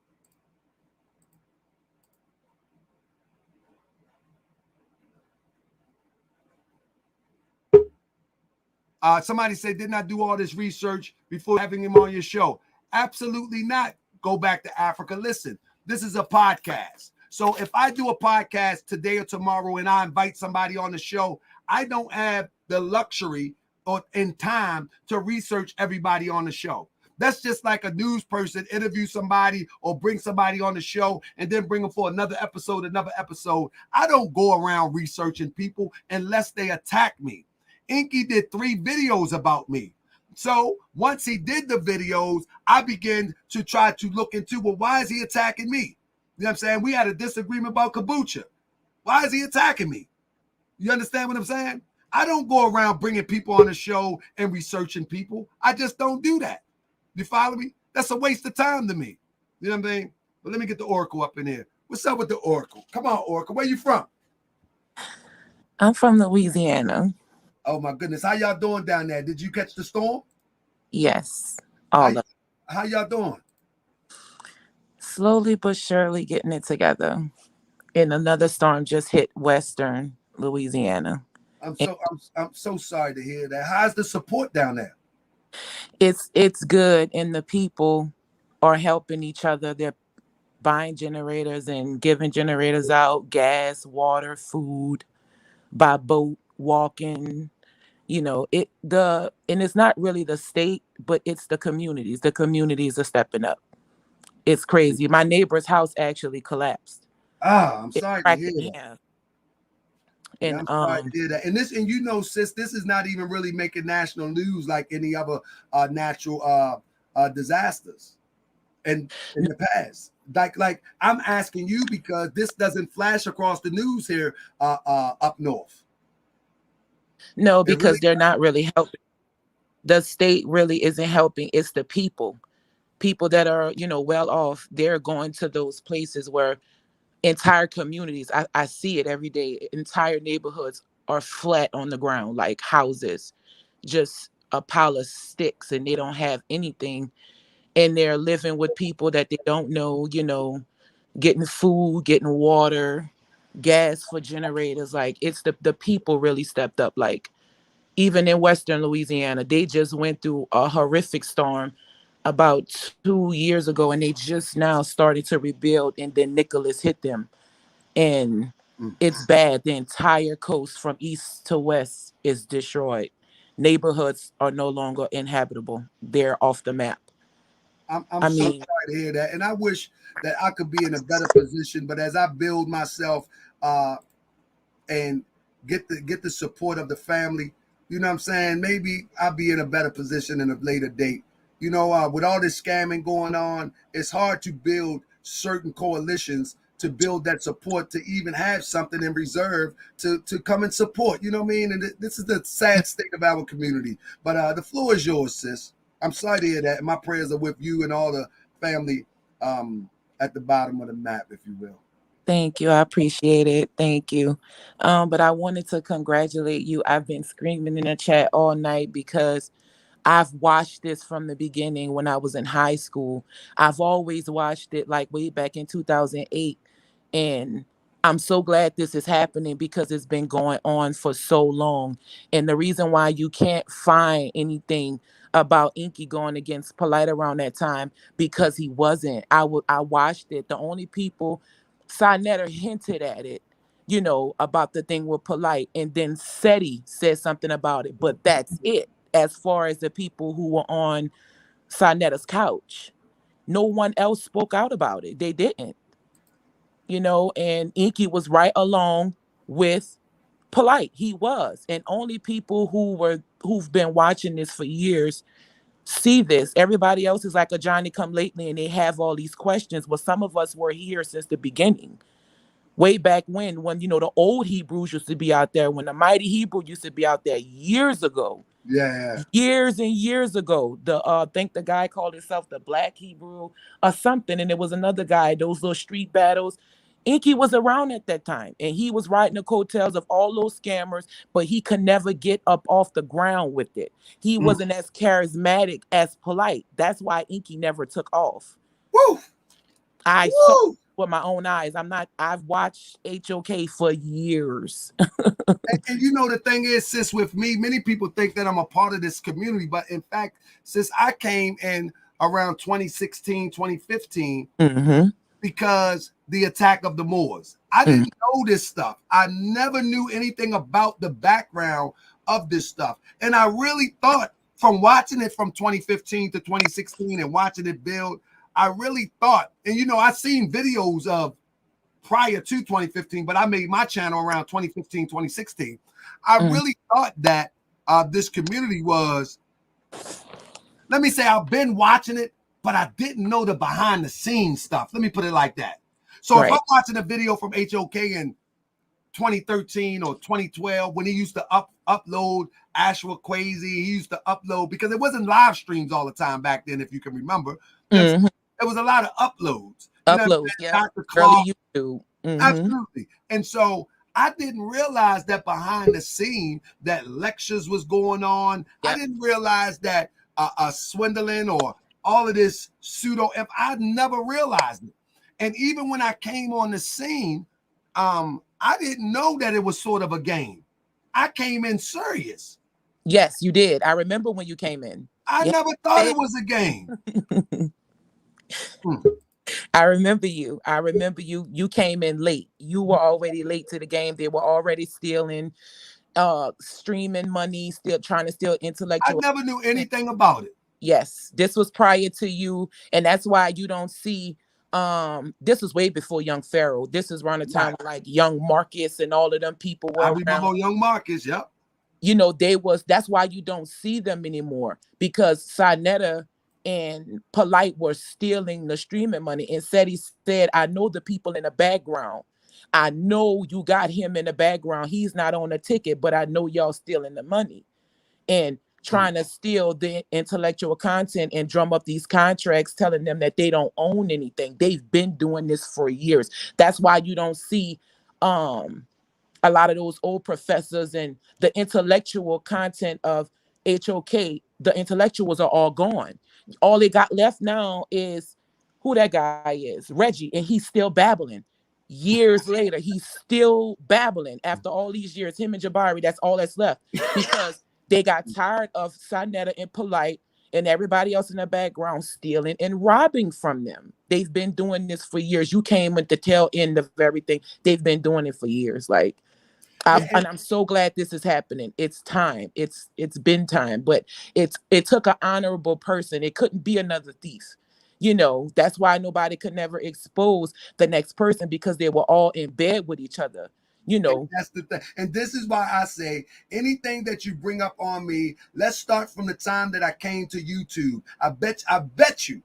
Somebody said, did not do all this research before having him on your show. Absolutely not. Go back to Africa. Listen, this is a podcast. So if I do a podcast today or tomorrow and I invite somebody on the show, I don't have the luxury or in time to research everybody on the show. That's just like a news person interview somebody or bring somebody on the show and then bring them for another episode. I don't go around researching people unless they attack me. Enqi did 3 videos about me. So once he did the videos, I began to try to look into, well, why is he attacking me? You know what I'm saying? We had a disagreement about kombucha. Why is he attacking me? You understand what I'm saying? I don't go around bringing people on the show and researching people. I just don't do that. You follow me? That's a waste of time to me. You know what I mean? But let me get the Oracle up in here. What's up with the Oracle? Come on, Oracle. Where you from? I'm from Louisiana. Oh, my goodness. How y'all doing down there? Did you catch the storm? Yes, all of How y'all doing? slowly but surely getting it together. And another storm just hit Western Louisiana. I'm And so sorry to hear that. How's the support down there? it's good, and the people are helping each other. They're buying generators and giving generators out, gas, water, food, by boat, walking. And it's not really the state, but it's the communities. The communities are stepping up. It's crazy. My neighbor's house actually collapsed. I'm It sorry to cracked hear in that. half. Yeah, And I'm sorry to hear that. And you know, sis, this is not even really making national news like any other natural disasters in the past. Like I'm asking you because this doesn't flash across the news here up north. no, It really because they're not really helping. The state really isn't helping. It's the people that are, well off. They're going to those places where entire communities, I see it every day. Entire neighborhoods are flat on the ground, like houses, just a pile of sticks, and they don't have anything. And they're living with people that they don't know, getting food, getting water, gas for generators. Like it's the people really stepped up. Like even in Western Louisiana, they just went through a horrific storm about 2 years ago, and they just now started to rebuild, and then Nicholas hit them, and it's bad. The entire coast from east to west is destroyed. Neighborhoods are no longer inhabitable. They're off the map. I'm I so mean, sorry to hear that. And I wish that I could be in a better position. But as I build myself and get the support of the family, you know what I'm saying? Maybe I'll be in a better position in a later date. You know, with all this scamming going on, it's hard to build certain coalitions to build that support, to even have something in reserve to come and support. You know what I mean? And this is the sad state of our community. But the floor is yours, sis. I'm sorry to hear that. My prayers are with you and all the family at the bottom of the map, if you will. Thank you. I appreciate it. Thank you. But I wanted to congratulate you. I've been screaming in the chat all night because I've watched this from the beginning when I was in high school. I've always watched it like way back in 2008. And I'm so glad this is happening because it's been going on for so long. And the reason why you can't find anything about Enqi going against Polite around that time because he wasn't. I watched it. The only people Sinetta hinted at it, about the thing with Polite, and then Seti said something about it, but that's it. As far as the people who were on Sinetta's couch, no one else spoke out about it. They didn't, and Enqi was right along with Polite. He was, and only people who've been watching this for years see this. Everybody else is like a Johnny come lately, and they have all these questions. But some of us were here since the beginning, way back when the old Hebrews used to be out there, when the mighty Hebrew used to be out there years ago. Yeah. Years and years ago. I think the guy called himself the Black Hebrew or something, and it was another guy, those little street battles. Enqi was around at that time, and he was riding the coattails of all those scammers, but he could never get up off the ground with it. He wasn't as charismatic as Polite. That's why Enqi never took off. Woo! I saw with my own eyes. I've watched HOK for years. and the thing is, sis, with me, many people think that I'm a part of this community, but in fact, sis, I came in around 2016, 2015 because the attack of the Moors. I didn't know this stuff. I never knew anything about the background of this stuff. And I really thought, from watching it from 2015 to 2016 and watching it build, I really thought, and I seen videos of prior to 2015, but I made my channel around 2015, 2016. I really thought that this community was, let me say, I've been watching it, but I didn't know the behind the scenes stuff. Let me put it like that. So if I'm watching a video from HOK in 2013 or 2012, when he used to upload Ashwa Quasi, he used to upload, because it wasn't live streams all the time back then, if you can remember. There was a lot of uploads. Dr. Clark, YouTube. Absolutely. And so I didn't realize that behind the scene that lectures was going on. I didn't realize that swindling or all of this pseudo. I never realized it. And even when I came on the scene, I didn't know that it was sort of a game. I came in serious. Yes, you did. I remember when you came in. I never thought it was a game. I remember you. You came in late. You were already late to the game. They were already stealing, streaming money, still trying to steal intellectual. I never knew anything about it. Yes, this was prior to you, and that's why you don't see. This was way before Young Pharaoh. This is around the time like Young Marcus and all of them people were. I remember Young Marcus. Yep. That's why you don't see them anymore, because Sinetta and Polite were stealing the streaming money. And Seti said, I know the people in the background. I know you got him in the background. He's not on the ticket, but I know y'all stealing the money and trying to steal the intellectual content and drum up these contracts, telling them that they don't own anything. They've been doing this for years. That's why you don't see a lot of those old professors and the intellectual content of HOK. The intellectuals are all gone. All they got left now is who that guy is, Reggie, and he's still babbling. Years later, he's still babbling. After all these years, him and Jabari, that's all that's left, because they got tired of Sinetta and Polite and everybody else in the background stealing and robbing from them. They've been doing this for years. You came at the tail end of everything. They've been doing it for years. And I'm so glad this is happening. It's time. It's been time. But it took an honorable person. It couldn't be another thief. That's why nobody could never expose the next person, because they were all in bed with each other. And that's the thing. And this is why I say anything that you bring up on me, let's start from the time that I came to YouTube. I bet you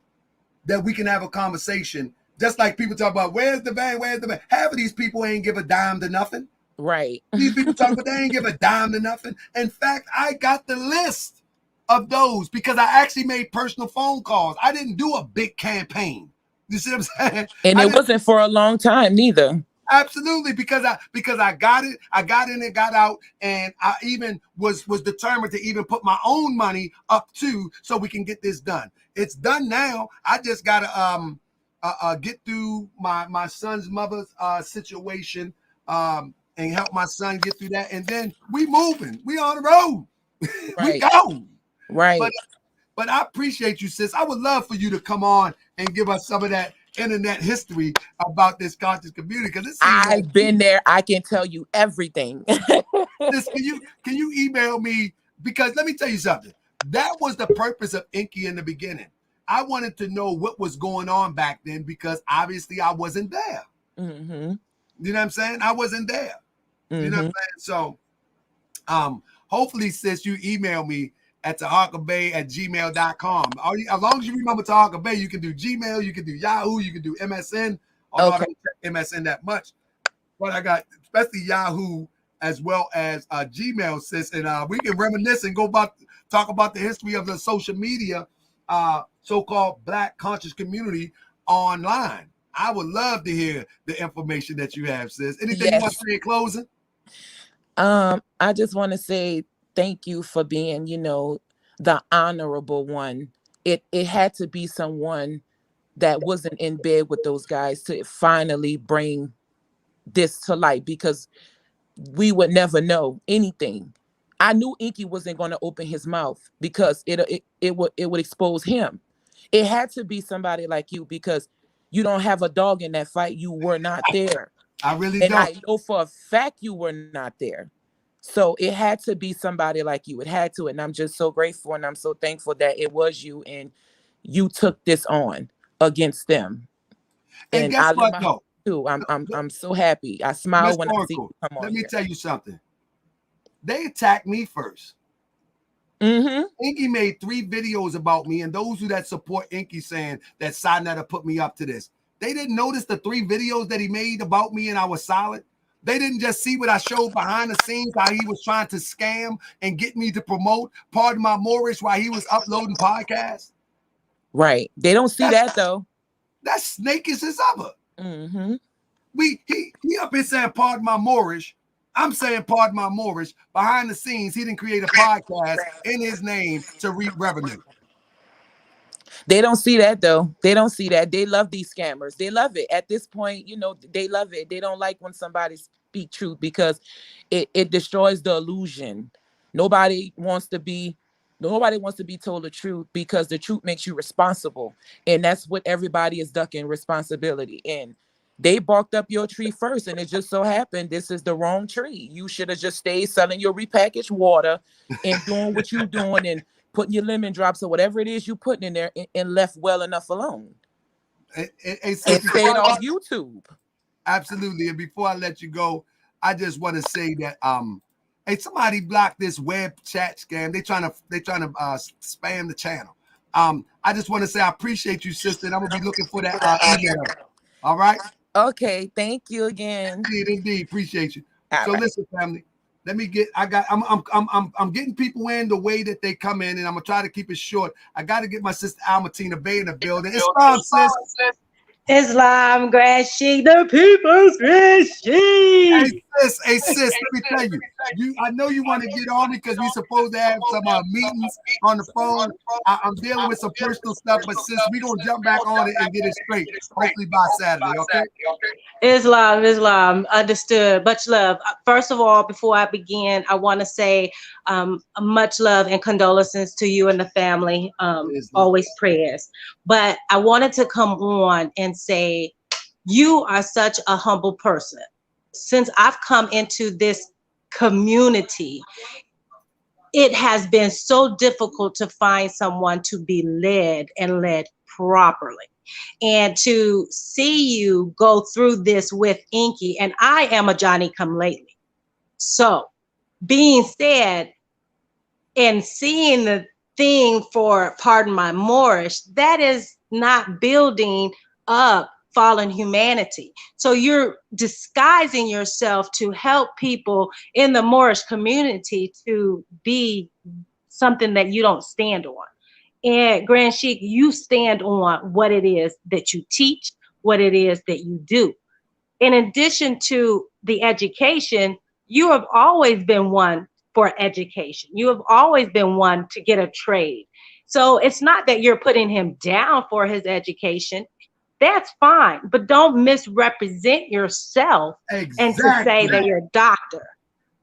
that we can have a conversation. Just like people talk about, where's the van? Half of these people ain't give a dime to nothing. Right. These people talk about they ain't give a dime to nothing. In fact, I got the list of those because I actually made personal phone calls. I didn't do a big campaign. You see what I'm saying? And it wasn't for a long time neither. Absolutely, because I got it, I got in and got out, and I even was determined to even put my own money up too, so we can get this done. It's done now. I just gotta get through my son's mother's situation, and help my son get through that, and then we moving, we on the road, we Right. go. Right. But I appreciate you, sis. I would love for you to come on and give us some of that internet history about this conscious community, because it seems like I've been there. I can tell you everything. this. Can you email me? Because let me tell you something. That was the purpose of Enqi in the beginning. I wanted to know what was going on back then, because obviously I wasn't there. Mm-hmm. You know what I'm saying? I wasn't there. You know what I'm Mm-hmm. saying? So hopefully, sis, you email me at taharkabay@gmail.com. As long as you remember Tahaka Bay, you can do Gmail, you can do Yahoo, you can do MSN, although I Okay. don't check MSN that much. But I got especially Yahoo as well as Gmail, sis, and we can reminisce and talk about the history of the social media, so-called Black conscious community online. I would love to hear the information that you have, sis. Anything you want to Yes. say in closing? I just want to say thank you for being, the honorable one. It had to be someone that wasn't in bed with those guys to finally bring this to light, because we would never know anything. I knew Enqi wasn't going to open his mouth because it would expose him. It had to be somebody like you, because you don't have a dog in that fight. You were not there. I really And don't. I know for a fact you were not there. So it had to be somebody like you. It had to. And I'm just so grateful and I'm so thankful that it was you and you took this on against them. And And guess I live what, my heart though? too. I'm so happy. I Miss smile when I see Oracle, you come let on me here. tell you something. They attacked me first. Mm-hmm. Enqi made 3 videos about me, and those who that support Enqi saying that Sinetta put me up to this. They didn't notice the 3 videos that he made about me and I was solid. They didn't just see what I showed behind the scenes, how he was trying to scam and get me to promote Pardon My Moorish while he was uploading podcasts. Right. They don't see That's that though. that's snakish as ever. Mm-hmm. He up here saying Pardon My Moorish. I'm saying Pardon My Moorish. Behind the scenes, he didn't create a podcast in his name to reap revenue. They don't see that though. They don't see that. They love these scammers. They love it. At this point, they love it. They don't like when somebody speak truth, because it destroys the illusion. Nobody wants to be nobody wants to be told the truth, because the truth makes you responsible. And that's what everybody is ducking, responsibility. And they barked up your tree first, and it just so happened this is the wrong tree. You should have just stayed selling your repackaged water and doing what you doing and putting your lemon drops or whatever it is you putting in there, and left well enough alone And and sis, stayed off YouTube. absolutely. And before I let you go, I just want to say that hey, somebody block this web chat scam. They trying to spam the channel. I just want to say I appreciate you, sister. And I'm gonna be looking for that email. All right. Okay, thank you again. Indeed, appreciate you. All So right. listen, family. Let me get. I'm getting people in the way that they come in, and I'm gonna try to keep it short. I got to get my sister Almatina Bay in the building. It's fun, sis. Islam, grass sheep, the people's grass sheep. Hey sis, let me tell you. I know you want to get on me because we supposed to have some meetings on the phone. I'm dealing with some personal stuff, but sis, we gonna jump back on it and get it straight. Hopefully by Saturday, okay? Islam, understood. Much love. First of all, before I begin, I want to say much love and condolences to you and the family. Always prayers. But I wanted to come on and say, you are such a humble person. Since I've come into this community, it has been so difficult to find someone to be led and led properly. And to see you go through this with Enqi, and I am a Johnny come lately. So being said, and seeing the thing for Pardon My Moorish, that is not building up fallen humanity. So you're disguising yourself to help people in the Moorish community to be something that you don't stand on. And Grand Sheik, you stand on what it is that you teach, what it is that you do. In addition to the education, you have always been one for education. You have always been one to get a trade. So it's not that you're putting him down for his education. That's fine, but don't misrepresent yourself and to say that you're a doctor.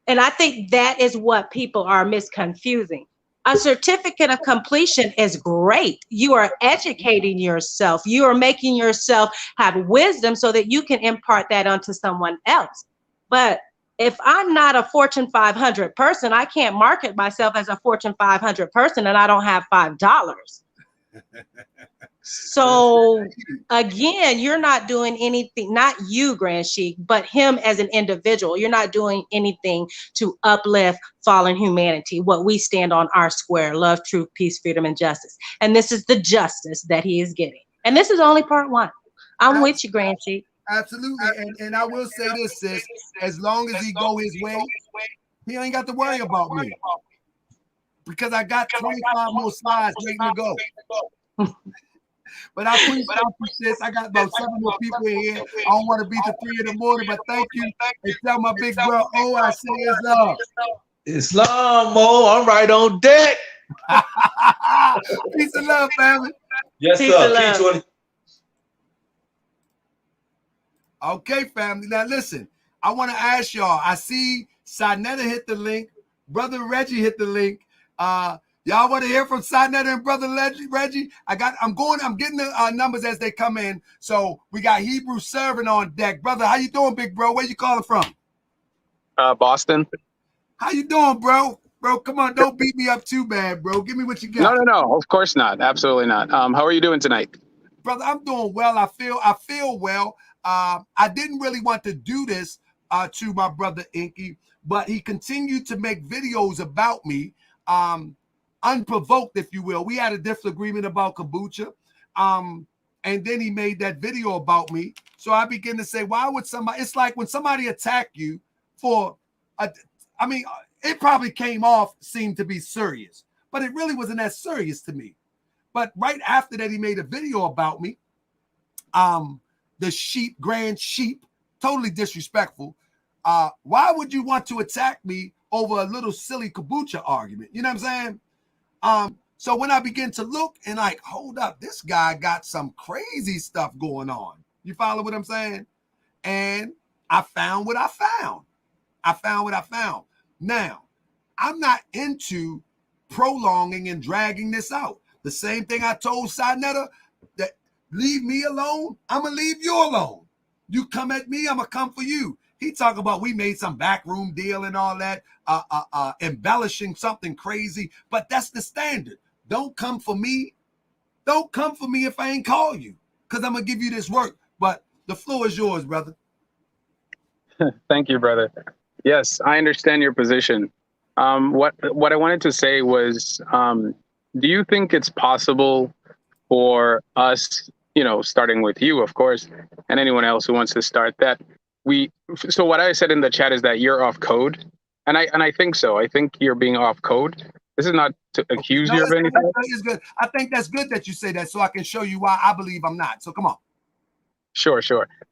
And I think that is what people are misconfusing. A certificate of completion is great. You are educating yourself. You are making yourself have wisdom so that you can impart that onto someone else. But if I'm not a Fortune 500 person, I can't market myself as a Fortune 500 person and I don't have $5. So again, you're not doing anything, not you, Grand Sheik, but him as an individual. You're not doing anything to uplift fallen humanity, what we stand on our square: love, truth, peace, freedom, and justice. And this is the justice that he is getting. And this is only part one. I'm with you, Grand Sheik. Absolutely. And I will say this, sis, as long as he go his way, he ain't got to worry about me. Because I got 25 more slides waiting to go. But I appreciate you, sis. I got about 7 more people in here. I don't want to be the 3 in the morning, but thank you. And tell my big bro, oh, I say Islam. Islam, Mo. I'm right on deck. Peace and love, family. Yes, Peace sir. and love. P20. Okay, family. Now listen, I want to ask y'all. I see Sinetta hit the link. Brother Reggie hit the link. Y'all want to hear from Sinetta and Brother Reggie? I'm getting the numbers as they come in. So we got Hebrew Servant on deck. Brother, how you doing, big bro? Where you calling from? Boston. How you doing, bro? Bro, come on, don't beat me up too bad, bro. Give me what you got. No, of course not. Absolutely not. How are you doing tonight? Brother, I'm doing well. I feel well. I didn't really want to do this to my brother Enqi, but he continued to make videos about me, unprovoked, if you will. We had a disagreement about kombucha, and then he made that video about me. So I begin to say, why would somebody? It's like when somebody attack you for, it probably came off, seemed to be serious, but it really wasn't that serious to me. But right after that, he made a video about me. The Grand Sheep, totally disrespectful. Why would you want to attack me over a little silly kombucha argument? You know what I'm saying? So when I begin to look and like, hold up, this guy got some crazy stuff going on. You follow what I'm saying? And I found what I found. Now, I'm not into prolonging and dragging this out. The same thing I told Sinetta, that leave me alone, I'm going to leave you alone. You come at me, I'm going to come for you. He talk about we made some backroom deal and all that, embellishing something crazy, but that's the standard. Don't come for me. Don't come for me if I ain't call you, because I'm going to give you this work. But the floor is yours, brother. Thank you, brother. Yes, I understand your position. What I wanted to say was, do you think it's possible for us, starting with you, of course, and anyone else who wants to start, that so what I said in the chat is that you're off code, and I think so. I think you're being off code. This is not to accuse you of anything. That's good. I think that's good that you say that, so I can show you why I believe I'm not. So come on. Sure.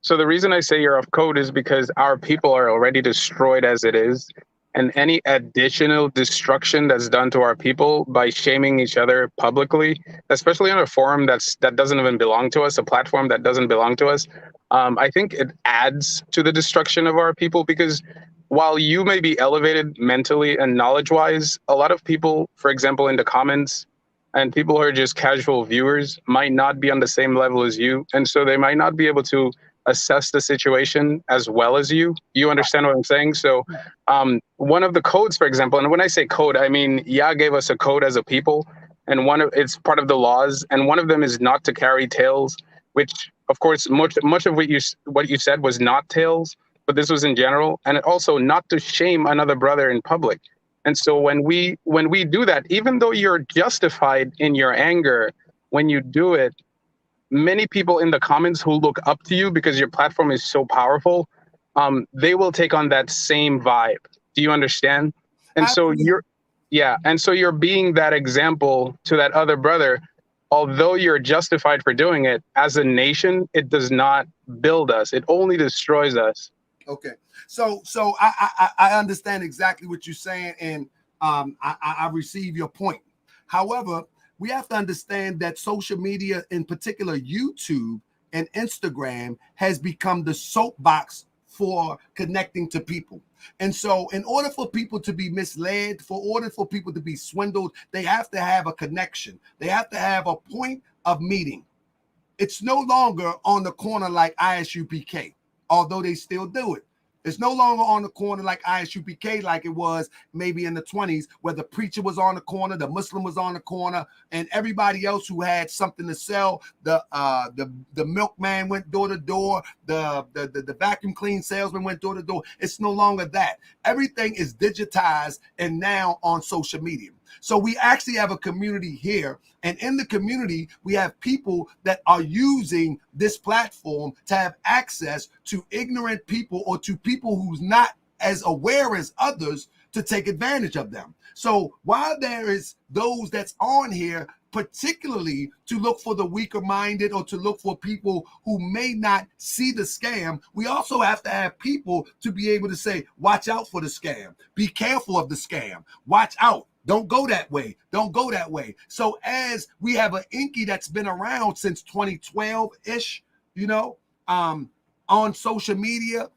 So the reason I say you're off code is because our people are already destroyed as it is. And any additional destruction that's done to our people by shaming each other publicly, especially on a forum that doesn't even belong to us, a platform that doesn't belong to us, I think it adds to the destruction of our people, because while you may be elevated mentally and knowledge-wise, a lot of people, for example, in the comments, and people who are just casual viewers might not be on the same level as you. And so they might not be able to assess the situation as well as you. You understand what I'm saying? So one of the codes, for example, and when I say code, I mean, Yah gave us a code as a people, and it's part of the laws. And one of them is not to carry tales, which of course, much of what you said was not tales, but this was in general. And also not to shame another brother in public. And so when we do that, even though you're justified in your anger, when you do it, many people in the comments who look up to you because your platform is so powerful, they will take on that same vibe. Do you understand? And so Yeah, and so you're being that example to that other brother. Although you're justified for doing it, as a nation, it does not build us. It only destroys us. Okay, so I understand exactly what you're saying, and I receive your point. However, we have to understand that social media, in particular YouTube and Instagram, has become the soapbox for connecting to people. And so in order for people to be misled, for order for people to be swindled, they have to have a connection. They have to have a point of meeting. It's no longer on the corner like ISUPK, although they still do it. It's no longer on the corner like ISUPK, like it was maybe in the 20s, where the preacher was on the corner, the Muslim was on the corner, and everybody else who had something to sell, the milkman went door to door, the vacuum clean salesman went door to door. It's no longer that. Everything is digitized and now on social media. So we actually have a community here, and in the community, we have people that are using this platform to have access to ignorant people or to people who's not as aware as others to take advantage of them. So while there is those that's on here, particularly to look for the weaker minded or to look for people who may not see the scam, we also have to have people to be able to say, watch out for the scam. Be careful of the scam. Watch out. Don't go that way. Don't go that way. So as we have an Enqi that's been around since 2012-ish, on social media,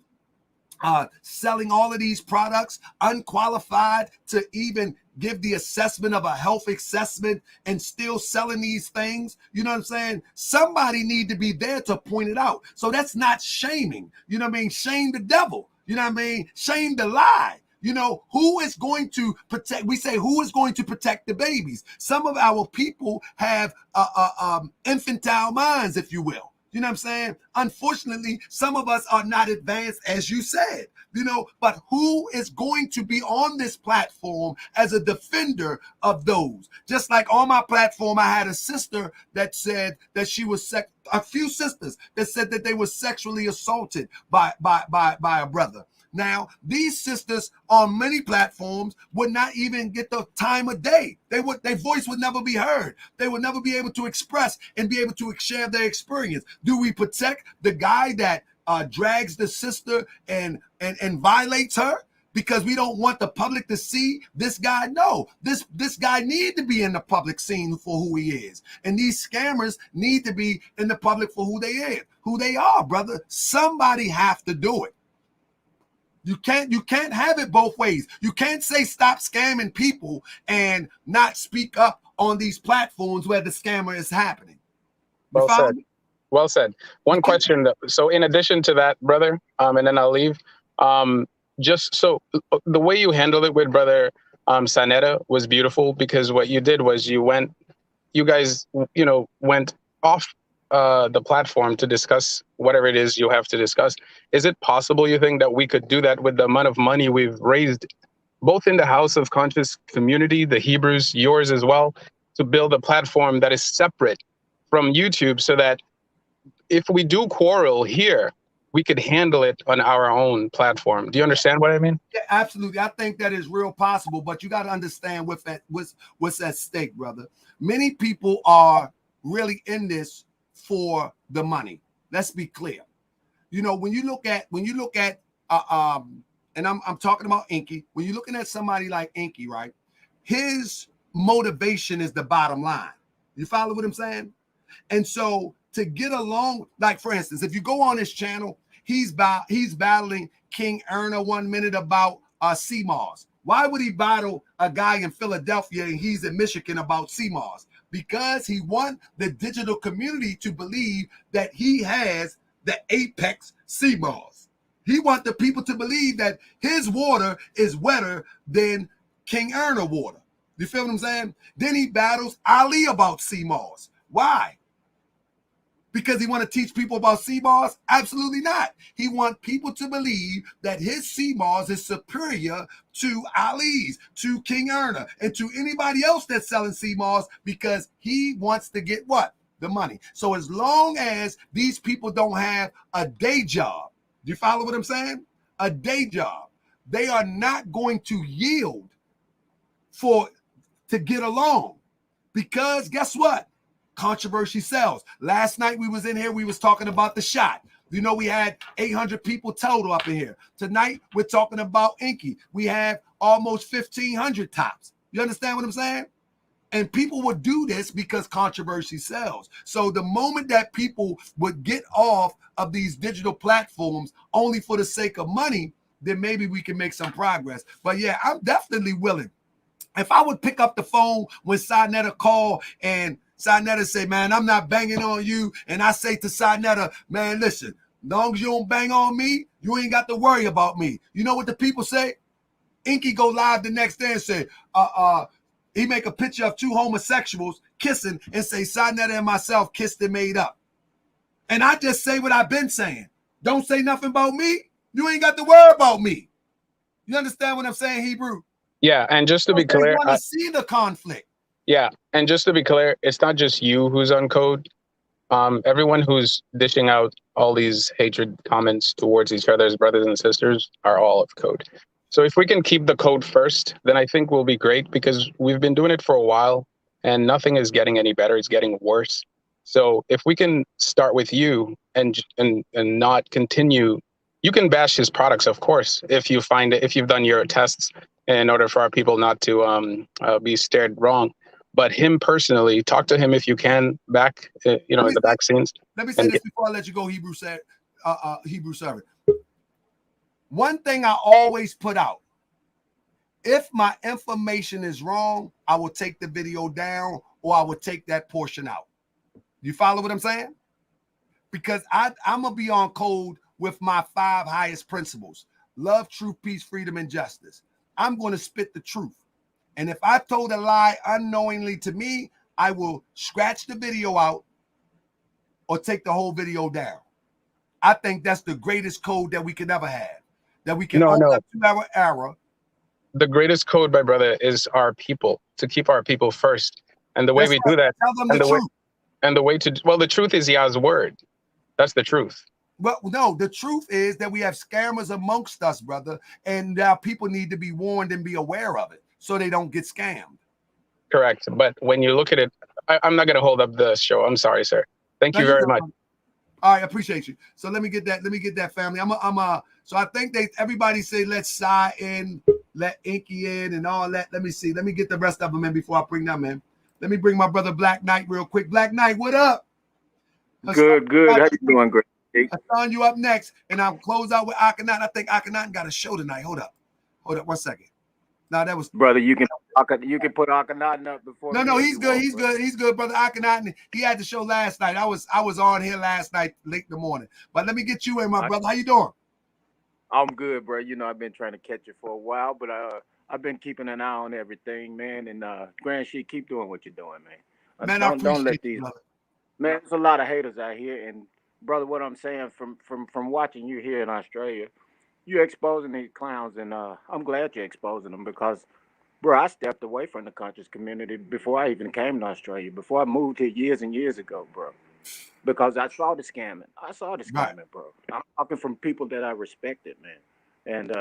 selling all of these products, unqualified to even give the assessment of a health assessment and still selling these things. You know what I'm saying? Somebody need to be there to point it out. So that's not shaming. You know what I mean? Shame the devil. You know what I mean? Shame the lie. Who is going to protect? We say, who is going to protect the babies? Some of our people have infantile minds, if you will. You know what I'm saying? Unfortunately, some of us are not advanced, as you said, but who is going to be on this platform as a defender of those? Just like on my platform, I had a sister that said that she was a few sisters that said that they were sexually assaulted by a brother. Now, these sisters on many platforms would not even get the time of day. Their voice would never be heard. They would never be able to express and be able to share their experience. Do we protect the guy that drags the sister and violates her because we don't want the public to see this guy? No, this guy need to be in the public scene for who he is. And these scammers need to be in the public for who they are, brother. Somebody have to do it. You can't have it both ways. You can't say stop scamming people and not speak up on these platforms where the scammer is happening. Well said. Well said. One question. So in addition to that, brother, and then I'll leave. Just so the way you handled it with brother Sanetta was beautiful, because what you did was you guys went off the platform to discuss whatever it is you have to discuss. Is it possible, you think, that we could do that with the amount of money we've raised, both in the House of Conscious community, the Hebrews, yours as well, to build a platform that is separate from YouTube, so that if we do quarrel here, we could handle it on our own platform? Do you understand what I mean? Yeah, absolutely. I think that is real possible, but you got to understand what's at stake, brother. Many people are really in this for the money. Let's be clear. When you look at and I'm talking about Enqi. When you're looking at somebody like Enqi, right? His motivation is the bottom line. You follow what I'm saying? And so to get along, like for instance, if you go on his channel, he's battling King Erna 1 minute about CMOS. Why would he battle a guy in Philadelphia and he's in Michigan about CMOS? Because he want the digital community to believe that he has the apex CMOS. He want the people to believe that his water is wetter than King Erna water. You feel what I'm saying? Then he battles Ali about CMOS. Why? Because he want to teach people about CMOS? Absolutely not. He want people to believe that his CMOS is superior to Ali's, to King Erna, and to anybody else that's selling CMOS, because he wants to get what? The money. So as long as these people don't have a day job, do you follow what I'm saying? A day job, they are not going to yield to get along. Because guess what? Controversy sells. Last night we was in here, we was talking about the shot. You know, we had 800 people total up in here. Tonight, we're talking about Enqi. We have almost 1,500 tops. You understand what I'm saying? And people would do this because controversy sells. So the moment that people would get off of these digital platforms only for the sake of money, then maybe we can make some progress. But yeah, I'm definitely willing. If I would pick up the phone when Sinetta call and Sinetta say, man, I'm not banging on you. And I say to Sinetta, man, listen, long as you don't bang on me, you ain't got to worry about me. You know what the people say? Enqi go live the next day and say, he make a picture of two homosexuals kissing and say, Sinetta and myself kissed and made up. And I just say what I've been saying. Don't say nothing about me. You ain't got to worry about me. You understand what I'm saying, Hebrew? Yeah, and just to be clear, they want to see the conflict. Yeah, and just to be clear, it's not just you who's on code. Everyone who's dishing out all these hatred comments towards each other's brothers and sisters are all of code. So if we can keep the code first, then I think we'll be great, because we've been doing it for a while and nothing is getting any better. It's getting worse. So if we can start with you and not continue, you can bash his products, of course, if you find it, if you've done your tests in order for our people not to be stared wrong. But him personally, talk to him if you can back, in the back scenes. Let me say this before I let you go, Hebrew servant. One thing I always put out: if my information is wrong, I will take the video down or I will take that portion out. You follow what I'm saying? Because I'm going to be on code with my 5 highest principles: love, truth, peace, freedom, and justice. I'm going to spit the truth. And if I told a lie unknowingly to me, I will scratch the video out or take the whole video down. I think that's the greatest code that we could ever have. That we can own up to our era. The greatest code, my brother, is our people, to keep our people first. And the way we do that, tell them the truth. The truth is Yah's word. That's the truth. Well, no, the truth is that we have scammers amongst us, brother, and our people need to be warned and be aware of it so they don't get scammed. Correct. But when you look at it, I'm not going to hold up the show. I'm sorry, sir. Thank you very much. All right, I appreciate you. So let me get that family. So I think everybody say let's sign in, let Enqi in and all that. Let me see. Let me get the rest of them in before I bring them in. Let me bring my brother Black Knight real quick. Black Knight, what up? Good. How you doing, great? Hassan, you up next, and I'll close out with Akhenaten. I think Akhenaten got a show tonight. Hold up 1 second. No, that was brother. You can put Akhenaten up before. No, he's good. He's good, brother Akhenaten. He had the show last night. I was on here last night late in the morning. But let me get you in, my brother. How you doing? I'm good, bro. I've been trying to catch you for a while, but I've been keeping an eye on everything, man. And Grand Sheik, keep doing what you're doing, man. Man, don't let these. Man, there's a lot of haters out here, and brother, what I'm saying from watching you here in Australia, you're exposing these clowns, and I'm glad you're exposing them because, bro, I stepped away from the conscious community before I even came to Australia, before I moved here years and years ago, bro, because I saw the scamming. Right. Bro. I'm talking from people that I respected, man, and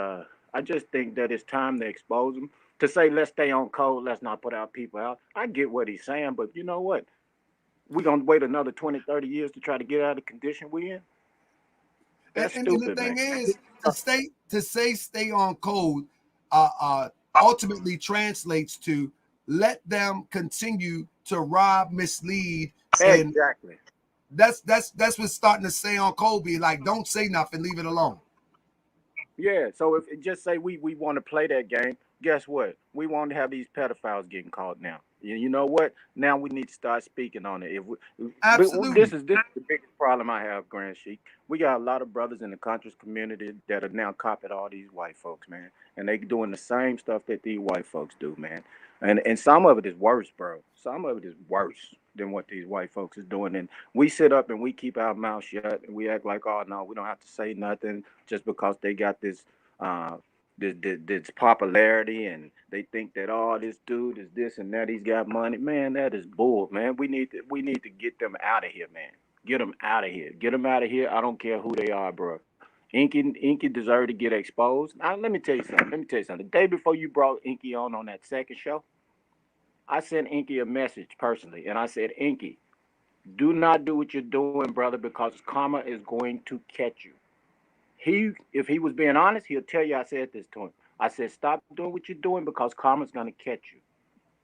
I just think that it's time to expose them. To say let's stay on code, let's not put our people out. I get what he's saying, but you know what? We're going to wait another 20, 30 years to try to get out of the condition we're in. That's stupid, and the thing man. is, to say stay on code ultimately translates to let them continue to rob, mislead. Exactly. That's what's starting to say on code. Be like, don't say nothing, leave it alone. Yeah, so if just say we want to play that game, guess what? We want to have these pedophiles getting caught now. You know what? Now we need to start speaking on it. Absolutely. This is the biggest problem I have, Grand Sheik. We got a lot of brothers in the conscious community that are now copying all these white folks, man. And they doing the same stuff that these white folks do, man. And some of it is worse, bro. Some of it is worse than what these white folks is doing. And we sit up and we keep our mouth shut and we act like, oh no, we don't have to say nothing just because they got this this popularity and they think that this dude is this and that, he's got money. Man, that is bull, man. We need to get them out of here, man. Get them out of here. Get them out of here. I don't care who they are, bro. Enqi deserved to get exposed. Now let me tell you something. The day before you brought Enqi on that second show, I sent Enqi a message personally, and I said, Enqi, do not do what you're doing, brother, because karma is going to catch you. If he was being honest, he'll tell you I said this to him. I said, stop doing what you're doing because karma's going to catch you.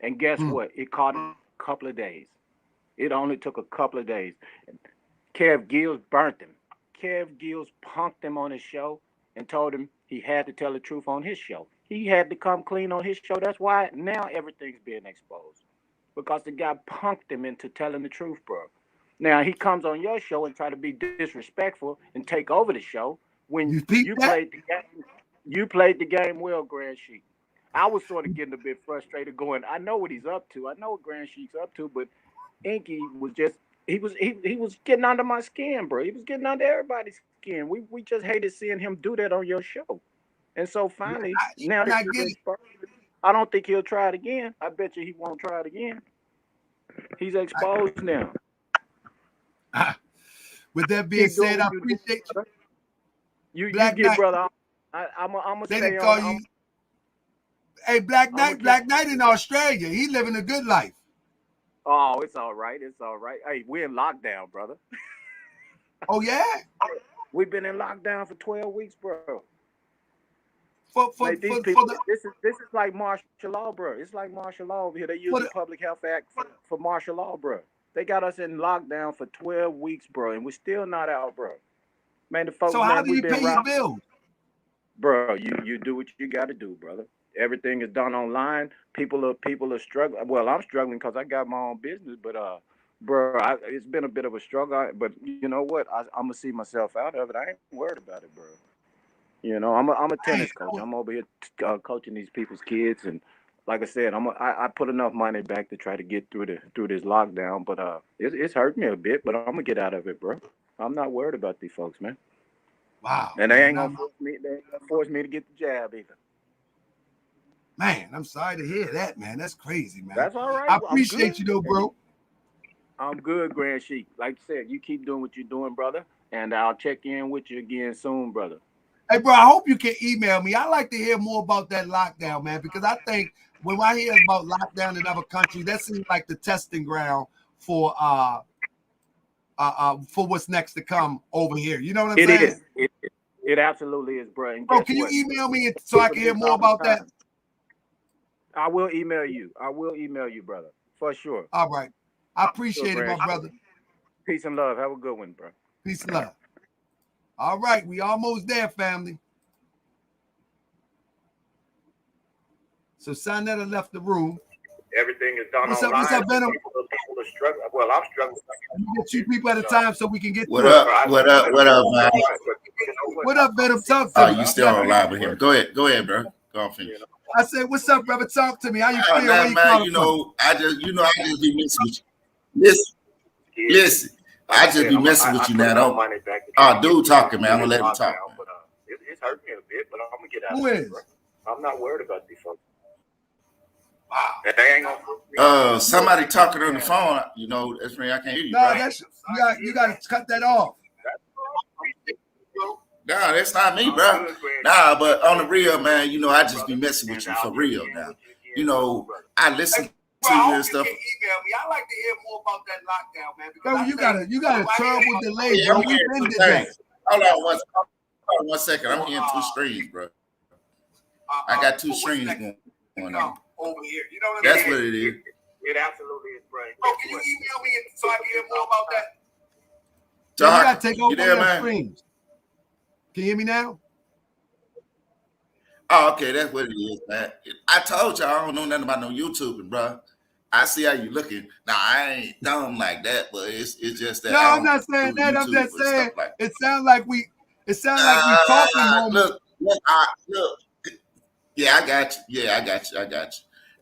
And guess what? It caught him a couple of days. It only took a couple of days. Kev Gills burnt him. Kev Gills punked him on his show and told him he had to tell the truth on his show. He had to come clean on his show. That's why now everything's being exposed. Because the guy punked him into telling the truth, bro. Now he comes on your show and try to be disrespectful and take over the show when you played the game. You played the game well, Grand Sheik. I was sort of getting a bit frustrated, going, I know what he's up to. I know what Grand Sheik's up to, but Enqi was just he was getting under my skin, bro. He was getting under everybody's skin. We just hated seeing him do that on your show. And so finally, now that I don't think he'll try it again. I bet you he won't try it again. He's exposed now. With that being said, I appreciate you. You get, brother. I'm gonna stay on. You. Hey, Black Knight in Australia. He living a good life. Oh, it's all right. It's all right. Hey, we're in lockdown, brother. Oh yeah. We've been in lockdown for 12 weeks, bro. This is like martial law, bro. It's like martial law over here. They use the Public Health Act for martial law, bro. They got us in lockdown for 12 weeks, bro, and we're still not out, bro. Man, the folks. So how do you pay your bills? Bro, you do what you got to do, brother. Everything is done online. People are struggling. Well, I'm struggling because I got my own business, but bro, it's been a bit of a struggle. But you know what? I'm gonna see myself out of it. I ain't worried about it, bro. You know, I'm a tennis coach. I'm over here coaching these people's kids, and like I said, I put enough money back to try to get through this lockdown. But it's hurt me a bit, but I'm gonna get out of it, bro. I'm not worried about these folks, man. Wow. And they ain't gonna force me to get the jab either. Man, I'm sorry to hear that, man. That's crazy, man. That's all right. I appreciate you though, bro. I'm good, Grand Sheik. Like I said, you keep doing what you're doing, brother, and I'll check in with you again soon, brother. Hey, bro, I hope you can email me. I like to hear more about that lockdown, man, because I think when I hear about lockdown in other countries, that seems like the testing ground for what's next to come over here. You know what I'm saying? It absolutely is, bro. And bro, can you email me so I can hear more about that? I will email you. Brother, for sure. All right. I appreciate it, my brother. Peace and love. Have a good one, bro. Peace and love. All right, we almost there, family. So Sanetta left the room. Everything is done online. What's up, Venom? People are struggling. Well, I'm struggling. We get 2 people at a time so we can get What up, man? What up, Venom? Talk to me. Oh, you still on live with him. Go ahead, bro. Go on, finish. I said, what's up, brother? Talk to me. How you feel? Man, I just be messing with you. Listen. I just be messing with you now. Dude talking, man. I'm gonna let him talk. It's hurt me a bit, but I'm gonna get out Who of is? it. I'm not worried about these folks. Wow. They ain't gonna somebody talking on the phone. You know, that's me. I can't hear you. No, that's you got to cut that off. No, that's not me, bro. Nah, but on the real, man, you know, I just be messing with you for real now. You know, I listen to you and stuff. Email me. I like to hear more about that lockdown, man. Because you got a terrible delay, Yeah, bro. We've been today. Hold on one second. I'm hearing 2 streams, bro. I got 2 streams going on. Over here. You know what That's what it is. It absolutely is, bro. Bro, can you email me so I can hear more about that? Doc, you got to take over there, your streams. Can you hear me now? Oh, okay, that's what it is, man. I told you I don't know nothing about no YouTubing, bro. I see how you looking. Now I ain't dumb like that, but it's just that. No, I'm not saying that. I'm just saying it sounds like we talking. Look. Yeah, I got you.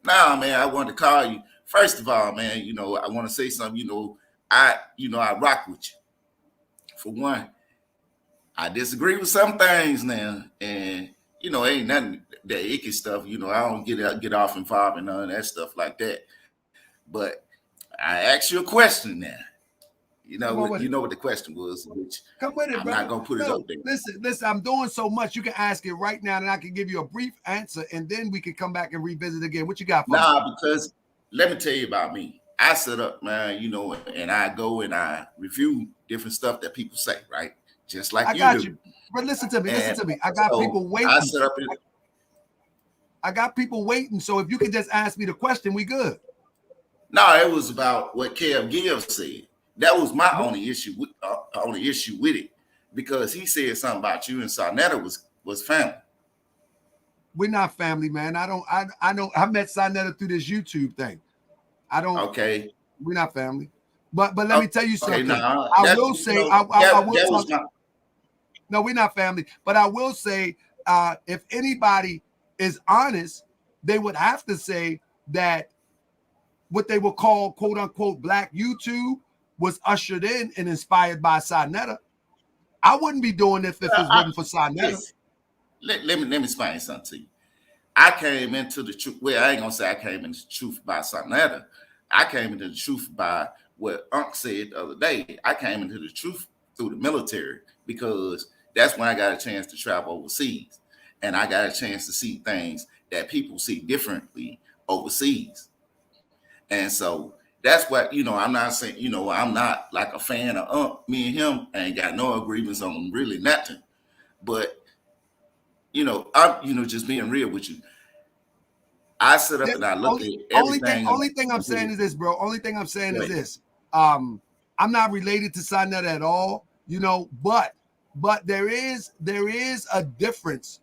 Nah, man, I wanted to call you. First of all, man, you know, I want to say something. You know, I rock with you. For one, I disagree with some things now, and you know, ain't nothing that icky stuff. You know, I don't get off involved in none of that stuff like that. But I ask you a question now, You know what the question was, which come with it, I'm brother. not gonna put it up there. Listen, I'm doing so much. You can ask it right now, and I can give you a brief answer, and then we can come back and revisit again. What you got for me? Nah, because let me tell you about me. I set up, man, you know, and I go and I review different stuff that people say, right? Just like I got you. But listen to me. I got people waiting. I set up. I got people waiting. So if you can just ask me the question, we good. No, it was about what Kev Gibbs said. That was my only issue with it, because he said something about you and Sarnetta was family. We're not family, man. I met Sarnetta through this YouTube thing. Okay. We're not family. But let me tell you something. No, we're not family. But I will say, if anybody is honest, they would have to say that what they would call quote unquote black YouTube was ushered in and inspired by Sarnetta. I wouldn't be doing this if it wasn't for Sarnetta. Let me explain something to you. I came into the truth. Well, I ain't gonna say I came into the truth by Sarnetta. I came into the truth by what Enqi said the other day. I came into the truth through the military, because that's when I got a chance to travel overseas, and I got a chance to see things that people see differently overseas. And so that's what, I'm not saying, I'm not like a fan of Enqi. Me and him ain't got no agreements on really nothing. But, I'm, just being real with you. I sit up and I look at everything. Only thing I'm saying is this, bro. Only thing I'm saying is this. I'm not related to Sarnetta at all, but there is a difference,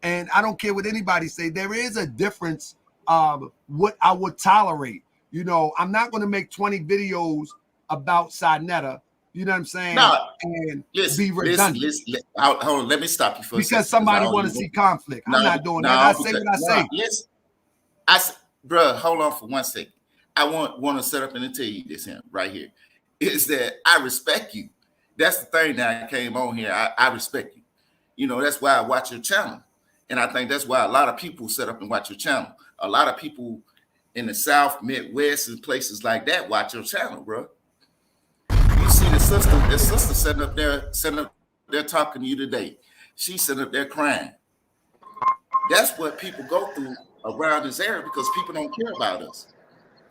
and I don't care what anybody say. There is a difference of what I would tolerate. I'm not going to make 20 videos about Sarnetta. You know what I'm saying? No, and be redundant. Listen, hold on, let me stop you for a second. Because somebody want to see conflict. I'm not doing that. I say what I say. Listen, bro, hold on for 1 second. I want to set up and tell you this right here. Is that I respect you. That's the thing that I came on here. I respect you. That's why I watch your channel. And I think that's why a lot of people set up and watch your channel. A lot of people in the South, Midwest, and places like that watch your channel, bro. You see the sister sitting up there talking to you today. She's sitting up there crying. That's what people go through around this area, because people don't care about us.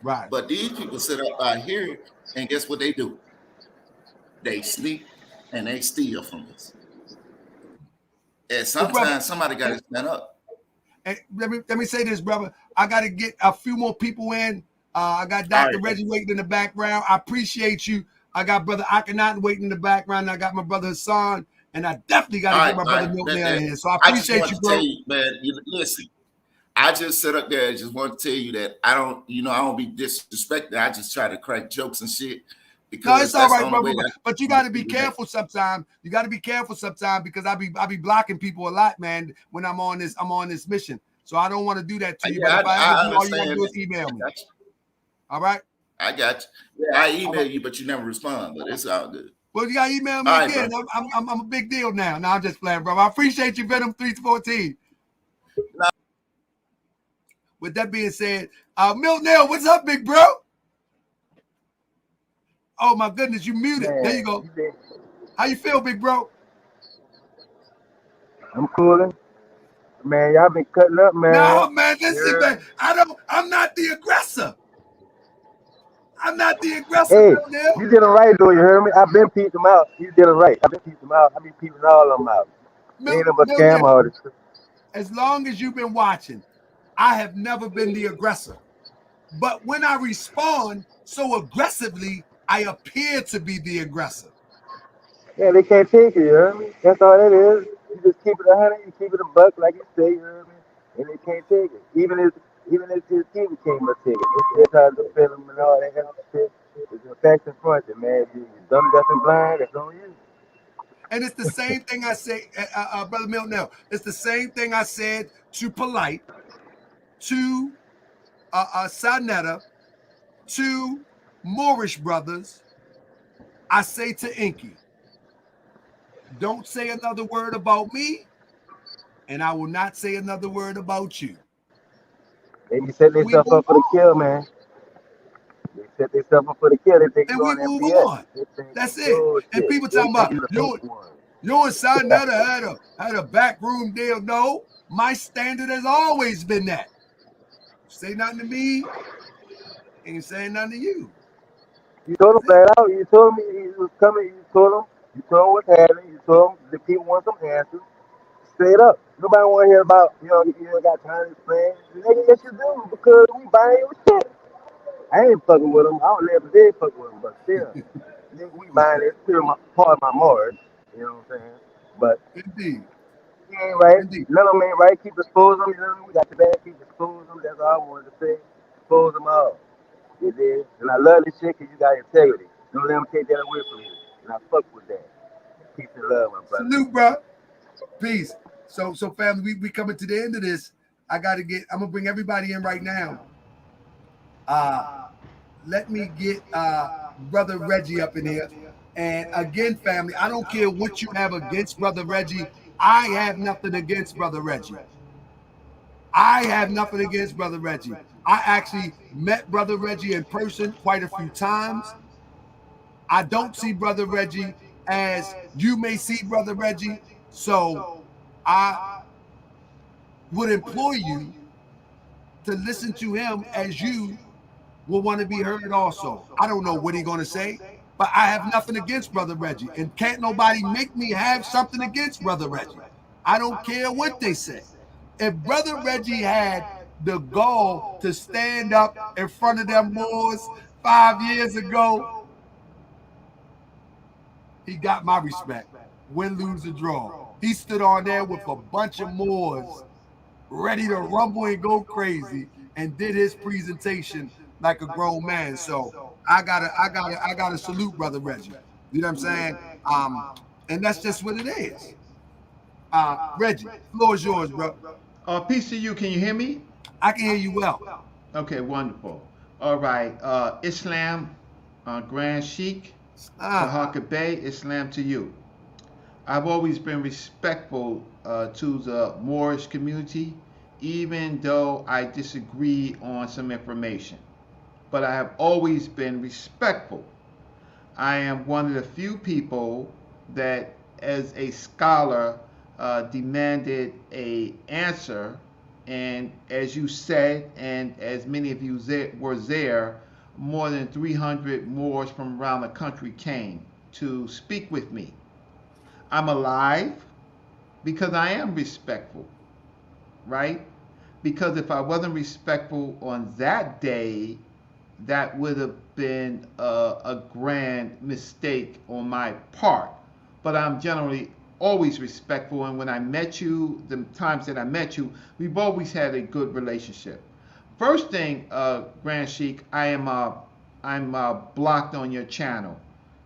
Right. But these people sit up out here, and guess what they do? They sleep and they steal from us. And sometimes somebody got to stand up. And let me say this, brother. I got to get a few more people in. I got Dr. Reggie waiting in the background. I appreciate you. I got brother Akhenaten waiting in the background. I got my brother Hassan, and I definitely got to get my brother Milton in here. So I appreciate you, bro. Listen, I just sit up there and just want to tell you that I don't be disrespected. I just try to crack jokes and shit. No, it's all right, bro. But you got to be careful sometimes. You got to be careful sometimes, because I be blocking people a lot, man. When I'm on this mission, so I don't want to do that to you. Yeah, but if I ever do, all you gotta do is email me. All right. I got you. Yeah, I email you, but you never respond. But it's all good. Well, you gotta email me again. I'm a big deal now. No, I'm just playing, bro. I appreciate you, Venom 314. No. With that being said, Milton, what's up, big bro? Oh my goodness, you muted. Man, there you go. How you feel, big bro? I'm cooling. Man, y'all been cutting up, man. No, man, listen, man. I'm not the aggressor. I'm not the aggressor. Hey, you did it right, though. You heard me? I've been peeping them out. You did it right. I've been peeping them out. I've been peeping all of them out. Ain't no but scam artists. As long as you've been watching, I have never been the aggressor. But when I respond so aggressively, I appear to be the aggressor. Yeah, they can't take it, you hear me? That's all it is. You just keep it 100, you keep it a buck, like you say, you hear me? And they can't take it. Even if his team came to take it, it's hard to film and all that kind of shit. It's a fact and fortune, man. You dumb, deaf, and blind, that's on you. And it's the same thing I say, Brother Milton. It's the same thing I said to Polite, to Sarnetta, to Moorish brothers. I say to Enqi, don't say another word about me, and I will not say another word about you. They be setting themselves up for the kill, man. They set themselves up for the kill. They think and you we on move MPS. on. They think That's it. bullshit. And people They talking think about you the you fake one. and Sarnetta had a backroom deal. No, my standard has always been that. Say nothing to me, ain't saying nothing to you. You told him flat out. You told him he was coming. You told him. You told him what's happening. You told him the people want some answers. Straight up. Nobody want to hear about, you ain't got time to explain. Nigga, yes you do, because we buying your shit. I ain't fucking with them. I don't never did fuck with them, but still. Nigga, we buying it. It's still part of my Mars. You know what I'm saying? But Indeed. he ain't right. Indeed. None of them ain't right. Keep exposing them. You know what I mean? We got the bad. Keep exposing them. That's all I wanted to say. Expose them all. You did. And I love this shit because you got integrity. Don't let them take that away from you. And I fuck with that. Peace and love, my brother. Salute, bro. Peace. So family, we coming to the end of this. I'm gonna bring everybody in right now. Let me get Brother Reggie up in here. And again, family, I don't care what you have against Brother Reggie. I have nothing against Brother Reggie. I have nothing against Brother Reggie. I actually met Brother Reggie in person quite a few times. I don't see Brother Reggie as you may see Brother Reggie. So I would implore you to listen to him as you will want to be heard also. I don't know what he's going to say, but I have nothing against Brother Reggie. And can't nobody make me have something against Brother Reggie. I don't care what they say. If Brother Reggie had the gall to stand up in front of them Moors 5 years ago, he got my respect. Win, lose, or draw. He stood on there with a bunch of Moors ready to rumble and go crazy and did his presentation like a grown man. So I gotta salute Brother Reggie. You know what I'm saying? And that's just what it is. Reggie, floor is yours, bro. Peace to you. Can you hear me? I can hear you well. Okay, wonderful. All right. Islam, Grand Sheik, Kahaka Bay, Islam to you. I've always been respectful to the Moorish community, even though I disagree on some information. But I have always been respectful. I am one of the few people that, as a scholar, demanded a answer, and as you said, and as many of you were there, more than 300 Moors from around the country came to speak with me. I'm alive because I am respectful, right? Because if I wasn't respectful on that day, that would have been a grand mistake on my part. But I'm generally always respectful, and when I met you, the times that I met you, we've always had a good relationship. First thing, Grand Sheik, I'm blocked on your channel,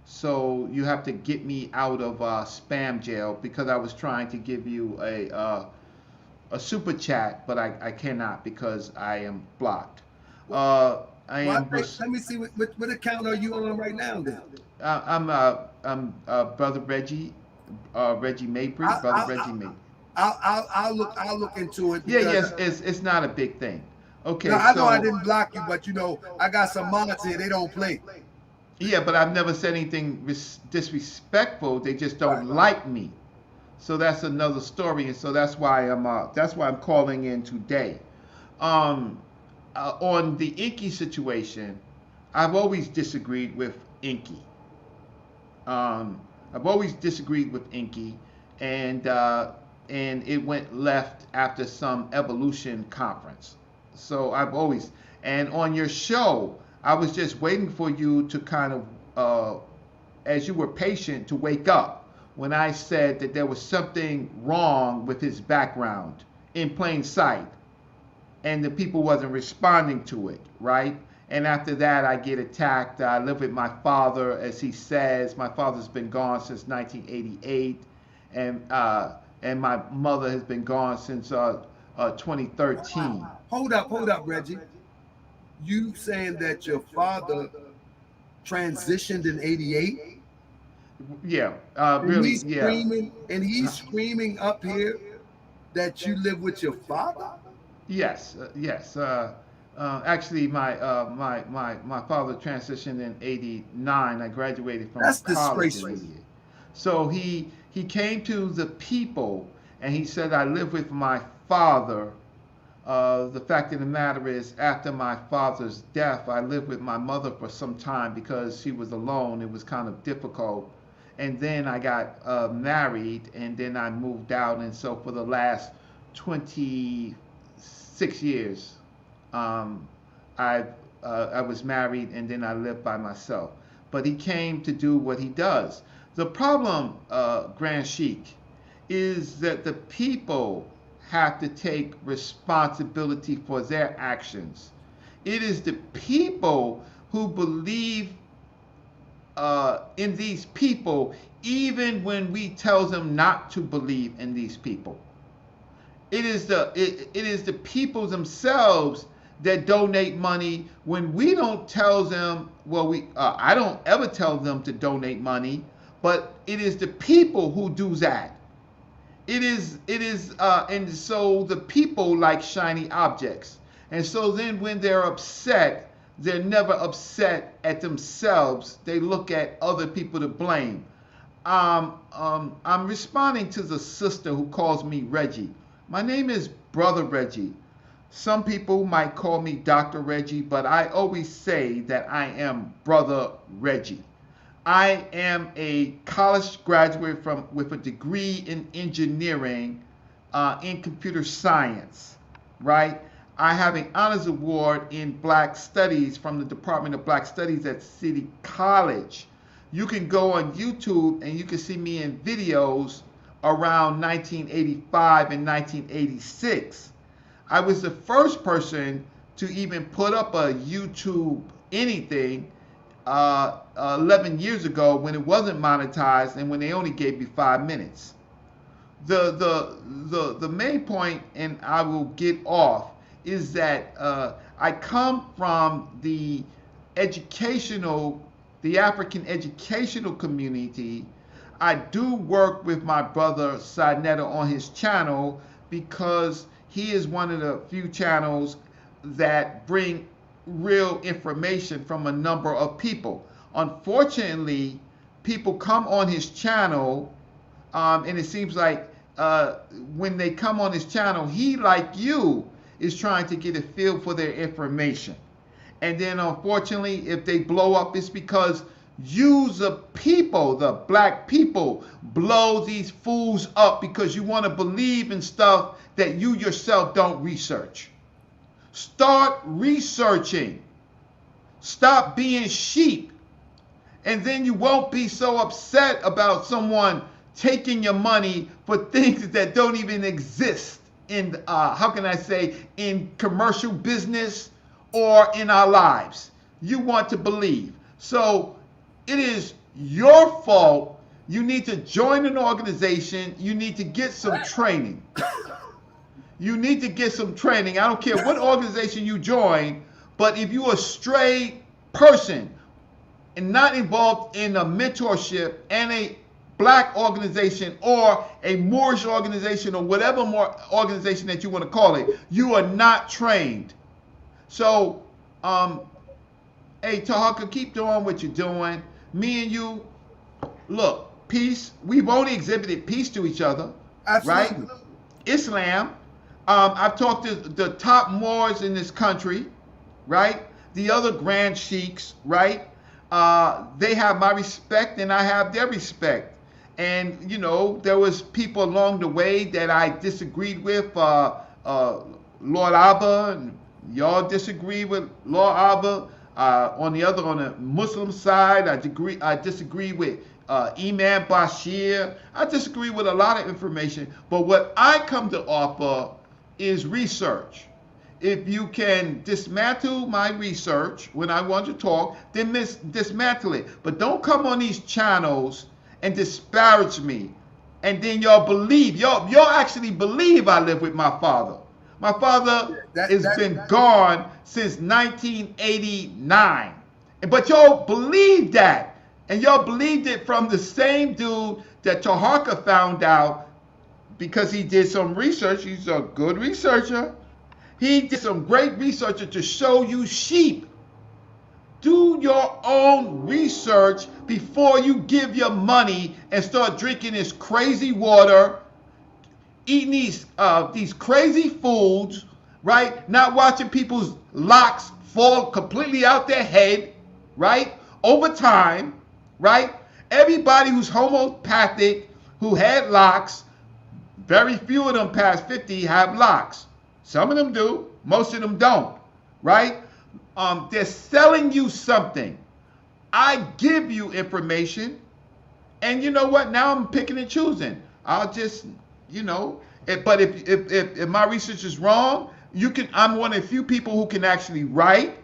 so you have to get me out of spam jail because I was trying to give you a super chat, but I cannot because I am blocked. Let me see what account are you on right now then? I'm Brother Reggie, Reggie Mabry, Brother Reggie Mabry. I'll look into it. Yeah, yes, it's not a big thing. Okay, no, I know I didn't block you, but I got some mods here. They don't play. Yeah, but I've never said anything disrespectful. They just don't like me. So that's another story, and so that's why I'm calling in today. On the Enqi situation, I've always disagreed with Enqi. I've always disagreed with Enqi, and it went left after some evolution conference. So and on your show, I was just waiting for you to kind of, as you were patient, to wake up when I said that there was something wrong with his background in plain sight, and the people wasn't responding to it, right? And after that, I get attacked. I live with my father, as he says. My father's been gone since 1988, and my mother has been gone since 2013. Hold up, Reggie. You saying that your father transitioned in '88? Yeah, really, and he's screaming up here that you live with your father? Yes, yes. Actually, my father transitioned in '89. I graduated from That's college in disgraceful. the year. So he came to the people and he said, "I live with my father." The fact of the matter is, after my father's death, I lived with my mother for some time because she was alone. It was kind of difficult. And then I got married, and then I moved out. And so for the last 26 years, um, I was married, and then I lived by myself. But he came to do what he does. The problem, Grand Sheik, is that the people have to take responsibility for their actions. It is the people who believe in these people, even when we tell them not to believe in these people. It is the people themselves that donate money when we don't tell them. Well, I don't ever tell them to donate money, but it is the people who do that. And so the people like shiny objects. And so then when they're upset, they're never upset at themselves. They look at other people to blame. I'm responding to the sister who calls me Reggie. My name is Brother Reggie. Some people might call me Dr. Reggie, but I always say that I am Brother Reggie. I am a college graduate with a degree in engineering in computer science, right? I have an honors award in Black Studies from the Department of Black Studies at City College. You can go on YouTube and you can see me in videos around 1985 and 1986. I was the first person to even put up a YouTube anything 11 years ago when it wasn't monetized and when they only gave me 5 minutes. The main point, and I will get off, is that I come from the African educational community. I do work with my brother Sinetta on his channel because he is one of the few channels that bring real information from a number of people. Unfortunately, people come on his channel, and it seems like when they come on his channel, he, like you, is trying to get a feel for their information. And then unfortunately, if they blow up, it's because you, the people, the black people, blow these fools up because you want to believe in stuff that you yourself don't research. Start researching. Stop being sheep. And then you won't be so upset about someone taking your money for things that don't even exist in, in commercial business or in our lives. You want to believe. So it is your fault. You need to join an organization. You need to get some training. You need to get some training. I don't care what organization you join, but if you're a stray person and not involved in a mentorship and a black organization or a Moorish organization or whatever more organization that you want to call it, you are not trained. So, hey, Tahaka, keep doing what you're doing. Me and you, look, peace. We've only exhibited peace to each other, Absolutely. right? Islam. I've talked to the top Moors in this country, right? The other grand sheiks, right? They have my respect and I have their respect. And, you know, there was people along the way that I disagreed with, Lord Abba, and y'all disagree with Lord Abba. On the Muslim side, I disagree with Imam Bashir. I disagree with a lot of information. But what I come to offer is research. If you can dismantle my research when I want to talk, then dismantle it. But don't come on these channels and disparage me. And then y'all actually believe I live with my father. My father has been gone since 1989. But y'all believe that. And y'all believed it from the same dude that Taharka found out because he did some research. He's a good researcher. He did some great research to show you sheep. Do your own research before you give your money and start drinking this crazy water, eating these crazy foods, right? Not watching people's locks fall completely out their head, right? Over time, right? Everybody who's homeopathic, who had locks, very few of them past 50 have locks. Some of them do, most of them don't, right? They're selling you something. I give you information, and you know what? Now I'm picking and choosing. I'll just, but if my research is wrong, I'm one of the few people who can actually write.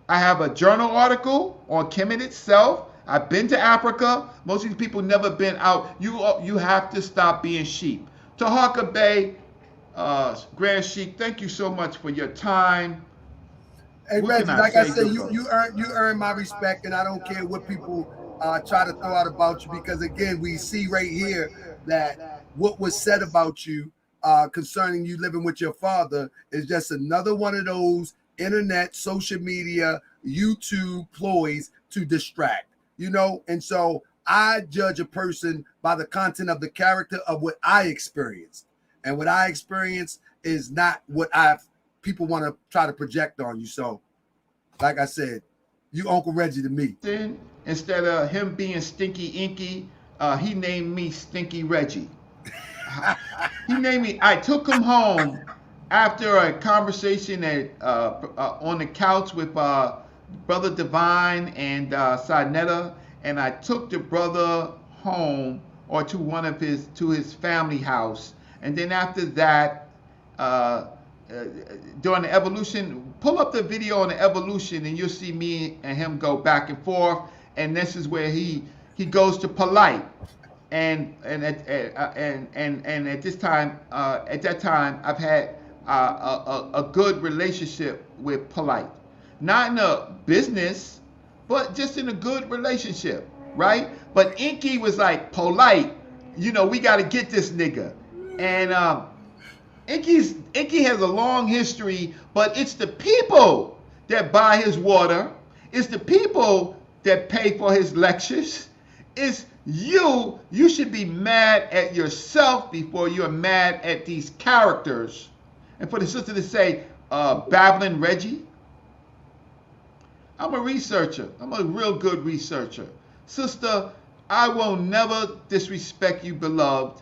I have a journal article on Kemet itself. I've been to Africa. Most of these people never been out. You have to stop being sheep. Tahaka Bay, Grand Sheik, thank you so much for your time. Hey, Reggie, like I said, you earn my respect, and I don't care what people try to throw out about you, because again, we see right here that what was said about you concerning you living with your father is just another one of those internet, social media, YouTube ploys to distract, and so I judge a person by the content of the character of what I experienced, and what I experienced is not what people want to try to project on you. So, like I said, you Uncle Reggie to me. Instead of him being Stinky Enqi, he named me Stinky Reggie. He named me. I took him home after a conversation on the couch with Brother Divine and Sinetta, and I took the brother home or to his family house, and then after that. During the evolution, pull up the video on the evolution, and you'll see me and him go back and forth. And this is where he goes to polite, and at that time, I've had a good relationship with polite, not in a business, but just in a good relationship, right? But Enqi was like, polite, we got to get this nigga, and Enqi has a long history, but it's the people that buy his water. It's the people that pay for his lectures. It's you. You should be mad at yourself before you're mad at these characters. And for the sister to say, babbling Reggie, I'm a researcher. I'm a real good researcher. Sister, I will never disrespect you, beloved.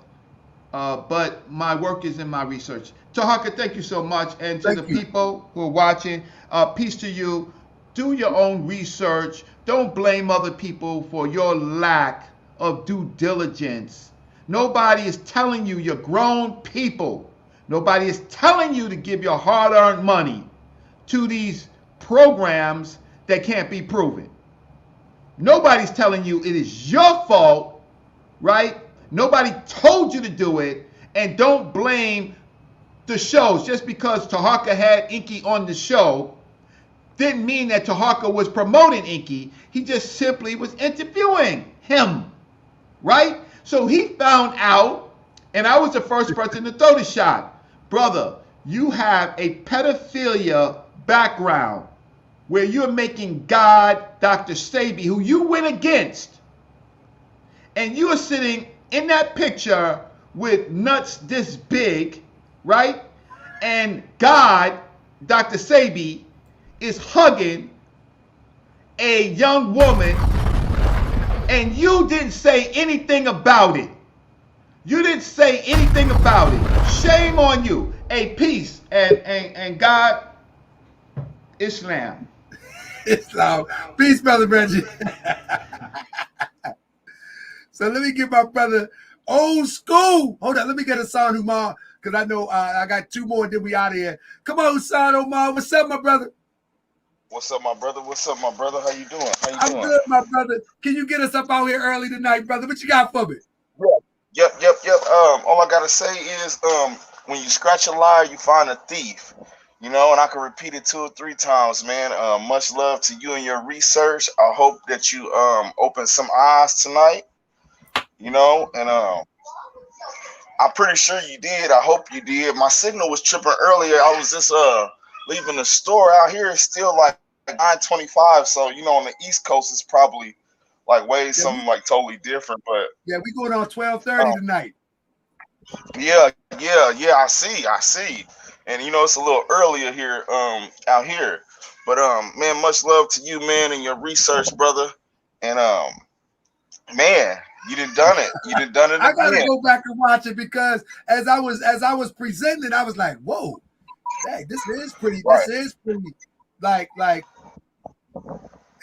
But my work is in my research. Tahaka, thank you so much. And to the people who are watching, peace to you. Do your own research. Don't blame other people for your lack of due diligence. Nobody is telling you, you're grown people. Nobody is telling you to give your hard-earned money to these programs that can't be proven. Nobody's telling you it is your fault, right? Nobody told you to do it, and don't blame the shows. Just because Tahaka had Enqi on the show didn't mean that Tahaka was promoting Enqi. He just simply was interviewing him, right? So he found out, and I was the first person to throw the shot. Brother, you have a pedophilia background where you're making God, Dr. Sabi, who you went against, and you are sitting in that picture with nuts this big, right? And God, Dr. Sabi, is hugging a young woman, and you didn't say anything about it. You didn't say anything about it. Shame on you. A peace and God, Islam. Islam. Peace, Brother Reggie. So let me get my brother old school. Hold on, let me get Hassan Umar, because I know I got two more, then we out of here. Come on, Hassan Umar. What's up, my brother? What's up, my brother? What's up, my brother? How you doing? I'm good, my brother. Can you get us up out here early tonight, brother? What you got for me? Yep. All I gotta say is, when you scratch a liar, you find a thief. And I can repeat it 2 or 3 times, man. Much love to you and your research. I hope that you open some eyes tonight. And I'm pretty sure you did. I hope you did. My signal was tripping earlier. I was just leaving the store out here. It's still like 9:25. So on the East Coast it's probably like way something like totally different. But yeah, we going on 12:30 tonight. Yeah. I see. And it's a little earlier here, out here. But man, much love to you, man, and your research, brother. And man, you done it. You done it I gotta again. go back and watch it because as I was presenting, I was like, whoa, dang, this is pretty. Right. This is pretty. Like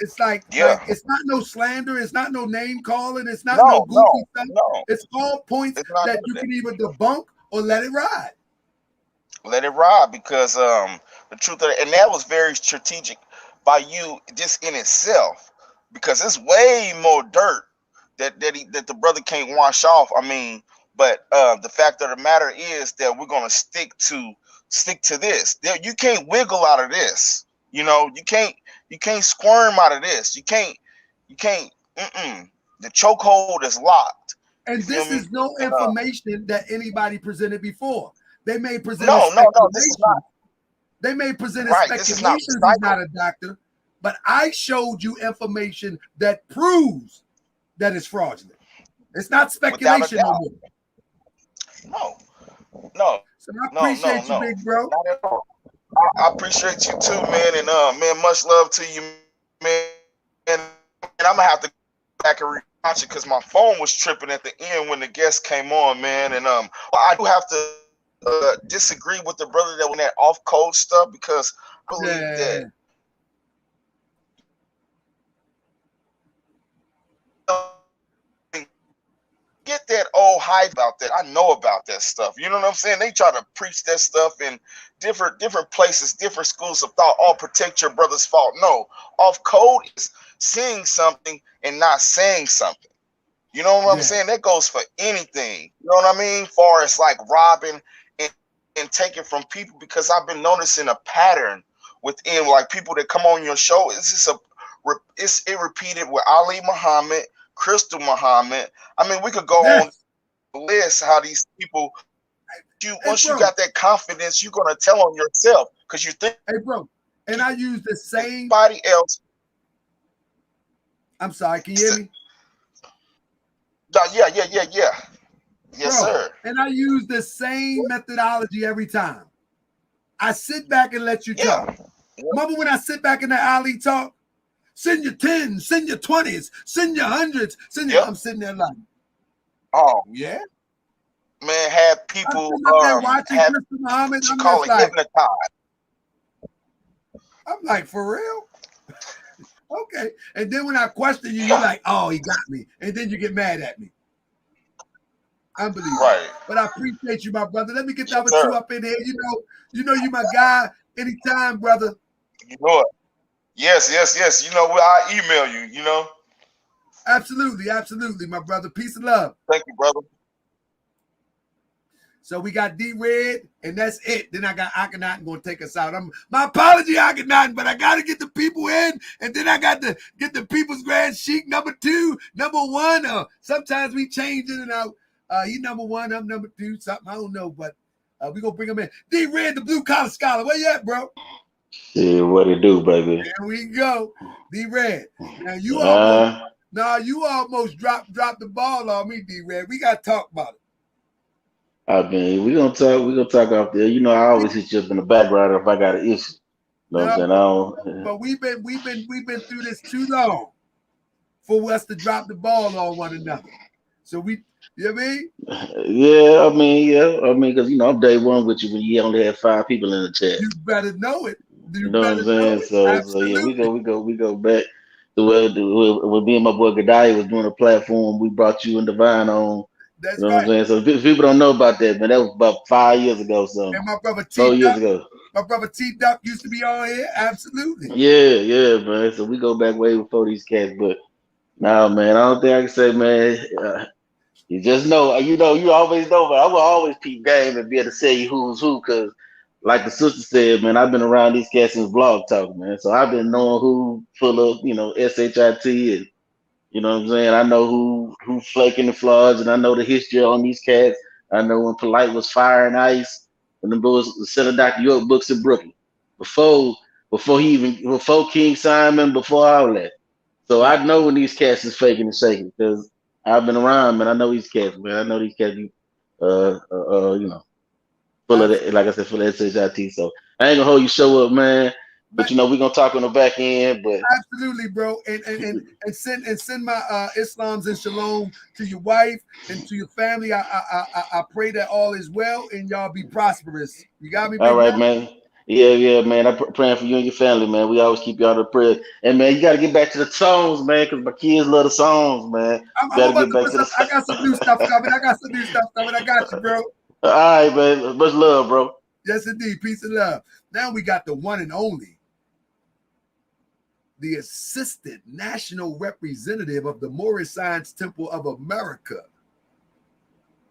it's like it's not no slander, it's not no name calling, it's not no goofy stuff. No. It's all points that you can either debunk or let it ride. Let it ride, because the truth of it, and that was very strategic by you just in itself, because it's way more dirt that the brother can't wash off. I mean, but the fact of the matter is that we're gonna stick to this. You can't wiggle out of this. You can't squirm out of this. You can't. The chokehold is locked. And this is no information that anybody presented before. They may present no, this is not. They may present Right, speculation. He's not a doctor, but I showed you information that proves that it's fraudulent. It's not speculation no more. No. So I appreciate you, big bro. Not at all. I appreciate you too, man, and man, much love to you, man. And I'm gonna have to go back and rewatch it because my phone was tripping at the end when the guest came on, man. And I do have to disagree with the brother that went that off code stuff, because I believe that get that old hype about that. I know about that stuff. You know what I'm saying? They try to preach that stuff in different places, different schools of thought. All protect your brother's fault. No, off code is seeing something and not saying something. You know what I'm saying? That goes for anything. You know what I mean? Far as like robbing and taking from people, because I've been noticing a pattern within like people that come on your show. It's repeated with Ali Muhammad, Crystal Muhammad. I mean, we could go on the list how these people. Once you got that confidence, you're gonna tell on yourself because you think. Hey, bro, and I use the same. Anybody else? I'm sorry. Can you hear me? Yeah. Yes, bro, sir. And I use the same methodology every time. I sit back and let you talk. Remember when I sit back in the alley talk? Send your 10s, send your 20s, send your 100s, send your. I'm sitting there like, oh yeah, man, had people watching Crystal Muhammad. You call it hypnotized. I'm like, for real? Okay. And then when I question you, you're like, oh, he got me. And then you get mad at me. Unbelievable. Right. But I appreciate you, my brother. Let me get that with you up in here. You know you my guy anytime, brother. You know it. Yes. You know, I'll email you, Absolutely, my brother. Peace and love. Thank you, brother. So we got D-Red, and that's it. Then I got Akhenaten going to take us out. My apology, Akhenaten, but I got to get the people in, and then I got to get the People's Grand Sheik number 2, number 1. Sometimes we change it, and he number 1, I'm number 2, something, I don't know, but we going to bring him in. D-Red, the blue-collar scholar, where you at, bro? Yeah, what it do, baby? There we go. D-Red. Now, you almost dropped the ball on me, D-Red. We got to talk about it. I mean, we're gonna talk off there. You know, I always hit you up in the background if I got an issue. You know what I'm saying? But we've been through this too long for us to drop the ball on one another. So you know what I mean? Yeah, I mean, because I'm day one with you when you only had 5 people in the chat. You better know it. You know what I'm saying? So yeah, we go back to where when me and my boy Gadiah was doing a platform. We brought you and Divine on. That's what I'm saying? So people don't know about that, man. That was about 5 years ago, so. And my brother T. 4 years ago. My brother T. Duck used to be on here. Absolutely. Yeah, man. So we go back way before these cats, but now, man, I don't think I can say, man. You just know, you always know, but I will always keep game and be able to say who's who, because, like the sister said, man, I've been around these cats since Blog Talk, man. So I've been knowing who full of, SHIT and. You know what I'm saying? I know who flaking the flaws, and I know the history on these cats. I know when Polite was Fire and Ice, when them boys was selling Dr. York books in Brooklyn. Before King Simon, before all that. So I know when these cats is faking and shaking because I've been around, man. I know these cats, man. I know these cats, you know, full of that, like I said, full of SHIT. So I ain't gonna hold you show up, man. But you know, we gonna talk on the back end. But absolutely, bro. And send my Islams and shalom to your wife and to your family. I pray that all is well and y'all be prosperous. You got me, all big right, bro? man. Yeah, man. I'm praying for you and your family, man. We always keep you out of prayer. And man, you got to get back to the songs, man, because my kids love the songs, man. I'm Got to about get to back put to the. some. I got some new stuff coming. I got you, bro. All right, man. Much love, bro. Yes, indeed. Peace and love. Now we got the one and only, the Assistant National Representative of the Moorish Science Temple of America,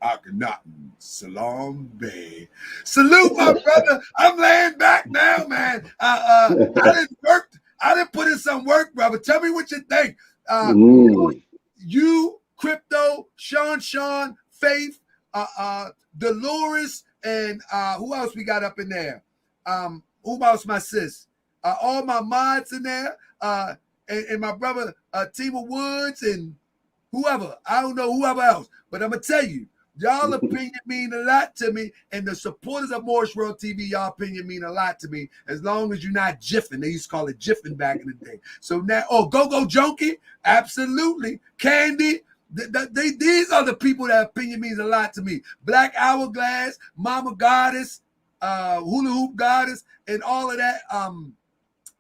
Akhenaten Salam Bey. Salute, my brother. I'm laying back now, man. I didn't work. I didn't put in some work, brother. Tell me what you think. You, Crypto, Sean, Faith, Dolores, and who else we got up in there? Who else? My sis. All my mods in there. And my brother Tima Woods and whoever. I don't know whoever else. But I'm gonna tell you, y'all opinion mean a lot to me, and the supporters of Morris World TV, y'all opinion mean a lot to me. As long as you're not jiffing, they used to call it jiffing back in the day. So now, Go Junkie, absolutely. Candy, these are the people that opinion means a lot to me. Black Hourglass, Mama Goddess, Hula Hoop Goddess, and all of that.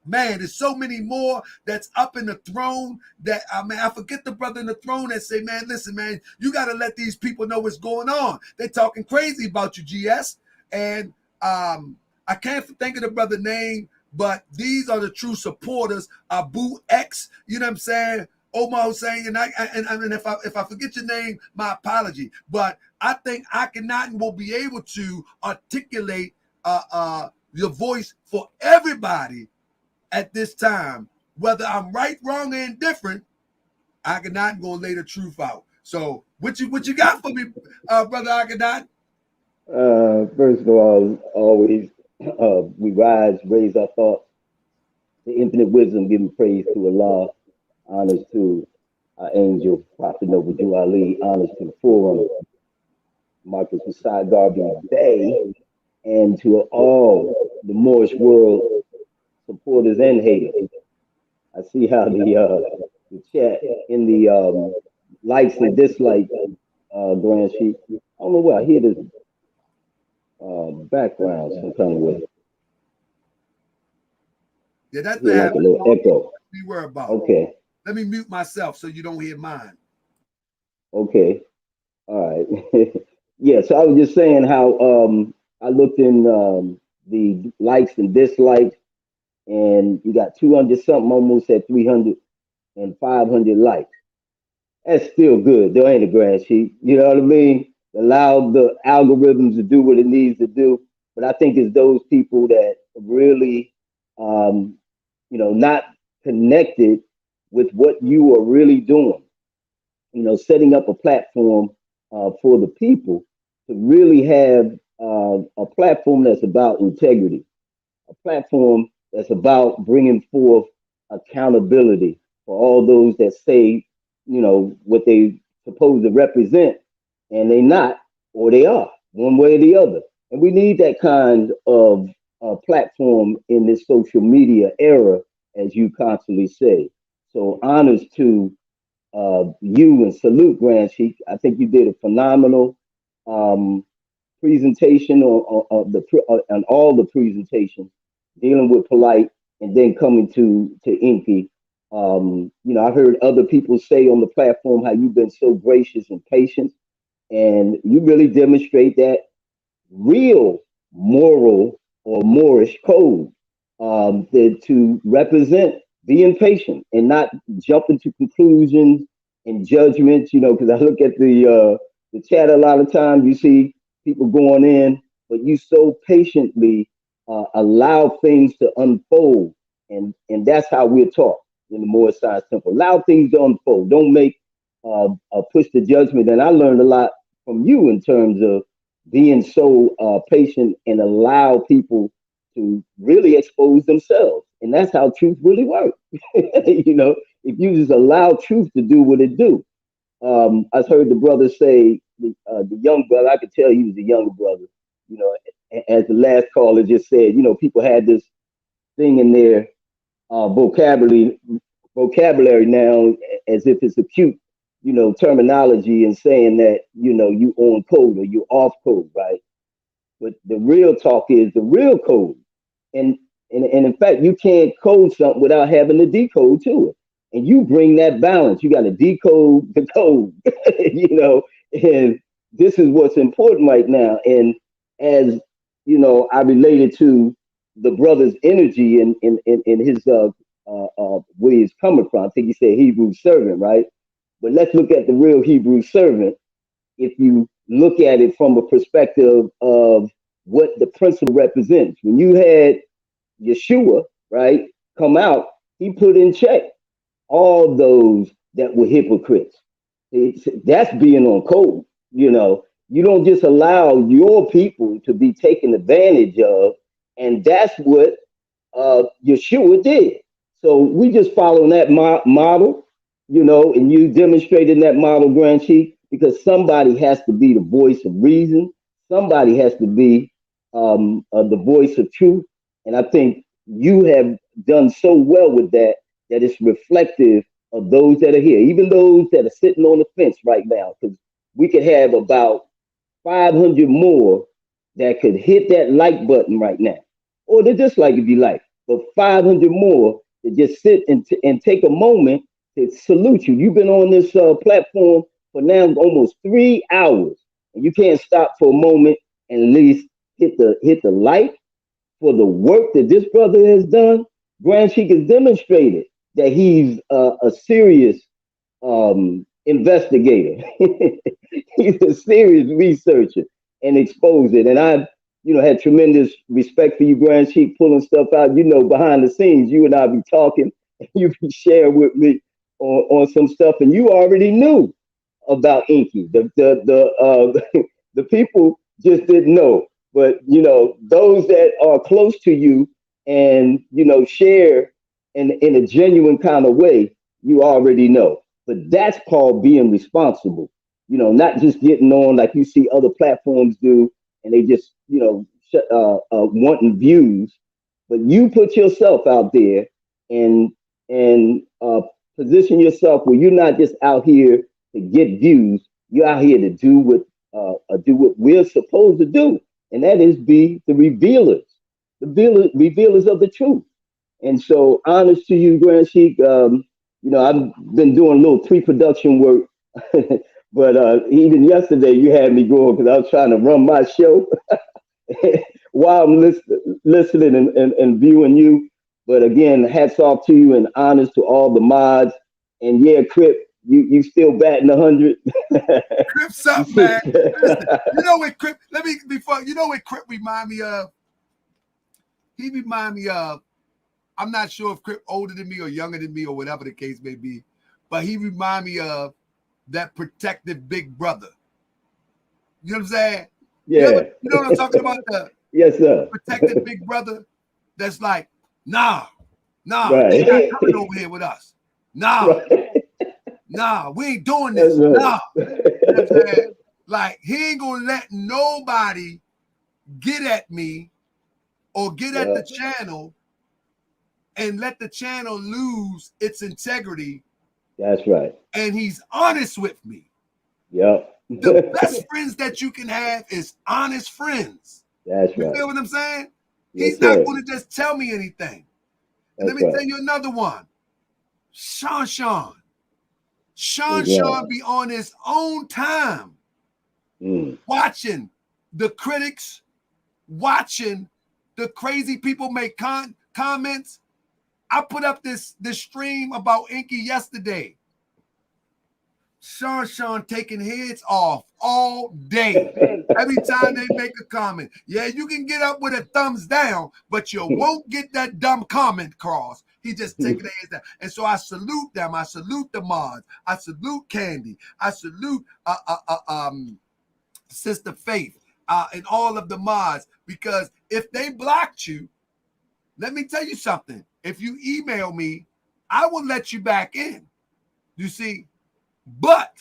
Man, there's so many more that's up in the throne that I forget the brother in the throne that say, man, listen, man, you got to let these people know what's going on. They're talking crazy about you, GS. And I can't think of the brother name, but these are the true supporters. Abu X, you know what I'm saying? Omar Hussein, and if I forget your name, my apology. But I think Akhenaten will be able to articulate your voice for everybody at this time, whether I'm right, wrong, or indifferent. Akhenaten gonna lay the truth out. So what you got for me, brother Akhenaten? First of all, always we raise our thoughts to infinite wisdom, giving praise to Allah, honors to our angel, Prophet Noble Jew Ali, honors to the forerunner, Marcus Messiah Garvey Bay, and to all the Moorish world supporters and haters. I see how the chat in the likes and dislikes, Grand Sheik. I don't know where I hear this background some kind of way. Yeah, that's like a little echo. Be worried about. Okay. Let me mute myself so you don't hear mine. Okay. All right. Yeah. So I was just saying how I looked in the likes and dislikes, and you got 200 something, almost at 300 and 500 likes. That's still good. There ain't a Grand Sheik. You know what I mean? Allow the algorithms to do what it needs to do. But I think it's those people that really, not connected with what you are really doing. Setting up a platform for the people to really have a platform that's about integrity, a platform that's about bringing forth accountability for all those that say, what they supposed to represent, and they not, or they are, one way or the other. And we need that kind of platform in this social media era, as you constantly say. So honors to you and salute, Grand Sheik. I think you did a phenomenal presentation on all the presentations, dealing with polite and then coming to Enqi. I heard other people say on the platform how you've been so gracious and patient, and you really demonstrate that real moral or Moorish code to represent being patient and not jumping to conclusions and judgments. Because I look at the chat a lot of times, you see people going in, but you so patiently allow things to unfold, and that's how we're taught in the Moorish Science Temple. Allow things to unfold. Don't make push the judgment. And I learned a lot from you in terms of being so patient and allow people to really expose themselves. And that's how truth really works. You know, if you just allow truth to do what it do. I heard the brother say, the young brother, I could tell he was a younger brother, you know, as the last caller just said, you know, people had this thing in their vocabulary now as if it's a cute, you know, terminology and saying that, you know, you on code or you off code, right? But the real talk is the real code. And and in fact, you can't code something without having to decode to it. And you bring that balance. You got to decode the code, you know, and this is what's important right now. And as you know, I related to the brother's energy in his where he's coming from. I think he said Hebrew servant, right? But let's look at the real Hebrew servant if you look at it from a perspective of what the principle represents. When you had Yeshua, right, come out, he put in check all those that were hypocrites. That's being on code. You know, you don't just allow your people to be taken advantage of, and that's what Yeshua did. So we just following that model, you know, and you demonstrating that model, Grand Chief, because somebody has to be the voice of reason. Somebody has to be the voice of truth. And I think you have done so well with that that it's reflective of those that are here, even those that are sitting on the fence right now, because we could have about 500 more that could hit that like button right now, or the dislike if you like, but 500 more to just sit and take a moment to salute you. You've been on this platform for now almost 3 hours, and you can't stop for a moment and at least hit the like for the work that this brother has done. Grand Sheik has demonstrated that he's a serious investigator. He's a serious researcher and expose it. And I, you know, had tremendous respect for you, Grand Sheik, pulling stuff out. You know, behind the scenes, you and I be talking, and you be sharing with me on some stuff, and you already knew about Enqi. The people just didn't know. But you know, those that are close to you and you know share in a genuine kind of way, you already know. But that's called being responsible. You know, not just getting on like you see other platforms do, and they just you know wanting views. But you put yourself out there and and position yourself where you're not just out here to get views. You're out here to do what we're supposed to do, and that is be the revealers, revealers of the truth. And so, honest to you, Grand Sheik. You know, I've been doing a little pre-production work, but even yesterday you had me going because I was trying to run my show while I'm listening and viewing you. But again, hats off to you and honors to all the mods. And yeah, Crip, you still batting 100. Crip's up, man. Listen, you know what Crip? Let me before you know what Crip remind me of. He remind me of. I'm not sure if Crip older than me or younger than me or whatever the case may be, but he remind me of that protective big brother. You know what I'm saying? Yeah. You know what I'm talking about? The yes, sir. Protective big brother that's like, nah, Right. they not coming over here with us. Nah, right. nah, we ain't doing this. Right. Nah. You know what I'm saying? Like, he ain't gonna let nobody get at me or get at the channel and let the channel lose its integrity. That's right. And he's honest with me. Yep. The best friends that you can have is honest friends. That's you right. feel what I'm saying? Yes, He's not sir. going to just tell me anything. And That's let me right. tell you another one. Sean Right. be on his own time watching the critics, watching the crazy people make comments. I put up this stream about Enqi yesterday. Sean taking heads off all day. Every time they make a comment. Yeah, you can get up with a thumbs down, but you won't get that dumb comment across. He just taking their heads down. And so I salute them. I salute the mods. I salute Candy. I salute Sister Faith, and all of the mods, because if they blocked you, let me tell you something. If you email me, I will let you back in. You see, but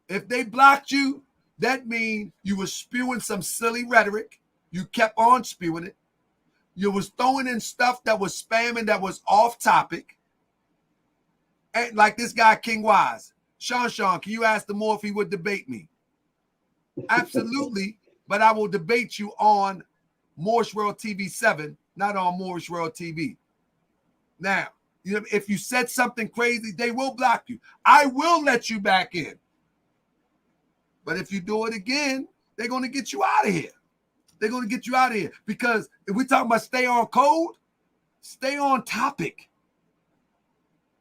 if they blocked you, that means you were spewing some silly rhetoric. You kept on spewing it. You was throwing in stuff that was spamming, that was off topic. And like this guy, King Wise. Sean, can you ask him more if he would debate me? Absolutely. But I will debate you on Morris World TV 7, not on Morris World TV. Now, if you said something crazy, they will block you. I will let you back in. But if you do it again, they're going to get you out of here. They're going to get you out of here. Because if we're talking about stay on code, stay on topic.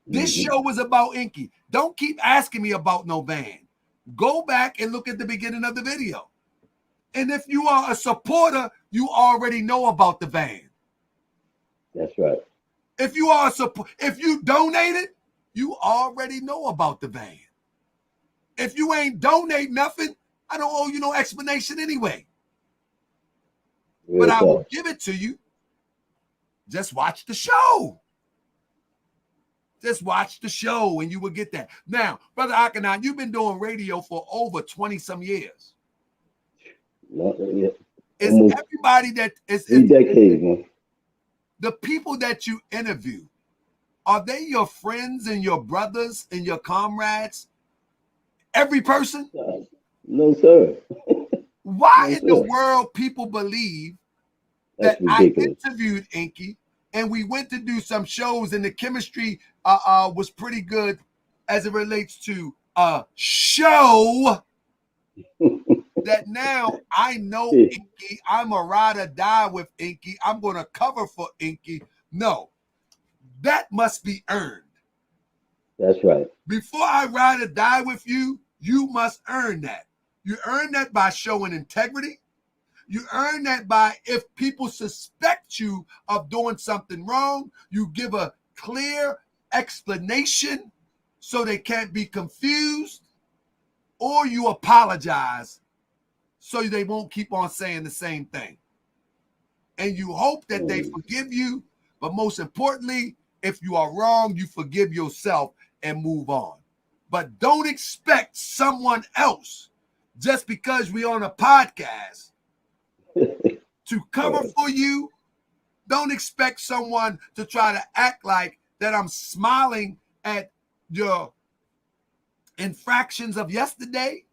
This show was about Enqi. Don't keep asking me about no van. Go back and look at the beginning of the video. And if you are a supporter, you already know about the van. That's right. If you are if you donated, you already know about the van. If you ain't donate nothing, I don't owe you no explanation anyway. But I will give it to you. Just watch the show. Just watch the show and you will get that. Now, Brother Akanan, you've been doing radio for over 20 some years. Is everybody that is 3 decades, man. The people that you interview, are they your friends and your brothers and your comrades? Every person? No, sir. Why in the world people believe that I interviewed Enqi and we went to do some shows and the chemistry was pretty good as it relates to a show that now I know Enqi, I'm a ride or die with Enqi, I'm going to cover for Enqi. No, that must be earned. That's right. Before I ride or die with you, you must earn that. You earn that by showing integrity. You earn that by, if people suspect you of doing something wrong, you give a clear explanation so they can't be confused, or you apologize so they won't keep on saying the same thing. And you hope that they forgive you, but most importantly, if you are wrong, you forgive yourself and move on. But don't expect someone else, just because we're on a podcast, to cover for you. Don't expect someone to try to act like that I'm smiling at your infractions of yesterday.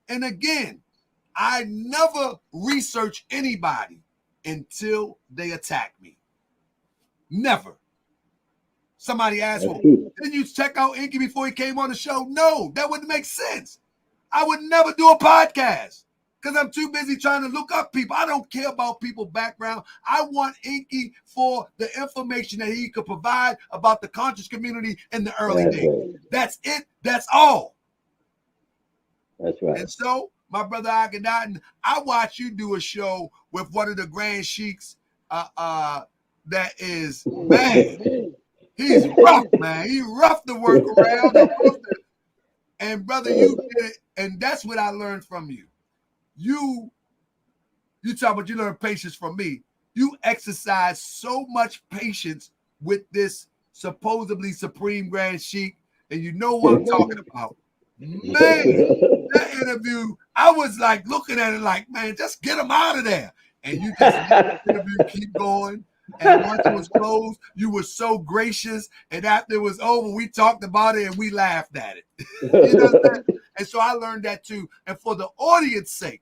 And again, I never research anybody until they attack me. Never. Somebody asked, well, didn't you check out Enqi before he came on the show? No, that wouldn't make sense. I would never do a podcast because I'm too busy trying to look up people. I don't care about people's background. I want Enqi for the information that he could provide about the conscious community in the early days. Right. That's it. That's all. That's right. And so, my brother Akhenaten, I watch you do a show with one of the Grand Sheiks that is, man, he's rough, man. He's rough to work around. And brother, you did it, and that's what I learned from you. You talk about you learn patience from me. You exercise so much patience with this supposedly Supreme Grand Sheik, and you know what I'm talking about. Man, that interview, I was like looking at it like, man, just get him out of there. And you just let the interview keep going. And once it was closed, you were so gracious. And after it was over, we talked about it and we laughed at it. You know what I'm saying? And so I learned that too. And for the audience's sake,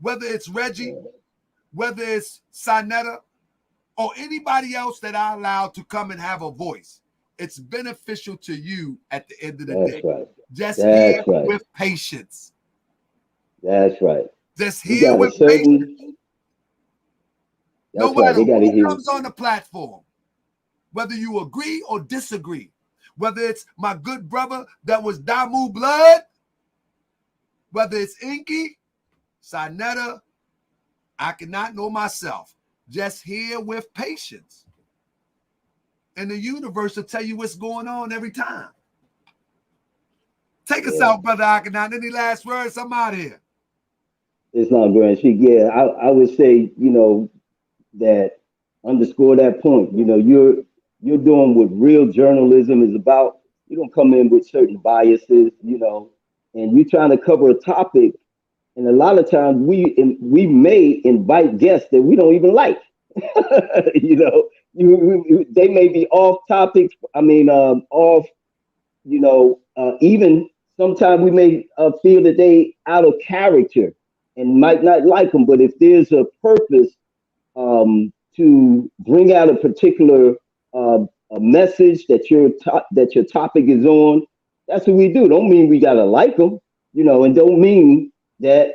whether it's Reggie, whether it's Sinetta, or anybody else that I allowed to come and have a voice, it's beneficial to you at the end of the day. Right. Just hear with patience. That's right. Just hear with patience. No matter who comes on the platform, whether you agree or disagree, whether it's my good brother that was Damu Blood, whether it's Enqi, Sinetta, I cannot know myself. Just hear with patience. And the universe will tell you what's going on every time. Take us out, brother Akhenaten. Any last words? I'm out of here. Islam Grand Sheik. Yeah, I would say, that underscore that point. You're doing what real journalism is about. You don't come in with certain biases, and you're trying to cover a topic. And a lot of times we may invite guests that we don't even like. They may be off topics. I mean, off. Even sometimes we may feel that they out of character and might not like them. But if there's a purpose to bring out a particular a message that your topic is on. That's what we do. Don't mean we gotta like them, and don't mean that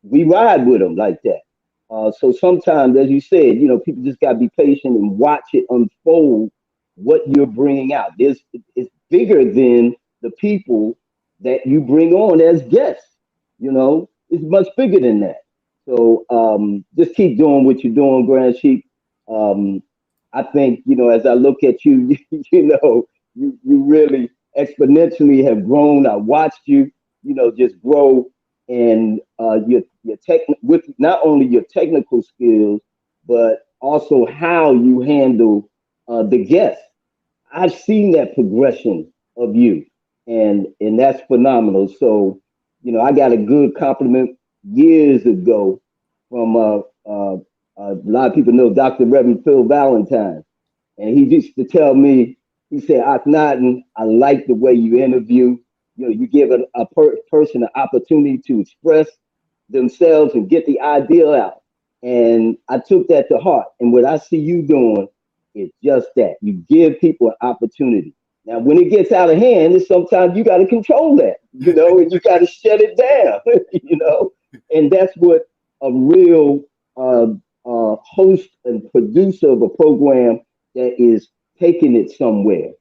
we ride with them like that. So sometimes, as you said, people just gotta be patient and watch it unfold. What you're bringing out, it's bigger than the people that you bring on as guests. It's much bigger than that. So just keep doing what you're doing, Grand Chief. Um, I think, as I look at you, you really exponentially have grown. I watched you, just grow, and your tech with not only your technical skills, but also how you handle the guests. I've seen that progression of you, and that's phenomenal. So, I got a good compliment years ago from a lot of people know Dr. Reverend Phil Valentine, and he used to tell me, he said, Akhenaten, I like the way you interview. You give person an opportunity to express themselves and get the idea out. And I took that to heart. And what I see you doing is just that. You give people an opportunity. Now, when it gets out of hand, sometimes you got to control that, and you got to shut it down, and that's what a real host and producer of a program that is taking it somewhere.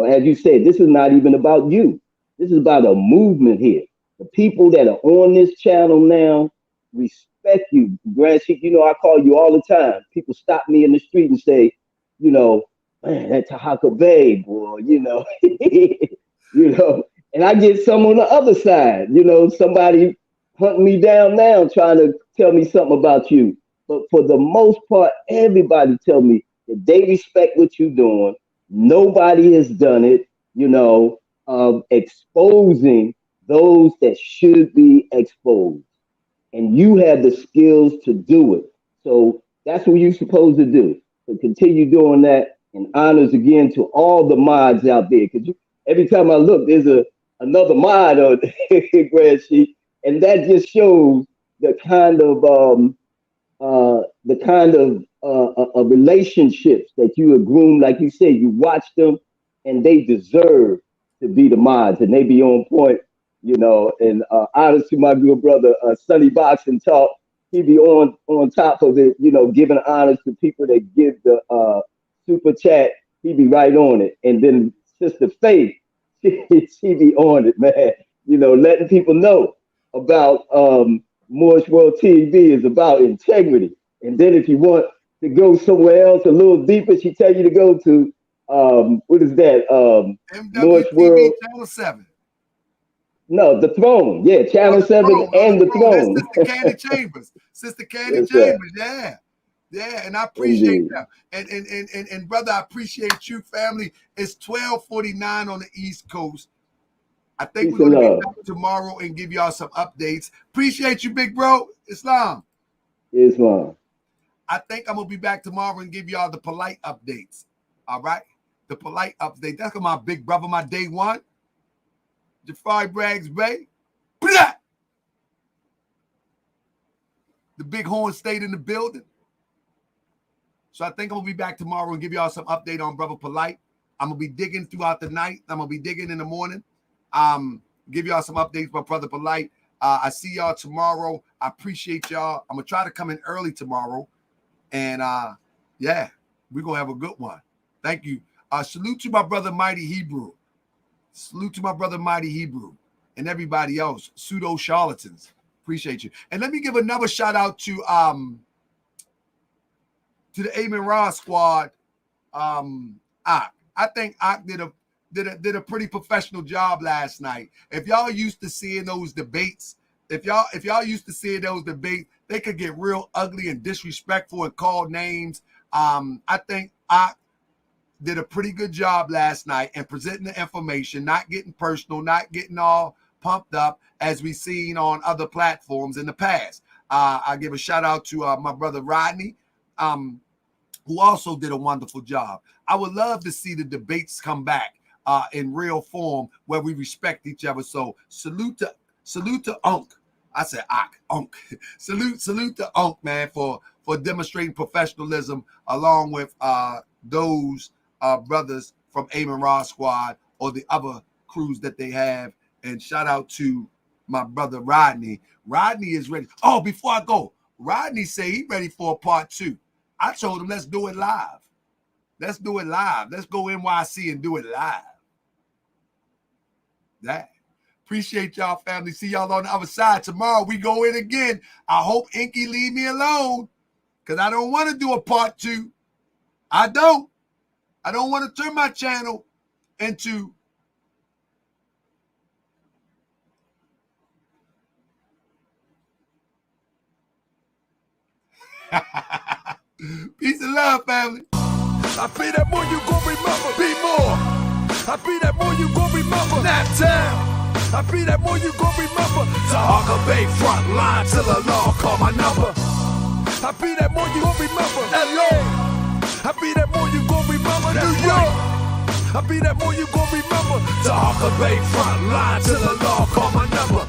As you said, this is not even about you. This is about a movement here. The people that are on this channel now respect you. Grand Chief, I call you all the time. People stop me in the street and say, man, that Tahaka Bay, boy, and I get some on the other side, somebody hunting me down now trying to tell me something about you. But for the most part, everybody tell me that they respect what you're doing. Nobody has done it, exposing those that should be exposed. And you have the skills to do it. So that's what you're supposed to do. So continue doing that. And honors again to all the mods out there. Because every time I look, there's another mod on Grand Sheet. And that just shows the kind of relationships that you have groomed. Like you said, you watch them, and they deserve to be the mods, and they be on point, And honors to my good brother Sonny Boxing Talk, he be on top of it, giving honors to people that give the super chat. He be right on it, and then Sister Faith, she be on it, man. Letting people know about Moorish World TV is about integrity. And then if you want to go somewhere else a little deeper, she tell you to go to what is that? Moorish World Channel 7. No, the Throne. Yeah, Channel 7 and the Throne. That's Sister Candy Chambers. Sister Candy Chambers, yeah. Yeah, and I appreciate that. And brother, I appreciate you, family. It's 12:49 on the East Coast. I think we're going to be back tomorrow and give y'all some updates. Appreciate you, big bro. Islam. I think I'm going to be back tomorrow and give y'all the polite updates. All right? The polite update. That's my big brother, my day one. Jafari Braggs Bay. Blah! The big horn stayed in the building. So I think I'm going to be back tomorrow and give y'all some update on Brother Polite. I'm going to be digging throughout the night. I'm going to be digging in the morning. Give y'all some updates about Brother Polite. I see y'all tomorrow. I appreciate y'all. I'm going to try to come in early tomorrow. And yeah, we're going to have a good one. Thank you. Salute to my brother Mighty Hebrew. Salute to my brother Mighty Hebrew and everybody else. Pseudo charlatans. Appreciate you. And let me give another shout out to the Amen Ra squad. Ak. I think Ak did a pretty professional job last night. If y'all used to seeing those debates if y'all used to see those debates, they could get real ugly and disrespectful and call names. I think I did a pretty good job last night in presenting the information, not getting personal, not getting all pumped up as we've seen on other platforms in the past. I give a shout out to my brother Rodney, who also did a wonderful job. I would love to see the debates come back in real form where we respect each other. So salute to Enqi. I said Enqi. salute to Enqi, man, for demonstrating professionalism along with those brothers from Aim Raw Squad or the other crews that they have. And shout out to my brother Rodney. Rodney is ready. Oh, before I go, Rodney say he ready for a part 2. I told him let's do it live. Let's do it live. Let's go NYC and do it live. That. Appreciate y'all, family. See y'all on the other side. Tomorrow we go in again. I hope Enqi leave me alone because I don't want to do a part 2. I don't want to turn my channel into peace and love, family. I be that more you gon' remember. Be more. I be that more you gon' remember. Nap town. I be that more you gon' remember. Tahaka Bay front line till the law call my number. I be that more you gon' remember. LA. I be that more you gon' remember. New York. I be that more you gon' remember. Tahaka Bay front line till the law call my number.